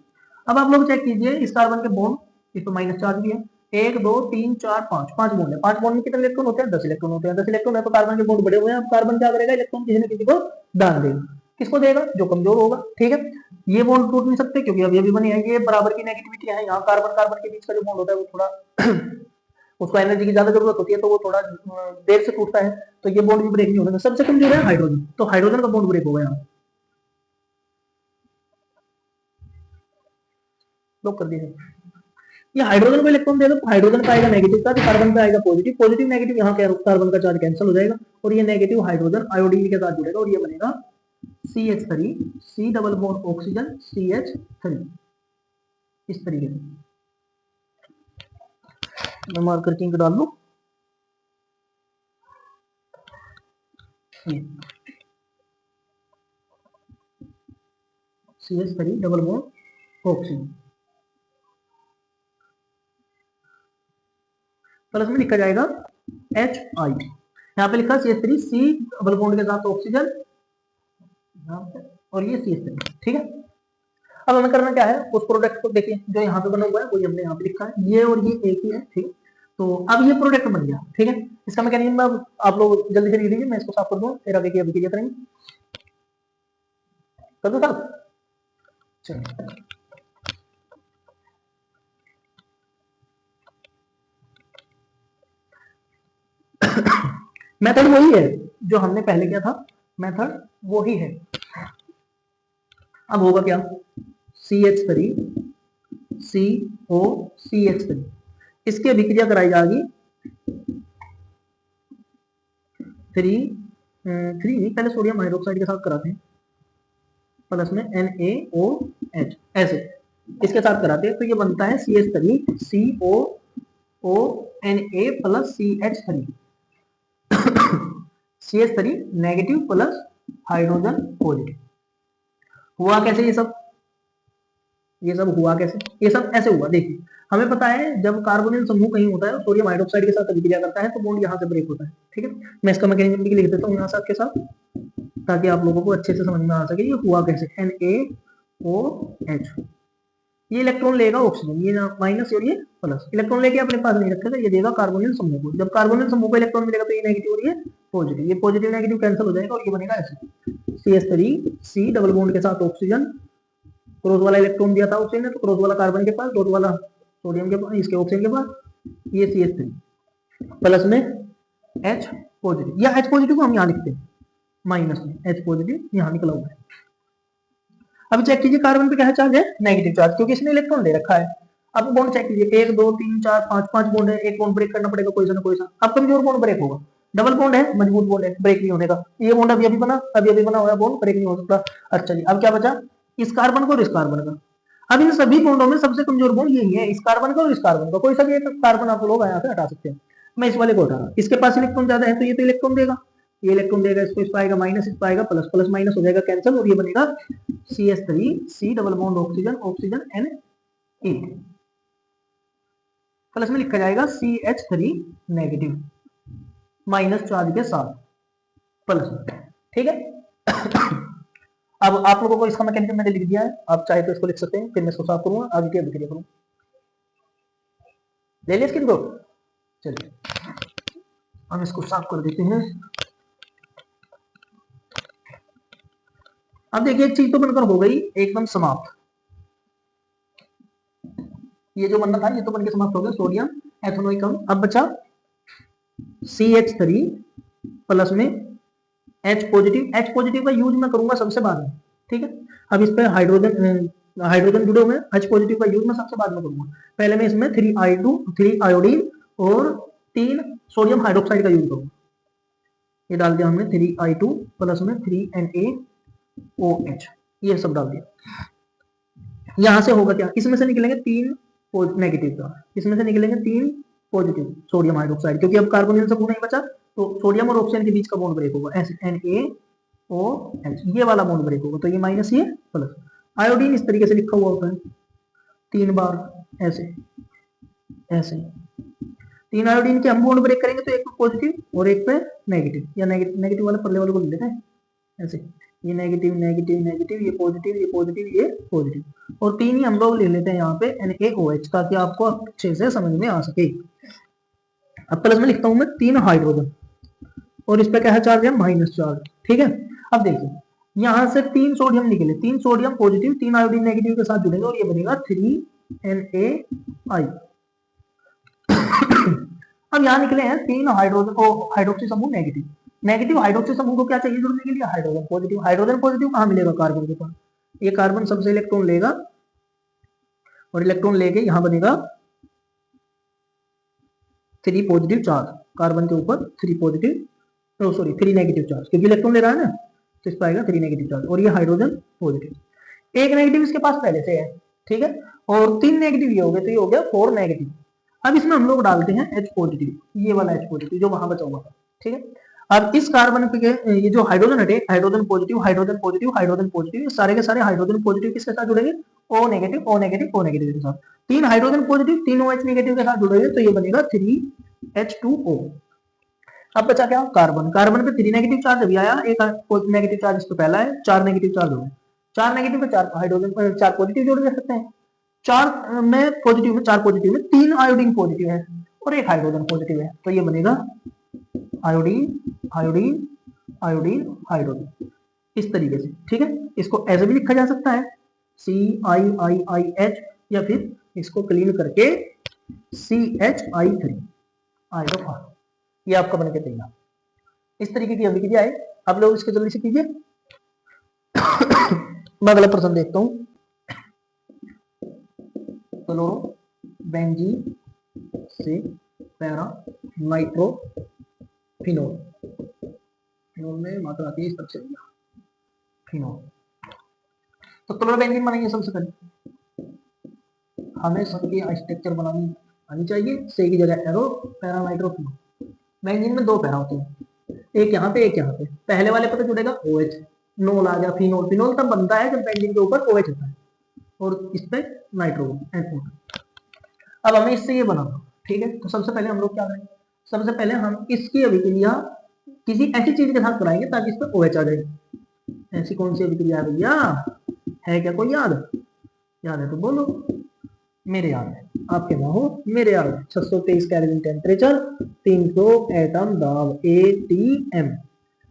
अब आप लोग चेक कीजिए इस कार्बन के बॉन्ड, इस पर माइनस चार्ज भी है, 1 2 3 4 5 5 बॉन्ड है, 5 बॉन्ड में कितने इलेक्ट्रॉन होते हैं, 10 इलेक्ट्रॉन होते हैं, 10 इलेक्ट्रॉन है तो कार्बन के बॉन्ड बड़े हुए हैं। अब कार्बन क्या करेगा, इलेक्ट्रॉन किसी न किसी को दान देगा, किसको देगा, जो कमजोर होगा, ठीक है। ये बॉन्ड टूट नहीं सकते क्योंकि अभी अभी बने हैं, ये बराबर की नेगेटिविटी है, यहाँ कार्बन कार्बन के बीच का जो बॉन्ड होता है वो थोड़ा उसको एनर्जी की ज्यादा जरूरत होती है, तो वो थोड़ा देर से टूटता है, तो ये बॉन्ड भी ब्रेक नहीं होगा। सबसे कमजोर है हाइड्रोजन, तो हाइड्रोजन का बॉन्ड ब्रेक होगा यहाँ, लॉक कर दीजिए। ये हाइड्रोजन को इलेक्ट्रॉन देगा तो हाइड्रोजन का आएगा नेगेटिव चार्ज, कार्बन पे आएगा पॉजिटिव, पॉजिटिव नेगेटिव यहाँ कार्बन का चार्ज कैंसिल हो जाएगा, और ये नेगेटिव हाइड्रोजन आयोडीन के साथ जुड़ेगा और ये बनेगा CH3 C double bond oxygen CH3 इस तरीके से। मैं मार्कर किंग डाल लूं, CH3 double bond oxygen plus में लिखा जाएगा HI, यहाँ पे लिखा CH3 C डबल बॉन्ड के साथ ऑक्सीजन और ये CH3, ठीक है। अब हमें करना क्या है, उस प्रोडक्ट को देखिए जो यहाँ पे बना हुआ है वही हमने यहाँ पे लिखा है, ये और ये एक ही है, ठीक है। तो अब ये प्रोडक्ट बन गया, ठीक है। इसका मैकेनिज्म अब आप लोग जल्दी से लिख लीजिए, मैं इसको साफ कर दूँ, फिर आगे की अभिक्रिया करेंगे, कर दो साहब, चलिए। मेथड वही है जो हमने पहले किया था, मेथड वही है। अब होगा क्या, CH3 CO CH3 इसकी अभिक्रिया कराई जाएगी 3 पहले सोडियम हाइड्रोक्साइड के साथ कराते हैं, प्लस में NaOH ऐसे इसके साथ कराते हैं, तो ये बनता है CH3 COONA plus CH3 CH3 negative plus hydrogen positive. हुआ कैसे ये सब हुआ कैसे, ये सब ऐसे हुआ, देखिए हमें पता है जब कार्बोनिल समूह कहीं होता है सोडियम हाइड्रोक्साइड के साथ अभिक्रिया करता है तो बॉन्ड यहाँ से ब्रेक होता है, ठीक है। मैं इसका मैकेनिज्म भी लिख देता हूँ यहाँ साथ के साथ ताकि आप लोगों को अच्छे से समझ में आ सके ये हुआ कैसे। NaOH ये इलेक्ट्रॉन लेगा ऑक्सीजन, ये माइनस और ये प्लस, इलेक्ट्रॉन लेके अपने पास नहीं रखेगा, ये देगा कार्बोनिल समूह को, जब कार्बोनिल समूह को इलेक्ट्रॉन मिलेगा तो ये नेगेटिव और ये पॉजिटिव, ये पॉजिटिव नेगेटिव कैंसिल हो जाएगा और ये बनेगा ऐसे CH3 C डबल बॉन्ड के साथ ऑक्सीजन, क्रॉस वाला इलेक्ट्रॉन दिया था ऑक्सीजन ने तो क्रॉस वाला कार्बन के पास, डॉट वाला सोडियम के पास, इसके ऑक्सीजन के पास, ये CH3 प्लस में H पॉजिटिव, या H पॉजिटिव को हम यहाँ लिखते हैं माइनस में, H पॉजिटिव यहाँ निकला हुआ है, अब चेक कीजिए कार्बन पे क्या चार्ज है, नेगेटिव चार्ज, क्योंकि इसने इलेक्ट्रॉन ले रखा है। अब बॉन्ड चेक कीजिए, 1 2 3 4 5 5 बॉन्ड है, एक बॉन्ड ब्रेक करना पड़ेगा कोई सा ना कोई सा। अब कमजोर बॉन्ड ब्रेक होगा, डबल बॉन्ड है, मजबूत बॉन्ड है, ब्रेक नहीं होने का। ये बॉन्ड अभी अभी बना हुआ है, बॉन्ड ब्रेक नहीं हो सकता। अच्छा जी, अब क्या बचा, इस कार्बन का और इस कार्बन का। अब इन सभी बॉन्डों में सबसे कमजोर बॉन्ड यही है, इस कार्बन का और इस कार्बन का। कोई सा भी एक कार्बन आप लोग यहाँ से हटा सकते हैं। मैं इस वाले को हटा रहा हूं, इसके पास इलेक्ट्रॉन ज्यादा है तो ये तो इलेक्ट्रॉन देगा, ये इलेक्ट्रॉन देगा, इसको इस पाएगा माइनस, इस पाएगा प्लस, प्लस माइनस हो जाएगा कैंसिल, और ये बनेगा CH3 C double bond oxygen, oxygen N8 plus में लिखा जाएगा CH3 नेगेटिव माइनस चार्ज के साथ प्लस में। ठीक है। अब आप लोगों को इसका मैकेनिज्म मैंने लिख दिया है, आप चाहे तो इसको लिख सकते हैं, फिर मैं इसको साफ करूंगा, आगे की अभिक्रिया करूंगा। ले लिया स्क्रीन को, चलिए हम इसको साफ कर देते हैं। अब देखिए एक चीज तो बनकर हो गई एकदम समाप्त, ये जो बनना था ये तो बनकर समाप्त हो गया, सोडियम एथेनोइक अम्ल। अब बचा CH3 प्लस में H पॉजिटिव। H पॉजिटिव का यूज मैं करूंगा सबसे बाद में, ठीक है। अब इस पे हाइड्रोजन जुड़े हुए हैं, H पॉजिटिव का यूज मैं सबसे बाद में करूंगा। पहले मैं इसमें 3 आयोडीन और 3 सोडियम हाइड्रोक्साइड का यूज करूंगा। ये डाल दिया हमने 3I2 प्लस में 3NaOH, ये सब डाल दिया। यहां से होगा क्या, इसमें से निकलेंगे 3 नेगेटिव चार्ज, इसमें से निकलेंगे 3 पॉजिटिव सोडियम हाइड्रोक्साइड, क्योंकि अब कार्बोनिल से नहीं बचा तो सोडियम और ऑक्सीजन के बीच का बॉन्ड ब्रेक होगा, ऐसे NaOH, ये वाला बॉन्ड ब्रेक होगा, तो ये माइनस ये प्लस। आयोडीन इस तरीके से लिखा हुआ होता है 3 बार, ऐसे ऐसे 3 आयोडीन के हम बॉन्ड ब्रेक करेंगे तो एक पे पॉजिटिव और एक पे नेगेटिव, या नेगेटिव वाले पहले वाले को ले लेते हैं ऐसे, ये नेगेटिव नेगेटिव नेगेटिव, ये पॉजिटिव ये पॉजिटिव ये पॉजिटिव, और 3 ही हम लोग ले लेते हैं यहाँ पे NaOH, ताकि आपको अच्छे से समझ में आ सके। अब प्लस में लिखता हूं मैं 3 हाइड्रोजन, और इस पे क्या है चार्ज है, माइनस चार्ज। ठीक है। अब देखिए यहां से 3 सोडियम निकले, 3 सोडियम पॉजिटिव 3 आयोडीन नेगेटिव के साथ जुड़ेंगे और ये बनेगा 3NaI। अब यहाँ निकले हैं 3 हाइड्रोजन को हाइड्रोक्सी समूह नेगेटिव, नेगेटिव हाइड्रोक्सी समूह को क्या चाहिए जुड़ने के लिए, हाइड्रोजन पॉजिटिव। हाइड्रोजन पॉजिटिव कहाँ मिलेगा, कार्बन के पास। ये कार्बन सबसे इलेक्ट्रॉन लेगा और इलेक्ट्रॉन लेके यहाँ बनेगा 3 पॉजिटिव चार्ज, कार्बन के ऊपर 3 पॉजिटिव, सॉरी 3 नेगेटिव चार्ज, क्योंकि इलेक्ट्रॉन ले रहा है ना, तो इस पर आएगा 3 नेगेटिव चार्ज, और ये हाइड्रोजन पॉजिटिव। एक नेगेटिव इसके पास पहले से है, ठीक है, और 3 नेगेटिव ये हो गए, तो ये हो गया 4 नेगेटिव। अब इसमें हम लोग डालते हैं H पॉजिटिव, ये वाला H पॉजिटिव जो वहां बचा हुआ था, ठीक है। अब इस कार्बन के ये जो हाइड्रोजन हटे, hydrogen positive hydrogen positive hydrogen positive, ये सारे के सारे हाइड्रोजन पॉजिटिव किसके साथ जुड़ेंगे, O negative O negative O negative के साथ। 3 हाइड्रोजन पॉजिटिव 3 OH नेगेटिव के साथ जुड़ेंगे, तो ये बनेगा 3H2O। अब बचा क्या, कार्बन। कार्बन पे 3 नेगेटिव चार्ज अभी आया, एक नेगेटिव चार्ज इस पे पहला है, 4 नेगेटिव चार्ज हो गए। 4 नेगेटिव पे 4 हाइड्रोजन 4 पॉजिटिव जोड़ दे सकते हैं। 4 में पॉजिटिव में 4 पॉजिटिव में 3 आयोडीन पॉजिटिव है और एक हाइड्रोजन पॉजिटिव है, तो ये बनेगा आयोडीन आयोडीन आयोडीन हाइड्रोजन, इस तरीके से। ठीक है, इसको ऐसे भी लिखा जा सकता है CIIIH, या फिर इसको क्लीन करके CHI3 आयोडो, ये आपका बनके तैयार। इस तरीके की अभिक्रिया है, आप लोग इसको जल्दी से कीजिए। मैं अगला प्रश्न देखता हूं। क्लोरो बेंजीन से पैरा नाइट्रो फिनोल, फिनोल में मात्रा आती है इस तरह से फिनोल। तो क्लोरो बेंजीन बनाइए, सबसे पहले हमें सबकी स्ट्रक्चर बनानी आनी चाहिए, से की जगह arrow, para nitro phenol. Benzene में 2 पैरा होते हैं, एक यहाँ पे एक यहाँ पे। पहले वाले पे तो जुड़ेगा OH, नोल आ गया फिनोल। फिनोल तब बनता है जब बेंजीन के ऊपर OH होता है और इस पे नाइट्रोजन NO। अब हमें इससे ये बनाना, ठीक है। तो सबसे पहले हम लोग क्या करेंगे, सबसे पहले हम इसकी अभिक्रिया किसी ऐसी चीज के साथ कराएंगे ताकि इस पर OH आ जाए। ऐसी कौन सी अभिक्रिया है भैया, है क्या कोई याद, याद है तो बोलो। मेरे याद है, आपके ना हो, मेरे याद है। 623 केल्विन टेम्परेचर, 300 एटम दाब, ATM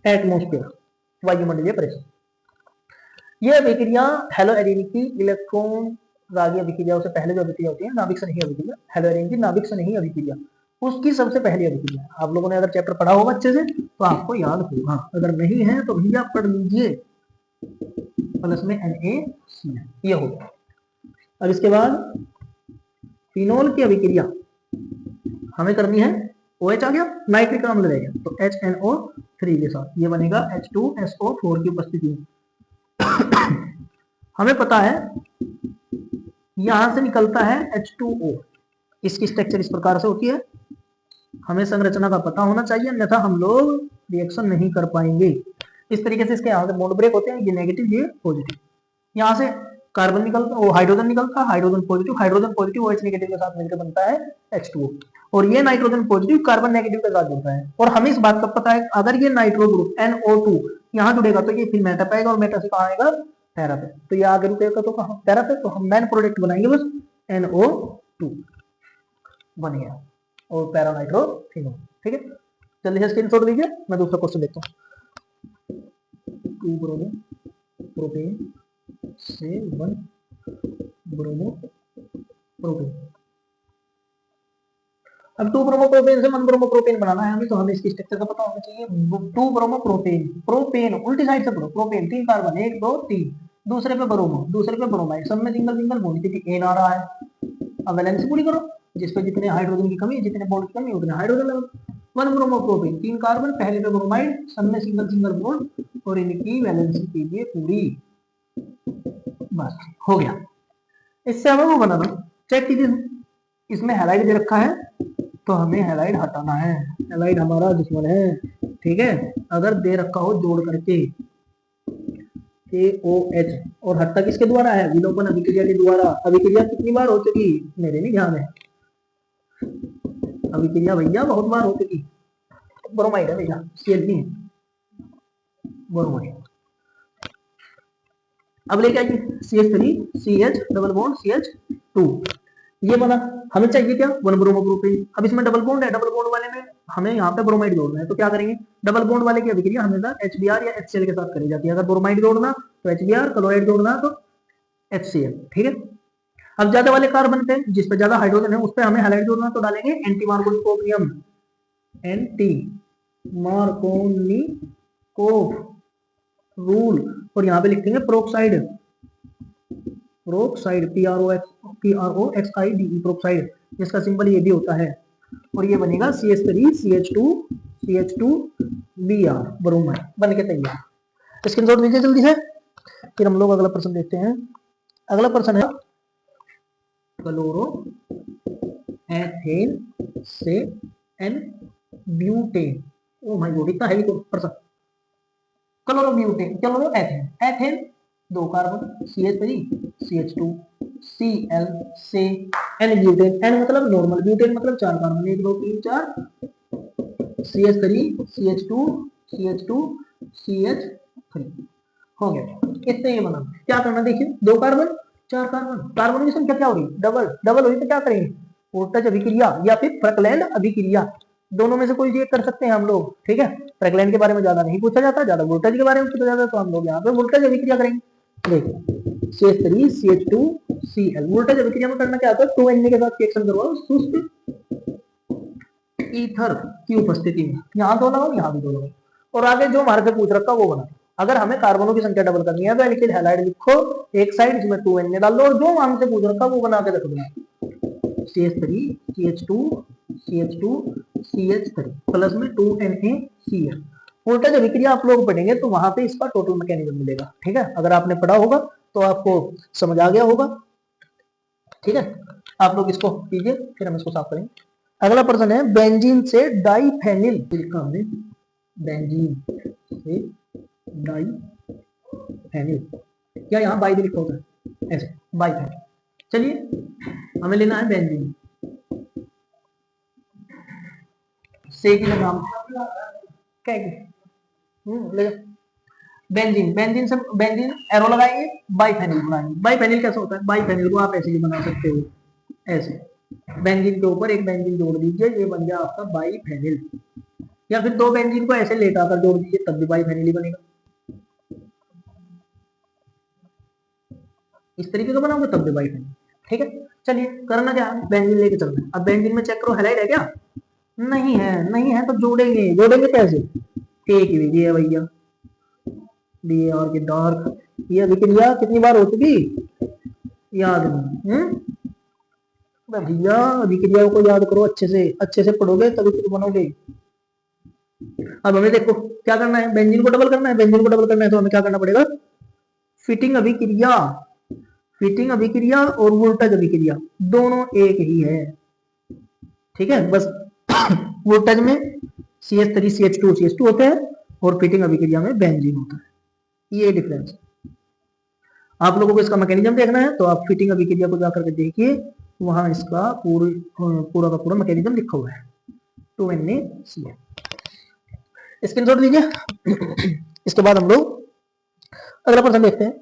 एटमॉस्फेयर, वायुमंडलीय प्रेशर। यह अभिक्रिया हेलो एरिन की इलेक्ट्रॉन रागी अभिक्रिया से पहले जो अभिक्रिया होती है, नाभिक स्नेही अभिक्रिया, हेलो एरिन की नाभिक स्नेही अभिक्रिया, उसकी सबसे पहली अभिक्रिया। आप लोगों ने अगर चैप्टर पढ़ा होगा अच्छे से तो आपको याद होगा, अगर नहीं है तो भैया पढ़ लीजिए। प्लस में NaCl, ये हो गया। अब इसके बाद फिनोल की अभिक्रिया हमें करनी है, OH आ गया, नाइट्रिक अम्ल रह गया, तो HNO3 के साथ ये बनेगा H2SO4 की उपस्थिति में। हमें पता है यहां से निकलता है H2O, इसकी स्ट्रक्चर इस प्रकार से होती है, हमें संरचना का पता होना चाहिए, अन्यथा हम लोग रिएक्शन नहीं कर पाएंगे। इस तरीके से इसके यहाँ से बॉन्ड ब्रेक होते हैं, ये नेगेटिव ये पॉजिटिव, यहाँ से कार्बन निकलता, वो हाइड्रोजन निकलता है, हाइड्रोजन पॉजिटिव OH नेगेटिव के साथ मिलकर बनता है H2O, और ये नाइट्रोजन पॉजिटिव कार्बन नेगेटिव के साथ जुड़ता है। और हमें इस बात का पता है अगर ये नाइट्रो ग्रुप NO2 यहाँ जुड़ेगा तो ये फिर मेटा पे आएगा, और मेटा से कहाँ आएगा, पैरा पे, तो ये आगे रुकेगा तो कहाँ, पैरा पे, तो हम मेन प्रोडक्ट बनाएंगे बस NO2 बन गया, और पैरा नाइट्रोफिनोल। ठीक है, जल्दी से स्क्रीनशॉट लीजिए, मैं दूसरा क्वेश्चन देखता हूँ। 2 ब्रोमो प्रोपेन से 1 ब्रोमो प्रोपेन। अब 2 ब्रोमो प्रोपेन से 1 ब्रोमो प्रोपेन बनाना है हमें, तो हमें इसकी स्ट्रक्चर का पता होना चाहिए। 2 ब्रोमो प्रोपेन, प्रोपेन उल्टी साइड से पढ़ो, प्रोपेन 3 कार्बन, 1 2 3, दूसरे पे ब्रोमो, दूसरे पे ब्रोमाइड, सब में सिंगल सिंगल बॉन्ड, क्योंकि एन आ रहा है। अब वैलेंसी पूरी करो, जिस पे जितने हाइड्रोजन की कमी है, जितने बॉन्ड की कमी है, उतने hydrogen level. 1 bromo propane, 3 carbon, पहले पे ब्रोमाइड, सब में सिंगल सिंगल बॉन्ड, और इनकी वैलेंसी कीजिए पूरी, बस हो गया। इससे हमें वो बनाना, चेक कीजिए, इसमें हैलाइड दे रखा है, तो हमें हैलाइड हटाना है, हैलाइड हमारा दुश्मन है। ठीक है, अगर दे रखा हो जोड़ करके KOH, और हटता किसके द्वारा है, विलोपन अभिक्रिया के द्वारा। अभिक्रिया कितनी बार हो चुकी, मेरे नहीं ध्यान है, अभिक्रिया भैया बहुत बार हो चुकी। ब्रोमाइड है भैया, CH3 ब्रोमाइड। अब लेके आइए CH3 CH double bond CH2, ये बना। हमें चाहिए क्या, 1 ब्रोमो प्रोपेन। अब इसमें डबल बॉन्ड है, डबल बॉन्ड वाले में हमें यहाँ पे ब्रोमाइड जोड़ना है, तो क्या करेंगे, डबल बॉन्ड वाले की अभिक्रिया हमेशा HBr या HCl के साथ करी जाती है। अगर ब्रोमाइड जोड़ना तो HBr, क्लोराइड जोड़ना तो HCl। ठीक है, अब ज्यादा वाले कार्बन पे, जिस पे ज्यादा हाइड्रोजन है, उस पे हमें हैलाइड जोड़ना, तो डालेंगे एंटी मार्कोनियम, एंटी मार्कोनिकोव रूल, और यहाँ पे लिख देंगे प्रोक्साइड, प्रोक्साइड PROXIDE प्रोक्साइड, जिसका सिंबल ये भी होता है, और ये बनेगा CH3 CH2 Br ब्रोमाइड, बन के तैयार। स्क्रीनशॉट लीजिए जल्दी से, फिर हम लोग अगला प्रश्न देखते हैं। अगला प्रश्न है क्लोरो एथेन से N butane. Oh my God, इतना हैवी प्रश्न। Chloro butane, chloro ethane, ethane 2 carbon, CH3 CH2 Cl से N ब्यूटेन, N मतलब नॉर्मल, ब्यूटेन मतलब 4 carbon, 1 2 3 4, CH3 CH2 CH2 CH3 हो गया। इससे ये बना, क्या करना देखिए, 2 कार्बन 4 कार्बन, कार्बन की संख्या क्या हो रही, डबल, डबल हुई तो क्या करेंगे, वोल्टेज अभिक्रिया या फिर फ्रकलैंड अभिक्रिया, दोनों में से कोई एक कर सकते हैं हम लोग। ठीक है, फ्रकलैंड के बारे में ज्यादा नहीं पूछा जाता, ज्यादा वोल्टेज के बारे में पूछा जाता है, तो हम लोग यहाँ पे वोल्टेज अभिक्रिया करेंगे। देखिए CH3 CH2 Cl, वोल्टेज अभिक्रिया में करना क्या होता है, 2Na के साथ रिएक्शन करवाओ शुष्क ईथर की उपस्थिति में, यहाँ 2 लगाओ, यहाँ भी 2 लगाओ, और आगे जो हमारे से पूछ रखा वो बना। अगर हमें कार्बनों की संख्या डबल करनी है तो एल्किल हैलाइड लिखो एक साइड, इसमें 2Na डाल दो, और जो हमसे पूछ रखा वो बना के रख दो। CH3 CH2 CH2 CH3 plus में 2NaCl। वोल्टेज अभिक्रिया आप लोग पढ़ेंगे तो वहां पे इसका टोटल मैकेनिज्म मिलेगा। ठीक है, अगर आपने पढ़ा होगा तो आपको समझ आ गया होगा। ठीक है, आप लोग इसको कीजिए, फिर हम इसको साफ करेंगे। अगला प्रश्न है बेंजीन से डाइफेनिल, लिखा हमने बेंजीन से डाइफेनिल, क्या यहाँ बाई भी लिखा होता है ऐसे, बाइफेनिल। चलिए हमें लेना है बेंजीन से की नाम क्या है, ले बेंजीन, बेंजीन से बेंजीन एरो लगाएंगे, बाइफेनिल बनाएंगे। बाइफेनिल कैसा होता है, बाइफेनिल को आप ऐसे भी बना सकते हो, ऐसे बेंजीन के ऊपर एक बेंजीन जोड़ दीजिए, ये बन गया आपका बाइफेनिल, या फिर 2 बेंजीन को ऐसे लेटा कर जोड़ दीजिए, तब भी बाइफेनिल ही बनेगा। इस तरीके का बनाओगे तब भी बाइफेनिल। ठीक है, चलिए करना क्या है, बेंजीन लेके चलना है। अब बेंजीन में चेक करो हैलाइड है क्या, नहीं है, नहीं है तो जोड़ेंगे, जोड़ेंगे कैसे, एक ही है भैया, DAR के डार्क ये अभिक्रिया कितनी बार हो चुकी याद नहीं। भैया अभिक्रियाओं को याद करो, अच्छे से पढ़ोगे तभी फिर बनोगे। अब हमें देखो क्या करना है, बेंजीन को डबल करना है। बेंजीन को डबल करना है तो हमें क्या करना पड़ेगा, फिटिंग अभिक्रिया, फिटिंग अभिक्रिया और वोल्टेज अभिक्रिया दोनों एक ही है, ठीक है। बस वोल्टेज में CH3 CH2 CH2 होते हैं और फिटिंग अभिक्रिया में बेंजीन होता है, ये डिफरेंस है। आप लोगों को इसका मैकेनिज्म देखना है तो आप फिटिंग अभिक्रिया को जाकर के देखिए, वहां इसका पूरा का पूरा मैकेनिज्म लिखा हुआ है 2NaCl। स्क्रीनशॉट लीजिए। इसके बाद हम लोग अगला प्रश्न देखते हैं।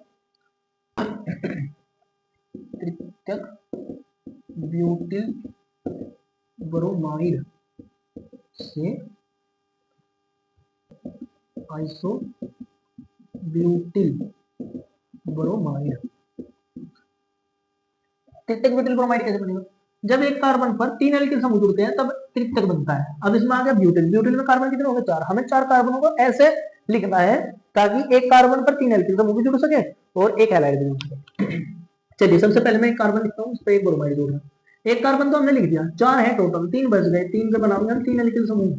तृतीयक ब्यूटिल ब्रोमाइड से आइसो ब्यूटिल ब्रोमाइड। तृतीयक ब्यूटिल ब्रोमाइड कैसे बनेगा, जब एक कार्बन पर 3 एल्किल समूह जुड़ते हैं तब तृतीयक बनता है। अब इसमें आ गया ब्यूटिल, ब्यूटिल में कार्बन कितने होंगे 4, हमें 4 कार्बनों को ऐसे लिखना है ताकि एक कार्बन पर 3 एल्किल समूह भी जुड़ सके और एक हैलाइड भी जुड़ सके। चलिए सबसे पहले मैं एक कार्बन लिखता हूँ, उस पर एक ब्रोमाइड जोड़ रहा हूँ। एक कार्बन तो हमने लिख दिया, 4 है टोटल, 3 बच गए, 3 से बनाऊंगा हम 3 एल्किल समूह,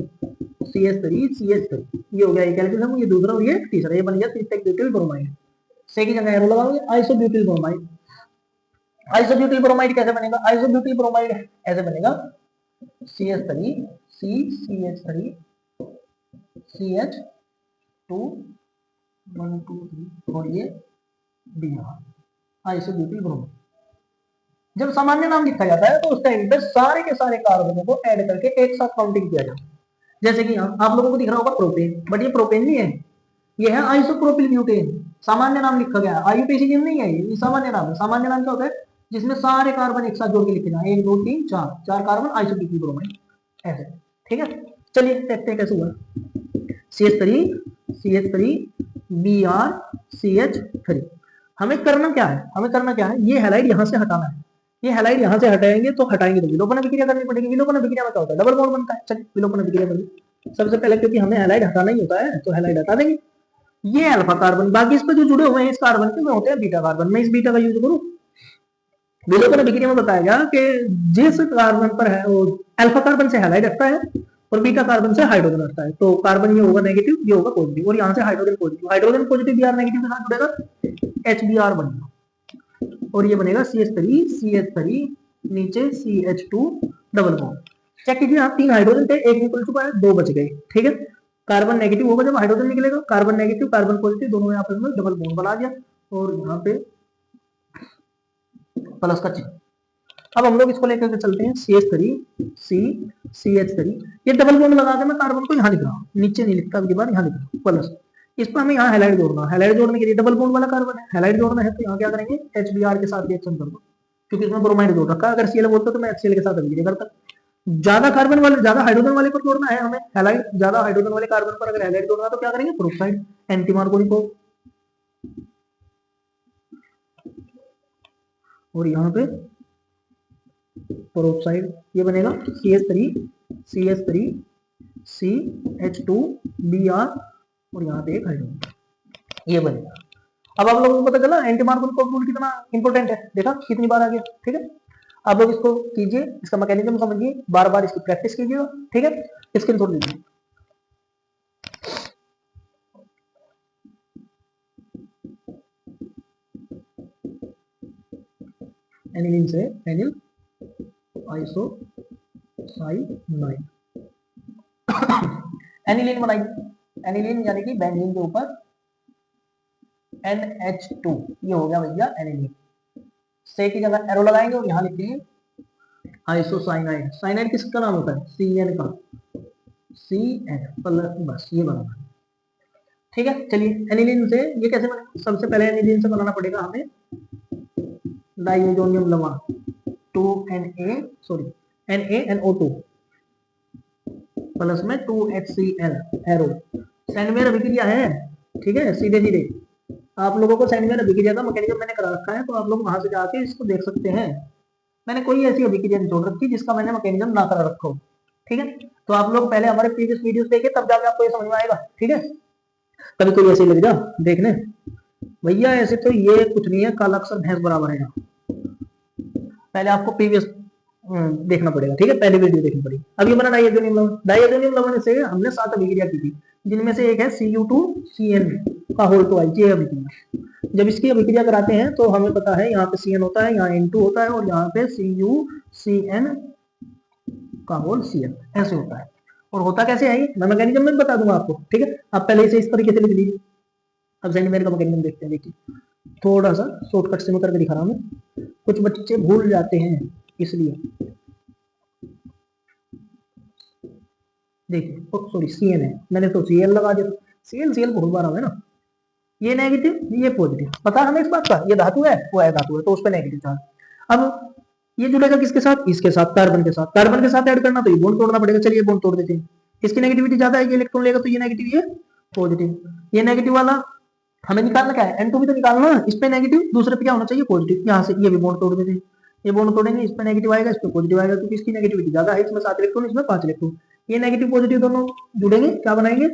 CH3 CH3, ये हो गया एक एल्किल समूह, ये दूसरा और ये तीसरा, ये बन गया तृतीयक ब्यूटिल ब्रोमाइड। से की जगह एरो लगाओगे आइसोब्यूटिल ब्रोमाइड। आइसोब्यूटिल ब्रोमाइड कैसे बनेगा, आइसोब्यूटिल ब्रोमाइड ऐसे बनेगा CH3 CH3 CH2 1 2 3 और ये Br, आइसोब्यूटिल ब्रोमाइड। जब सामान्य नाम लिखा जाता है तो उस टाइम पे सारे के सारे कार्बनों को ऐड करके एक साथ काउंटिंग किया जाता है। जैसे कि यहाँ आप लोगों को दिख रहा होगा प्रोपेन, बट ये प्रोपेन नहीं है, ये है आइसोप्रोपिल ब्यूटेन। सामान्य नाम लिखा गया है, आईयूपीएसी नहीं है, ये सामान्य नाम है। सामान्य नाम क्या होता है, जिसमें सारे कार्बन एक साथ जोड़ के लिखे जाए, 1 2 3 4, 4 कार्बन आइसोब्यूटिल ब्रोमाइड ऐसे, ठीक है। चलिए देखते हैं कैसे हुआ। CH3 Br CH3। हमें करना क्या है, ये हैलाइड यहाँ से हटाना है। ये हैलाइड यहाँ से हटाएंगे तो विलोपन अभिक्रिया करनी पड़ेगी। विलोपन अभिक्रिया में क्या होता है, डबल बॉन्ड बनता है। चलिए विलोपन अभिक्रिया करिए। सबसे पहले क्योंकि हमें हैलाइड हटाना ही होता है तो हैलाइड हटा देंगे। ये अल्फा कार्बन, बाकी इस पर जो जुड़े हुए हैं इस कार्बन के में होते हैं बीटा कार्बन। मैं इस बीटा का यूज करूँ, विलोपन अभिक्रिया में बताया गया कि जिस कार्बन पर है वो अल्फा कार्बन से हैलाइड हटता है और बीटा कार्बन से हाइड्रोजन हटता है, तो कार्बन ये होगा नेगेटिव, ये होगा पॉजिटिव, और यहाँ से हाइड्रोजन पॉजिटिव Br नेगेटिव के साथ जुड़ेगा HBr बनेगा और ये बनेगा CH3 नीचे CH2 डबल बॉन्ड। चेक कीजिए, यहाँ 3 हाइड्रोजन थे, एक निकल चुका है, 2 बच गए, ठीक है। कार्बन नेगेटिव होगा जब हाइड्रोजन निकलेगा, कार्बन नेगेटिव कार्बन पॉजिटिव दोनों यहाँ पर डबल बॉन्ड बना दिया और यहाँ पे प्लस का चिन्ह। अब हम लोग इसको लेकर के चलते हैं CH3 ये डबल बॉन्ड लगा के मैं कार्बन को यहाँ लिख रहा हूँ, नीचे नहीं लिखता, अगली बार यहाँ लिख रहा हूँ प्लस। इस पर हमें यहाँ हैलाइड जोड़ना है, हैलाइड जोड़ने के लिए डबल बॉन्ड वाला कार्बन है, हैलाइड जोड़ना है तो यहाँ क्या करेंगे HBr के साथ रिएक्शन कर दो, क्योंकि इसमें ब्रोमाइड जोड़ रखा है। अगर Cl बोलता तो मैं HCl के साथ अभिक्रिया करता। ज्यादा कार्बन वाले, ज्यादा हाइड्रोजन वाले पर जोड़ना है हमें हैलाइड, ज्यादा हाइड्रोजन वाले कार्बन पर अगर हैलाइड जोड़ना है तो क्या करेंगे पेरोक्साइड एंटीमार्गोनिक को, और यहाँ पे पेरोक्साइड, ये बनेगा CH3 CH2 Br और यहाँ पे एक हाइड्रोजन, ये बनेगा। अब आप लोगों को पता चला एंटीमार्गोनिक रूल कितना इंपॉर्टेंट है, देखा कितनी बार आ गया, ठीक है। आप लोग इसको कीजिए, इसका मैकेनिज्म समझिए, बार बार इसकी प्रैक्टिस कीजिएगा, ठीक है। स्क्रीनशॉट लीजिए। एनिलीन से एनिल आइसोसाइनाइड एनिलीन बनाई, एनिलीन यानी कि बेंजीन के ऊपर NH2, ये हो गया भैया एनिलीन। से की जगह एरो लगाएंगे और यहाँ लिखेंगे आइसोसाइनाइड। साइनाइड किसका नाम होता है, CN का, CN प्लस, बस ये बना, ठीक है। चलिए एनिलीन से ये कैसे बने, सबसे पहले एनिलीन से बनाना पड़ेगा हमें डाइएजोनियम लवण NaNO2 प्लस में 2HCl एरो। सैंडवेयर अभिक्रिया है, ठीक है। सीधे सीधे आप लोगों को सैंडवेयर अभिक्रिया का मैकेनिज्म मैंने करा रखा है, तो आप लोग वहां से जाके इसको देख सकते हैं। मैंने कोई ऐसी अभिक्रिया नहीं छोड़ रखी जिसका मैंने मैकेनिज्म ना करा रखा हो, ठीक है। तो आप लोग पहले हमारे प्रीवियस वीडियोस देखिए, तब जाके आपको ये समझ में आएगा, ठीक है। कभी कोई ऐसे लग जा देखने भैया ऐसे तो ये कुछ नहीं है, काला अक्षर भैंस बराबर है यहाँ। पहले आपको प्रीवियस देखना पड़ेगा, ठीक है, पहले वीडियो देखनी पड़ेगी। अब ये बना डाइएथेनियम लवण। डाइएथेनियम लवण से हमने 7 अभिक्रिया की थी, जिनमें से एक है Cu2Cn का होल ट्वाइस, ये अभिक्रिया। जब इसकी अभिक्रिया कराते हैं तो हमें पता है यहाँ पे Cn होता है, यहाँ N2 होता है, और यहाँ पे CuCn का होल Cl ऐसे होता है। और होता कैसे है मैं मैकेनिज्म में बता दूंगा आपको, ठीक है। आप पहले इसे इस तरीके से लिख लीजिए। अब जेंडमेयर का मैकेनिज्म देखते हैं। देखिए थोड़ा सा शॉर्टकट से मैं करके दिखा रहा हूँ, कुछ बच्चे भूल जाते हैं इसलिए। देखिए सॉरी Cn है, मैंने तो Cl लगा दिया। Cl बहुत बार है ना, ये नेगेटिव ये पॉजिटिव, पता है हमें इस बात का। ये धातु है, वो है धातु है, तो उस पर नेगेटिव चार्ज। अब ये जुड़ेगा किसके साथ, इसके साथ, कार्बन के साथ। कार्बन के साथ ऐड करना तो ये बॉन्ड तोड़ना पड़ेगा। चलिए बॉन्ड तोड़ देते हैं। इसकी नेगेटिविटी ज्यादा है, ये इलेक्ट्रॉन लेगा तो ये नेगेटिव, ये पॉजिटिव। ये नेगेटिव वाला हमें निकालना क्या है, N2 भी तो निकालना। इस पे नेगेटिव, दूसरे पे क्या होना चाहिए, पॉजिटिव। यहाँ से ये भी बॉन्ड तोड़ देते हैं। ये बॉन्ड तोड़ेंगे, इस पे नेगेटिव आएगा, इस पे पॉजिटिव आएगा, क्योंकि इसकी नेगेटिविटी ज्यादा है। इसमें 7 इलेक्ट्रॉन, इसमें 5 इलेक्ट्रॉन। ये नेगेटिव पॉजिटिव दोनों जुड़ेंगे, क्या बनाएंगे,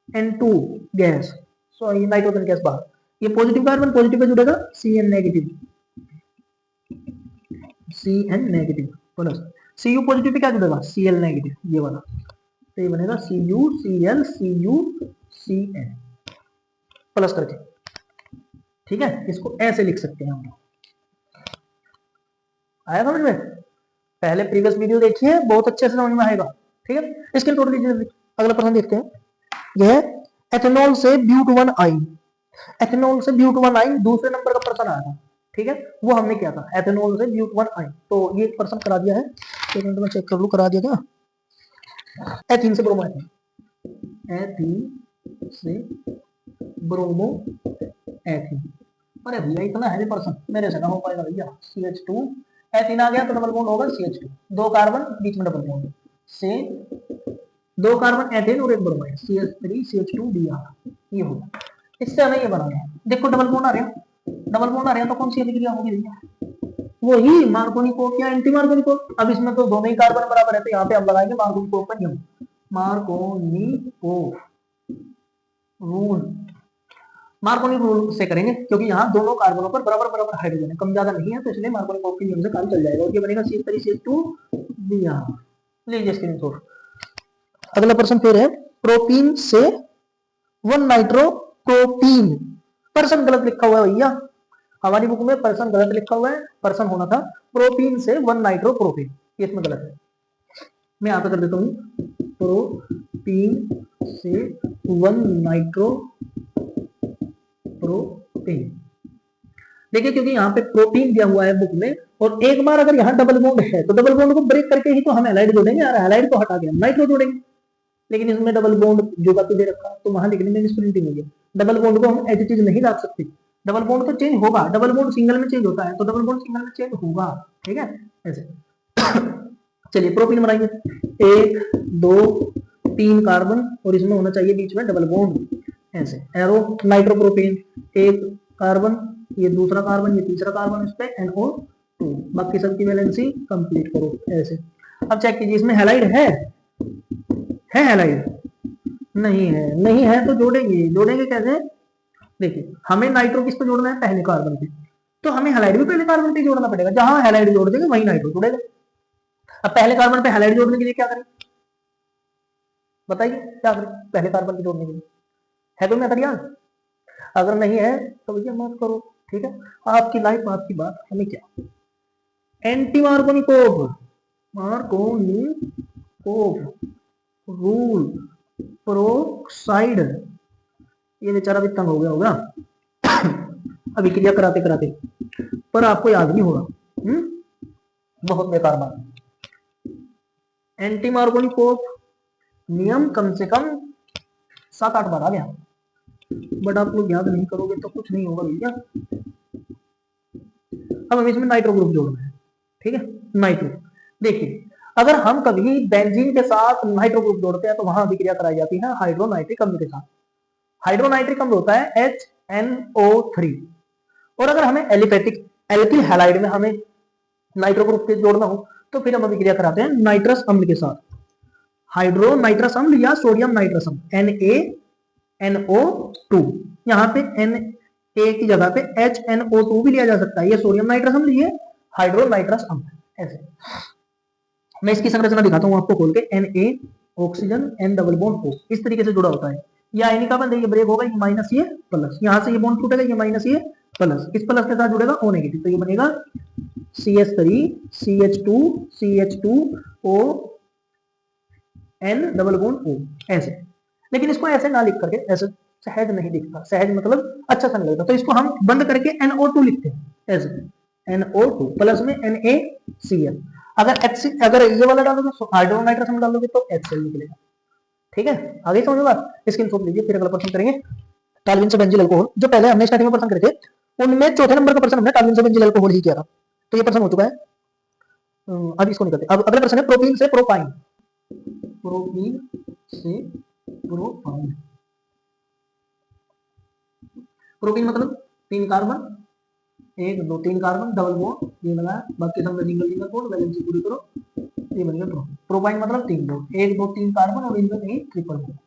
N2 गैस। सो ये नाइट्रोजन गैस बाहर। ये पॉजिटिव कार्बन पॉजिटिव पे जुड़ेगा, Cn negative, Cn negative plus Cu positive pay क्या जुड़ेगा, Cl नेगेटिव, ये वाला। तो ये बनेगा CuCl CuCn प्लस करके, ठीक है। इसको ऐसे लिख सकते हैं हम लोग। आया समझ में? पहले प्रीवियस वीडियो देखिए, बहुत अच्छे से समझ में आएगा, ठीक है। स्क्रीन तोड़ लीजिए। अगला प्रश्न देखते हैं। यह एथेनॉल से ब्यूट 1 आइन, एथेनॉल से ब्यूट 1 आइन दूसरे नंबर का प्रश्न आया था, ठीक है। वो हमने किया था, एथेनॉल से ब्यूट 1 आइन। तो ये प्रश्न करा दिया है, एक मिनट में चेक कर लूं, करा दिया क्या। एथीन से ब्रोमो एथीन, एथीन से ब्रोमो एथीन। अरे भैया इतना हैवी प्रश्न मेरे से ना हो पाएगा भैया। CH2 एथीन आ गया तो डबल बॉन्ड होगा CH2, 2 कार्बन बीच में डबल बॉन्ड से 2 कार्बन एथेन और 1 ब्रोमाइड, CH3 CH2Br, ये होगा। इससे हमें ये बनाना है। देखो डबल बॉन्ड आ रहे हैं, डबल बॉन्ड आ रहे हैं, तो कौन सी अभिक्रिया होगी भैया, वही मार्कोनिकोव या एंटी मार्कोनिकोव। अब इसमें तो दोनों ही कार्बन बराबर है, तो यहाँ पे हम लगाएंगे मार्कोनिकोव का नियम, मार्कोनिकोव रूल। मार्कोनिक रूल से करेंगे, क्योंकि यहाँ दोनों कार्बनों पर बराबर बराबर हाइड्रोजन है, कम ज्यादा नहीं है, तो इसलिए मार्कोनिकोव के नियम से काम चल जाएगा। और ये बनेगा CH3CH2Br। लीजिए स्क्रीनशॉट। अगला प्रश्न फिर है, प्रोपीन से 1 नाइट्रो प्रोपीन। पर्सन गलत लिखा हुआ है भैया, हमारी बुक में पर्सन गलत लिखा हुआ है, पर्सन होना था प्रोपीन से 1 नाइट्रो प्रोपीन, ये इसमें गलत है। मैं यहाँ पे कर देता हूँ, प्रोपीन से 1 नाइट्रो प्रोपीन। देखिए क्योंकि यहाँ पे प्रोटीन दिया हुआ है बुक में, और एक बार अगर यहाँ डबल बॉन्ड है तो डबल बॉन्ड को ब्रेक करके ही तो हम हैलाइड जोड़ेंगे, यार हैलाइड को हटा के हम नाइट्रो जोड़ेंगे। लेकिन इसमें डबल बॉन्ड जो बात दे रखा, तो वहां लिखने में मिसप्रिंटिंग हुई है। डबल बॉन्ड को हम ऐसी चीज नहीं रख सकते, डबल बॉन्ड तो चेंज होगा, डबल बॉन्ड सिंगल में चेंज होता है, तो डबल बॉन्ड सिंगल में चेंज होगा, ठीक है ऐसे। चलिए प्रोपीन बनाइए, 1 2 3 कार्बन, और इसमें होना चाहिए बीच में डबल बॉन्ड ऐसे, एरो। नाइट्रोप्रोपेन 1 कार्बन, ये दूसरा कार्बन, ये तीसरा कार्बन, इस पे NO2, बाकी सबकी वैलेंसी कंप्लीट करो ऐसे। अब चेक कीजिए इसमें हैलाइड है हैलाइड नहीं है, नहीं है तो जोड़ेंगे, जोड़ेंगे कैसे। देखिए हमें नाइट्रो किस पे जोड़ना है, पहले कार्बन पे, तो हमें हैलाइड भी पहले कार्बन पे जोड़ना पड़ेगा। जहां हैलाइड जोड़ देंगे वहीं नाइट्रो जुड़ेगा। अब पहले कार्बन पे हैलाइड जोड़ने के लिए क्या करें, बताइए क्या करें पहले कार्बन पे जोड़ने के लिए, है कोई मेथड यार। अगर नहीं है तो भैया मत करो, ठीक है, आपकी लाइफ आपकी बात, हमें क्या। Anti Markovnikov, Markovnikov rule peroxide, ये बेचारा भी तंग हो गया होगा अभिक्रिया कराते कराते, पर आपको याद नहीं होगा, बहुत बेकार बात। एंटी मार्कोनिकोव नियम कम से कम 7-8 बार आ गया, बट आप लोग याद नहीं करोगे तो कुछ नहीं होगा भैया। अब हमें इसमें नाइट्रो ग्रुप जोड़ना है, ठीक है। नाइट्रो, देखिए अगर हम कभी बेंजीन के साथ नाइट्रो ग्रुप जोड़ते हैं तो वहां अभिक्रिया कराई जाती है हाइड्रोनाइट्रिक अम्ल के साथ। हाइड्रोनाइट्रिक अम्ल होता है HNO3। और अगर हमें एलिफेटिक एल्किल हैलाइड में हमें नाइट्रो ग्रुप जोड़ना हो तो फिर हम अभिक्रिया कराते हैं नाइट्रस अम्ल के साथ, हाइड्रो नाइट्रस अम्ल या सोडियम नाइट्रस अम्ल, NaNO2। यहाँ पे ए की जगह पे HNO2 भी लिया जा सकता है, ये सोडियम नाइट्रस अम्ल, ये हाइड्रो नाइट्रस अम्ल। ऐसे मैं इसकी संरचना दिखाता हूँ आपको खोल के, Na oxygen N double bond O इस तरीके से जुड़ा होता है। ये आयनिक का बंध है, ये ब्रेक होगा, ये माइनस ये प्लस, यहाँ से ये बॉन्ड टूटेगा, ये माइनस ये प्लस, इस प्लस के साथ जुड़ेगा O नेगेटिव, तो ये बनेगा CH3 CH2 CH2O N double bond O ऐसे। लेकिन इसको ऐसे ना लिख करके, ऐसे सहज नहीं दिखता, सहज मतलब अच्छा सा नहीं लगता, तो इसको हम बंद करके NO2 लिखते हैं ऐसे, NO2 प्लस में NaCl। अगर ये वाला डालोगे तो हाइड्रो नाइट्रस अम्ल डालोगे तो HCl निकलेगा। ठीक है, आगे समझ में बात, स्क्रीनशॉट लीजिए, फिर अगला प्रश्न करेंगे। टॉल्यूइन से बेंजील अल्कोहल, जो पहले हमने स्टार्टिंग में प्रश्न करे थे उनमें चौथे नंबर का प्रश्न हमने टॉल्यूइन से बेंजील अल्कोहल ही किया था, तो ये प्रश्न हो चुका है। अब इसको नहीं करते। अब अगला प्रश्न है प्रोपीन से प्रोपाइन। प्रोपीन से प्रोपाइन, प्रोपीन मतलब 3 कार्बन, 1 2 3 कार्बन डबल बॉन्ड, ये लगाया, बाकी सब में सिंगल सिंगल बॉन्ड, वैलेंसी पूरी करो, ये बन गया प्रोपीन। प्रोपाइन मतलब 3 बॉन्ड, 1 2 3 कार्बन और इनमें नहीं triple bond,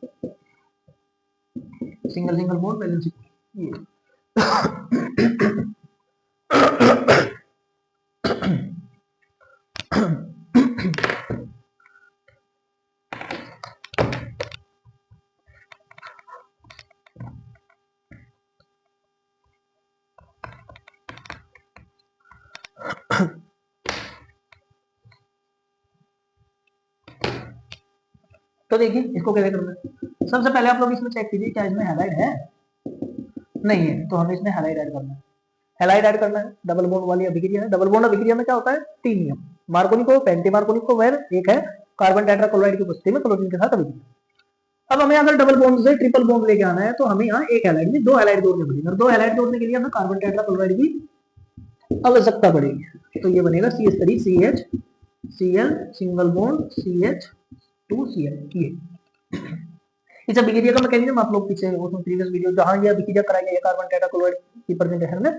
single single bond, valency पूरी। ये तो देखिए इसको कैसे करना है। सबसे पहले आप लोग इसमें चेक कीजिए क्या इसमें हैलाइड है, नहीं है, तो हमें इसमें हैलाइड ऐड करना है। हैलाइड ऐड करना है, डबल बॉन्ड वाली अभिक्रिया है। डबल बॉन्ड अभिक्रिया में क्या होता है, 3 नियम, मार्कोनिक हो, पेंटी मार्कोनिक हो, वह एक है कार्बन टेट्राक्लोराइड की उपस्थिति में क्लोरीन के साथ अभिक्रिया। अब हमें अगर डबल बॉन्ड से ट्रिपल बॉन्ड लेके आना है तो हमें यहाँ एक हैलाइड में 2 हैलाइड जोड़ने पड़ेंगे, और 2 हैलाइड जोड़ने के लिए हमें कार्बन टेट्राक्लोराइड की आवश्यकता पड़ेगी, तो ये बनेगा CH3 CH Cl single bond CH2Cl। ये इस अभिक्रिया का मैकेनिज्म आप लोग पीछे उसमें प्रीवियस वीडियो जहां ये अभिक्रिया कराई गई है कार्बन टेट्राक्लोराइड की प्रेजेंटेशन में,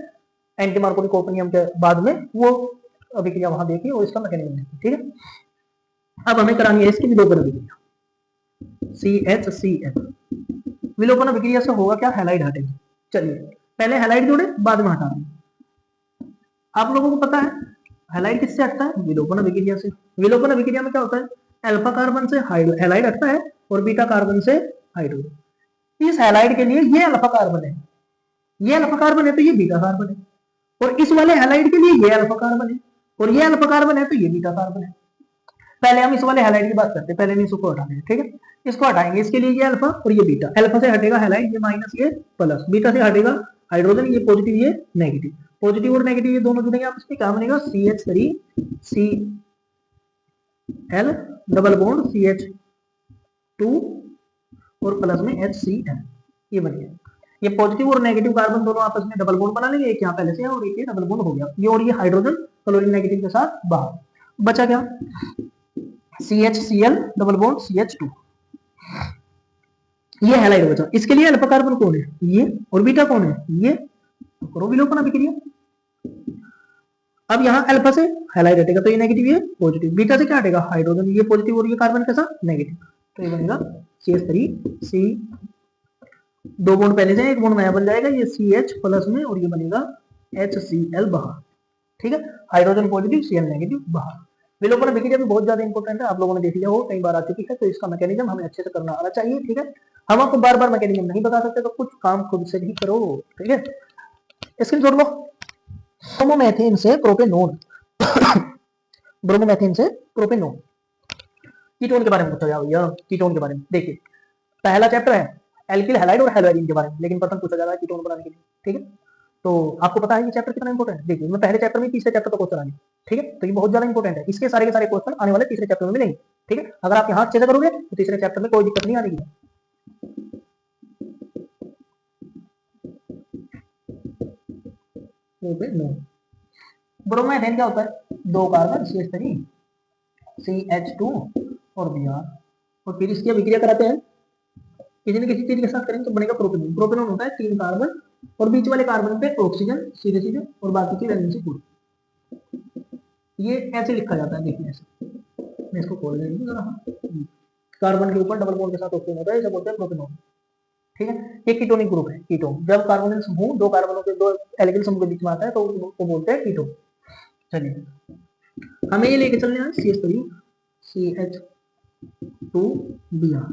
एंटी मार्कोनिक ओपनियम के बाद में, वो अभिक्रिया वहां देखी और इसका मैकेनिज्म देखी। ठीक है, अब हमें करानी है इसकी विलोपन अभिक्रिया, CHCl। विलोपन अभिक्रिया से होगा क्या, हैलाइड हटेगा। चलिए पहले हैलाइड जोड़े, बाद में हटा दें। आप लोगों को पता है हैलाइड किससे हटता है, विलोपन अभिक्रिया से। विलोपन अभिक्रिया में क्या होता है, अल्फा कार्बन से हैलाइड हटता है और बीटा कार्बन से हाइड्रोजन। इस हैलाइड के लिए ये अल्फा कार्बन है, ये अल्फा कार्बन है तो ये बीटा कार्बन है, और इस वाले हैलाइड के लिए ये अल्फा कार्बन है और ये अल्फा कार्बन है तो ये बीटा कार्बन है। पहले हम इस वाले हैलाइड की बात करते हैं, पहले इसको हटा देंगे। ठीक है, इसको हटाएंगे, इसके लिए ये अल्फा और ये बीटा, अल्फा से हटेगा हैलाइड, ये माइनस ये प्लस, बीटा से हटेगा हाइड्रोजन, ये पॉजिटिव ये नेगेटिव, पॉजिटिव और नेगेटिव ये दोनों जुड़ेंगे आपस में, क्या बनेगा CH3 Cl double bond CH2 और प्लस में HCl, ये बन गया। ये पॉजिटिव और नेगेटिव कार्बन दोनों आपस में डबल बॉन्ड बना लेंगे, एक यहाँ पहले से है और एक ये डबल बॉन्ड हो गया, ये और ये हाइड्रोजन क्लोरीन नेगेटिव के साथ बाहर बचा क्या, CHCl डबल बॉन्ड CH2, ये हैलाइड बचा। इसके लिए अल्फा कार्बन कौन है, ये, और बीटा कौन है, ये, तो करो विलोपन अभिक्रिया। अब यहाँ अल्फा से हैलाइड हटेगा तो ये नेगेटिव ये पॉजिटिव, बीटा से क्या हटेगा हाइड्रोजन, ये पॉजिटिव और ये कार्बन के साथ नेगेटिव, तो ये बनेगा CH3 दो बॉन्ड पहले से, एक बॉन्ड नया बन जाएगा, ये CH प्लस में और ये बनेगा HCl बाहर। ठीक है, हाइड्रोजन पॉजिटिव Cl नेगेटिव बाहर। विलोपन अभिक्रिया भी बहुत ज्यादा इंपॉर्टेंट है, आप लोगों ने देख लिया हो, कई बार आ चुकी है, तो इसका मैकेनिज्म हमें अच्छे से करना आना चाहिए। ठीक है, हम आपको बार बार मैकेनिज्म नहीं बता सकते, तो कुछ काम खुद से भी करो। ठीक है, स्क्रीन लो। ब्रोमोमेथेन से प्रोपेनोन ब्रोमोमेथेन से प्रोपेनोन, कीटोन के बारे में पूछा भैया, कीटोन के बारे में देखिए, पहला चैप्टर है एल्किल हैलाइड और हैलोजन के बारे में, लेकिन प्रश्न पूछा जा रहा है कीटोन बनाने के लिए। ठीक है, तो आपको पता है ये चैप्टर कितना इंपॉर्टेंट है, देखिए मैं पहले चैप्टर में तीसरे चैप्टर का क्वेश्चन आएंगे। ठीक है, तो ये बहुत ज्यादा इंपॉर्टेंट है, इसके सारे के सारे क्वेश्चन आने वाले तीसरे चैप्टर में मिलेंगे। ठीक है, अगर आप यहाँ अच्छे से करोगे तो तीसरे चैप्टर में कोई दिक्कत नहीं आने की। ब्रोमोमेथेन क्या होता है, 2 कार्बन CH3 CH2 और Br, और फिर इसकी अभिक्रिया कराते हैं किसी न किसी चीज के साथ करेंगे तो बनेगा प्रोपेनॉन। प्रोपेनॉन होता है 3 कार्बन और बीच वाले कार्बन पे ऑक्सीजन सीधे सीधे और बाकी की वैलेंसी पूरी। ये ऐसे लिखा जाता है, देखिए ऐसे, मैं इसको खोल देंगे जरा, कार्बन के ऊपर डबल बॉन्ड के साथ ऑक्सीजन होता है, इसे बोलते हैं प्रोपेनॉन। ठीक है, ये कीटोनिक ग्रुप है कीटोन। जब कार्बोनिल समूह दो कार्बनों के दो एल्किल समूह के बीच में आता है तो उसको बोलते हैं कीटोन। चलिए हमें ये लेके चलने हैं CH3 CH2Br।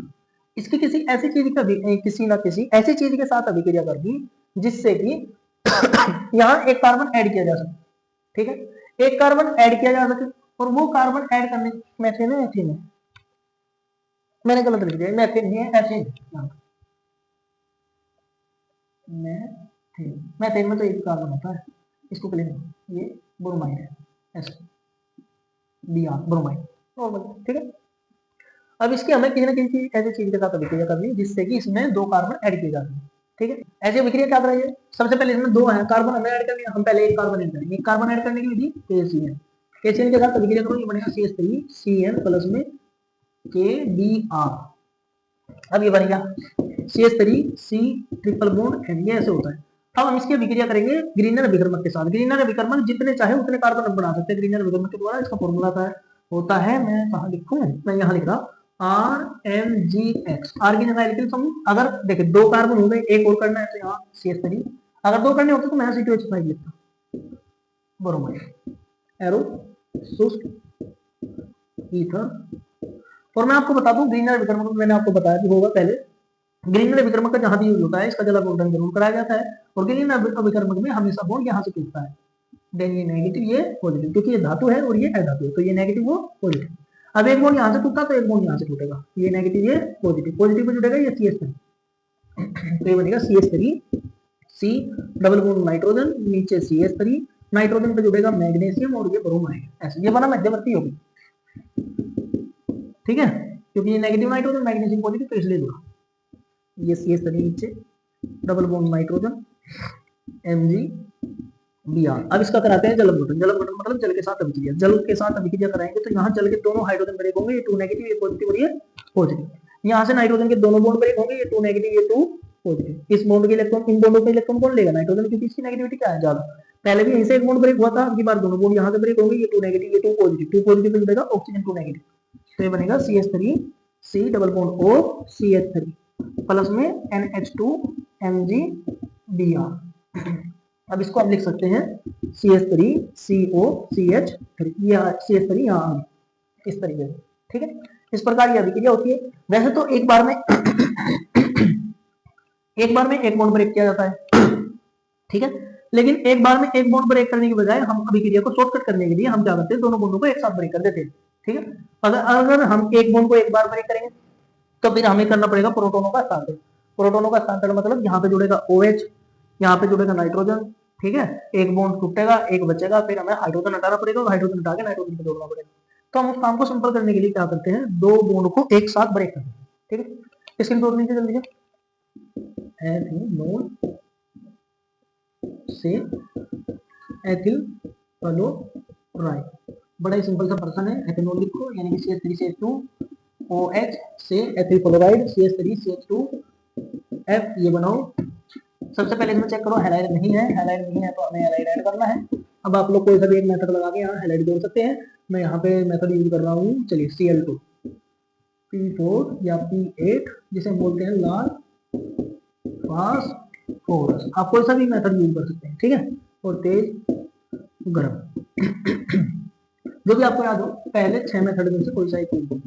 इसकी किसी ऐसी चीज का किसी ना किसी ऐसी चीज के साथ अभिक्रिया करनी जिससे कि यहाँ एक कार्बन ऐड किया जा सके। ठीक है, एक कार्बन ऐड किया जा सके और वो कार्बन ऐड करने मेथेन है एथेन है, मैंने गलत लिख दिया, मेथेन नहीं है एथेन। मेथेन में तो एक कार्बन होता है, इसको क्लीन ये ब्रोमाइड है, Br ब्रोमाइड नॉर्मल। ठीक है, अब इसकी हमें किसी ना किसी ऐसी चीज के साथ अभिक्रिया करनी है जिससे कि इसमें दो कार्बन ऐड किए जाते हैं। ठीक है, ऐसी अभिक्रिया क्या करेंगे, सबसे पहले इसमें दो है कार्बन हमें ऐड करनी है, हम पहले एक कार्बन ऐड करेंगे। एक कार्बन ऐड करने की विधि KCN, KCN के साथ अभिक्रिया करो, ये बनेगा CH3CN प्लस में KBr। अब ये बनेगा CH3C ट्रिपल बॉन्ड N, ये ऐसे होता है। अब हम इसकी अभिक्रिया करेंगे ग्रीनर विकर्मक के साथ। ग्रीनर विकर्मक जितने चाहे उतने कार्बन बना सकते हैं ग्रीनर विकर्मक के द्वारा। इसका फॉर्मूला होता है, मैं कहाँ लिखूं, मैं यहाँ लिख रहा RMGX। आर की जगह एल्किल समूह, अगर देखिए दो कार्बन हो गए एक और करना है तो यहाँ CH3, अगर दो करने होते तो मैं C2H5 लिखता, ब्रोमाइड एरो शुष्क ईथर। और मैं आपको बता दूं ग्रीनर विकर्मक मैंने आपको बताया कि होगा पहले, ग्रीनर विकर्मक का जहां भी यूज होता है इसका जला बॉन्ड जरूर कराया जाता है और ग्रीनर विकर्मक में हमेशा बॉन्ड यहाँ से टूटता है, देन ये नेगेटिव ये पॉजिटिव, क्योंकि ये धातु है और ये अधातु है तो ये नेगेटिव वो पॉजिटिव। अब एक बॉन्ड यहाँ से टूटा तो एक बॉन्ड यहाँ से टूटेगा, ये नेगेटिव ये पॉजिटिव, पॉजिटिव पे जुड़ेगा ये CH3 तो ये बनेगा CH3C डबल बॉन्ड नाइट्रोजन, नीचे CH3 नाइट्रोजन पे जुड़ेगा मैग्नीशियम और ये ब्रोमाइड, ऐसे ये बना मध्यवर्ती होगी। ठीक है, क्योंकि ये नेगेटिव नाइट्रोजन मैग्नीशियम पॉजिटिव तो इसलिए जुड़ा। ये CH3 नीचे डबल बॉन्ड नाइट्रोजन MgBr। अब इसका कराते हैं जल गठन। जल गठन मतलब जल के साथ अभिक्रिया, जल के साथ अभिक्रिया कराएंगे तो यहाँ जल के दोनों हाइड्रोजन ब्रेक होंगे, ये 2 नेगेटिव ये पॉजिटिव और ये पॉजिटिव। यहाँ से नाइट्रोजन के दोनों बॉन्ड ब्रेक होंगे, ये 2 नेगेटिव ये 2 पॉजिटिव। इस बॉन्ड के इलेक्ट्रॉन इन दोनों के इलेक्ट्रॉन कौन लेगा, नाइट्रोजन, क्योंकि इसकी नेगेटिविटी क्या है ज्यादा। पहले भी यहीं से एक बॉन्ड ब्रेक हुआ था, अब की बार दोनों बॉन्ड यहाँ से ब्रेक होंगे, ये 2 नेगेटिव ये 2 पॉजिटिव, 2 पॉजिटिव पे जुड़ेगा ऑक्सीजन 2 नेगेटिव तो ये बनेगा CH3C double bond O CH3 plus में NH2 MgBr। अब इसको हम लिख सकते हैं CH3COCH3, ये CH3 यहाँ आ गया इस तरीके से। ठीक है, इस प्रकार ये अभिक्रिया होती है। वैसे तो एक बार में एक बॉन्ड ब्रेक किया जाता है, ठीक है, लेकिन एक बार में एक बॉन्ड ब्रेक करने की बजाय हम अभिक्रिया को शॉर्टकट करने के लिए हम क्या करते हैं, दोनों बॉन्डों को एक साथ ब्रेक कर देते हैं। ठीक है, अगर हम एक बॉन्ड को एक बार ब्रेक करेंगे तो फिर हमें करना पड़ेगा प्रोटोनों का स्थानांतरण। प्रोटोनों का स्थानांतरण मतलब यहाँ पे जुड़ेगा OH, यहाँ पे जुड़ेगा नाइट्रोजन, ठीक है, एक बॉन्ड टूटेगा एक बचेगा, फिर हमें हाइड्रोजन हटाना पड़ेगा और हाइड्रोजन हटा के नाइट्रोजन पे जोड़ना पड़ेगा। तो हम उस काम को सिंपल करने के लिए क्या करते हैं, दो बॉन्ड को एक साथ ब्रेक करते हैं। ठीक है, इसके नोट लीजिए जल्दी से, एथेनॉल से एथिल क्लोराइड, बड़ा ही सिंपल सा पर्सन है। एथेनॉल लिखो यानी कि CH3CH2OH से एथिल क्लोराइड CH3CH2F ये बनाओ। सबसे पहले इसमें चेक करो हैलाइड नहीं है, हैलाइड नहीं है तो हमें हैलाइड ऐड करना है। अब आप लोग कोई सा भी एक मेथड लगा के यहाँ हैलाइड जोड़ सकते हैं, मैं यहाँ पे मेथड यूज कर रहा हूँ। चलिए Cl2 P4 या P8 जिसे बोलते हैं लाल फास्फोरस, आप कोई सा भी मेथड यूज कर सकते हैं। ठीक है, और तेज गर्म जो भी आपको याद हो, पहले 6 मेथड में से कोई सा एक यूज करो।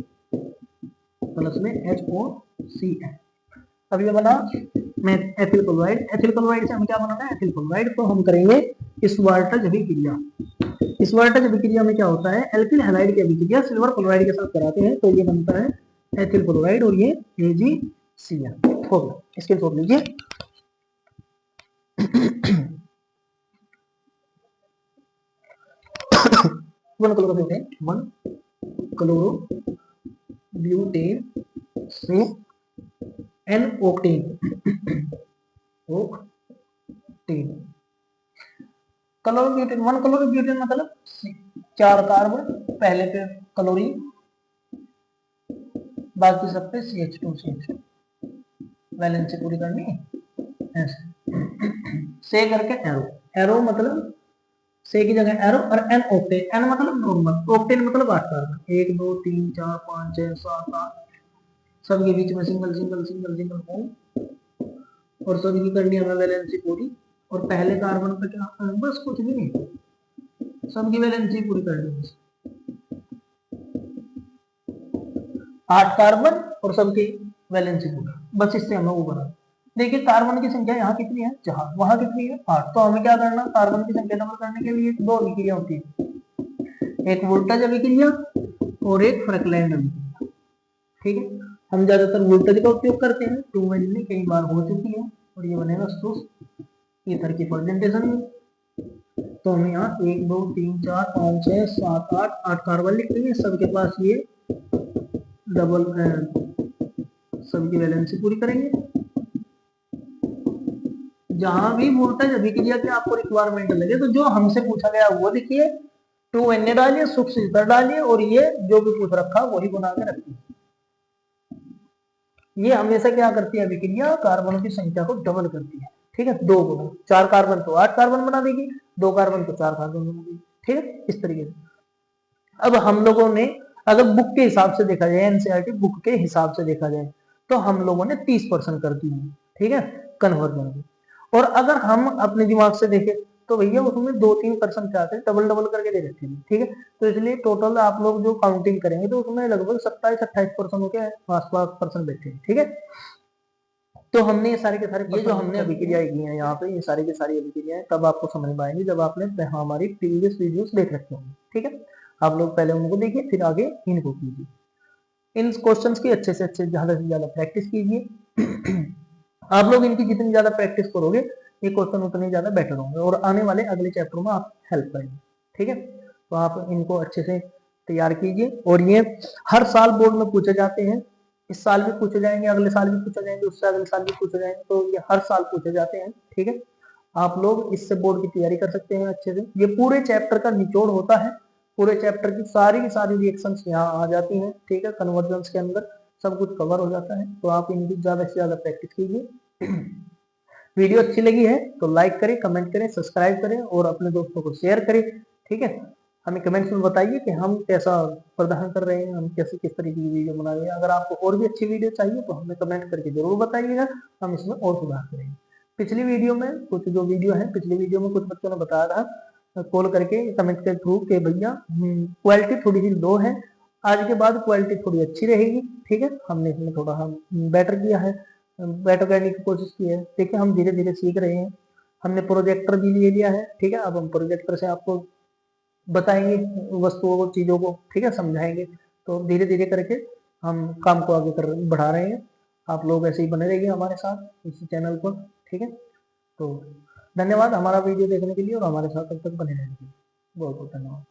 प्लस में HOCl। अब ये बना एथिल क्लोराइड, एथिल क्लोराइड से हम क्या बनाना है, एथिल क्लोराइड तो हम करेंगे स्वार्टज अभिक्रिया। स्वार्टज अभिक्रिया में क्या होता है, एल्किल हैलाइड की अभिक्रिया सिल्वर क्लोराइड के साथ कराते हैं तो ये बनता है एथिल क्लोराइड और ये AgCl हो गया। इसके छोड़ लीजिए वन क्लोरोब्यूटेन से N ऑक्टेन क्लोरोब्यूटेन, 1 क्लोरोब्यूटेन मतलब 4 कार्बन, पहले पे क्लोरीन बाकी सब पे CH2 वैलेंसी पूरी करनी ऐसे से करके एरो, एरो मतलब से की जगह एरो और N ऑक्टेन, N मतलब नॉर्मल, ऑक्टेन मतलब 8 कार्बन, 1 2 3 4 5 6 7 8 सबके बीच में single single single single bond और सभी की करनी है हमें वैलेंसी पूरी, और पहले कार्बन पे क्या, बस कुछ भी नहीं, सबकी वैलेंसी पूरी करनी है। 8 कार्बन और सबकी वैलेंसी पूरी, बस इससे हमें वो बना। देखिए कार्बन की संख्या यहाँ कितनी है 4, वहां कितनी है 8, तो हमें क्या करना, कार्बन की संख्या डबल करने के लिए 2 अभिक्रिया होती है, एक वोल्टेज अभिक्रिया और एक फ्रैक्लैंड अभिक्रिया। ठीक है, हम ज्यादातर वोल्टेज का उपयोग करते हैं, 2N में कई बार हो चुकी है, और ये बनेगा ईथर की प्रेजेंटेशन में। तो हम यहाँ 1 2 3 4 5 6 7 8 कार्बन लिख देंगे, सबके पास ये डबल, सबकी वैलेंसी पूरी करेंगे। जहां भी वोल्टेज अभिक्रिया की आपको रिक्वायरमेंट लगे, तो जो हमसे पूछा गया वो लिखिए, 2Na डालिए, सूक्ष्म ईथर डालिए, और ये जो भी पूछ रखा वही बना के रखिए। ये हमेशा क्या करती है अभिक्रिया, कार्बनों की संख्या को डबल करती है। ठीक है, 2 गुना, 4 कार्बन तो 8 कार्बन बना देगी, 2 कार्बन तो 4 कार्बन बना देगी। ठीक है, इस तरीके से। अब हम लोगों ने अगर बुक के हिसाब से देखा जाए, एनसीईआरटी बुक के हिसाब से देखा जाए, तो हम लोगों ने 30% कर दी है। ठीक है, कन्वर्जन की। और अगर हम अपने दिमाग से देखें तो भैया उसमें 2-3% क्या आते हैं, डबल डबल करके दे रखे हैं। ठीक है, तो इसलिए टोटल आप लोग जो काउंटिंग करेंगे तो उसमें लगभग 27-28% के आसपास परसेंट बैठे हैं। ठीक है, तो हमने ये सारे के सारे, ये जो हमने अभिक्रियाएं की हैं यहाँ पे, ये सारी की सारी अभिक्रियाएं तब आपको समझ में आएंगी जब आपने हमारी प्रीवियस वीडियोस देख रखे होंगे। ठीक है, आप लोग पहले उनको देखिए, फिर आगे इनको कीजिए। इन क्वेश्चंस की अच्छे से अच्छे, ज्यादा से ज्यादा प्रैक्टिस कीजिए। आप लोग इनकी जितनी ज्यादा प्रैक्टिस करोगे, ये क्वेश्चन उतने ज्यादा बेटर होंगे, और आने वाले अगले चैप्टर में आप हेल्प करेंगे। ठीक है, तो आप इनको अच्छे से तैयार कीजिए, और ये हर साल बोर्ड में पूछे जाते हैं। इस साल भी पूछे जाएंगे, अगले साल भी पूछे जाएंगे, उससे अगले साल भी पूछे जाएंगे, तो ये हर साल पूछे जाते हैं। ठीक है, आप लोग इससे बोर्ड की तैयारी कर सकते हैं अच्छे से। ये पूरे चैप्टर का निचोड़ होता है, पूरे चैप्टर की सारी रिएक्शंस यहाँ आ जाती हैं। ठीक है, कन्वर्जेंस के अंदर सब कुछ कवर हो जाता है, तो आप इनकी ज्यादा से ज्यादा प्रैक्टिस कीजिए। वीडियो अच्छी लगी है तो लाइक करें, कमेंट करें, सब्सक्राइब करें, और अपने दोस्तों को शेयर करें। ठीक है, हमें कमेंट्स में बताइए कि हम कैसा प्रदान कर रहे हैं, हम कैसे किस तरीके की वीडियो बना रहे हैं। अगर आपको और भी अच्छी वीडियो चाहिए तो हमें कमेंट करके जरूर बताइएगा, हम इसमें और सुधार करेंगे। पिछली वीडियो में कुछ जो वीडियो है, पिछली वीडियो में कुछ बच्चों ने बताया था कॉल करके कमेंट के थ्रू कि भैया क्वालिटी थोड़ी सी लो है, आज के बाद क्वालिटी थोड़ी अच्छी रहेगी। ठीक है, हमने इसमें थोड़ा हम बेटर किया है, बेटर करने की कोशिश की है। देखिए हम धीरे धीरे सीख रहे हैं, हमने प्रोजेक्टर भी ले लिया है। ठीक है, अब हम प्रोजेक्टर से आपको बताएंगे वस्तुओं को, चीजों को। ठीक है, समझाएंगे, तो धीरे धीरे करके हम काम को आगे बढ़ा रहे हैं। आप लोग ऐसे ही बने रहिए हमारे साथ इसी चैनल पर। ठीक है, तो धन्यवाद हमारा वीडियो देखने के लिए, और हमारे साथ तब तक बने रहने के लिए बहुत बहुत धन्यवाद।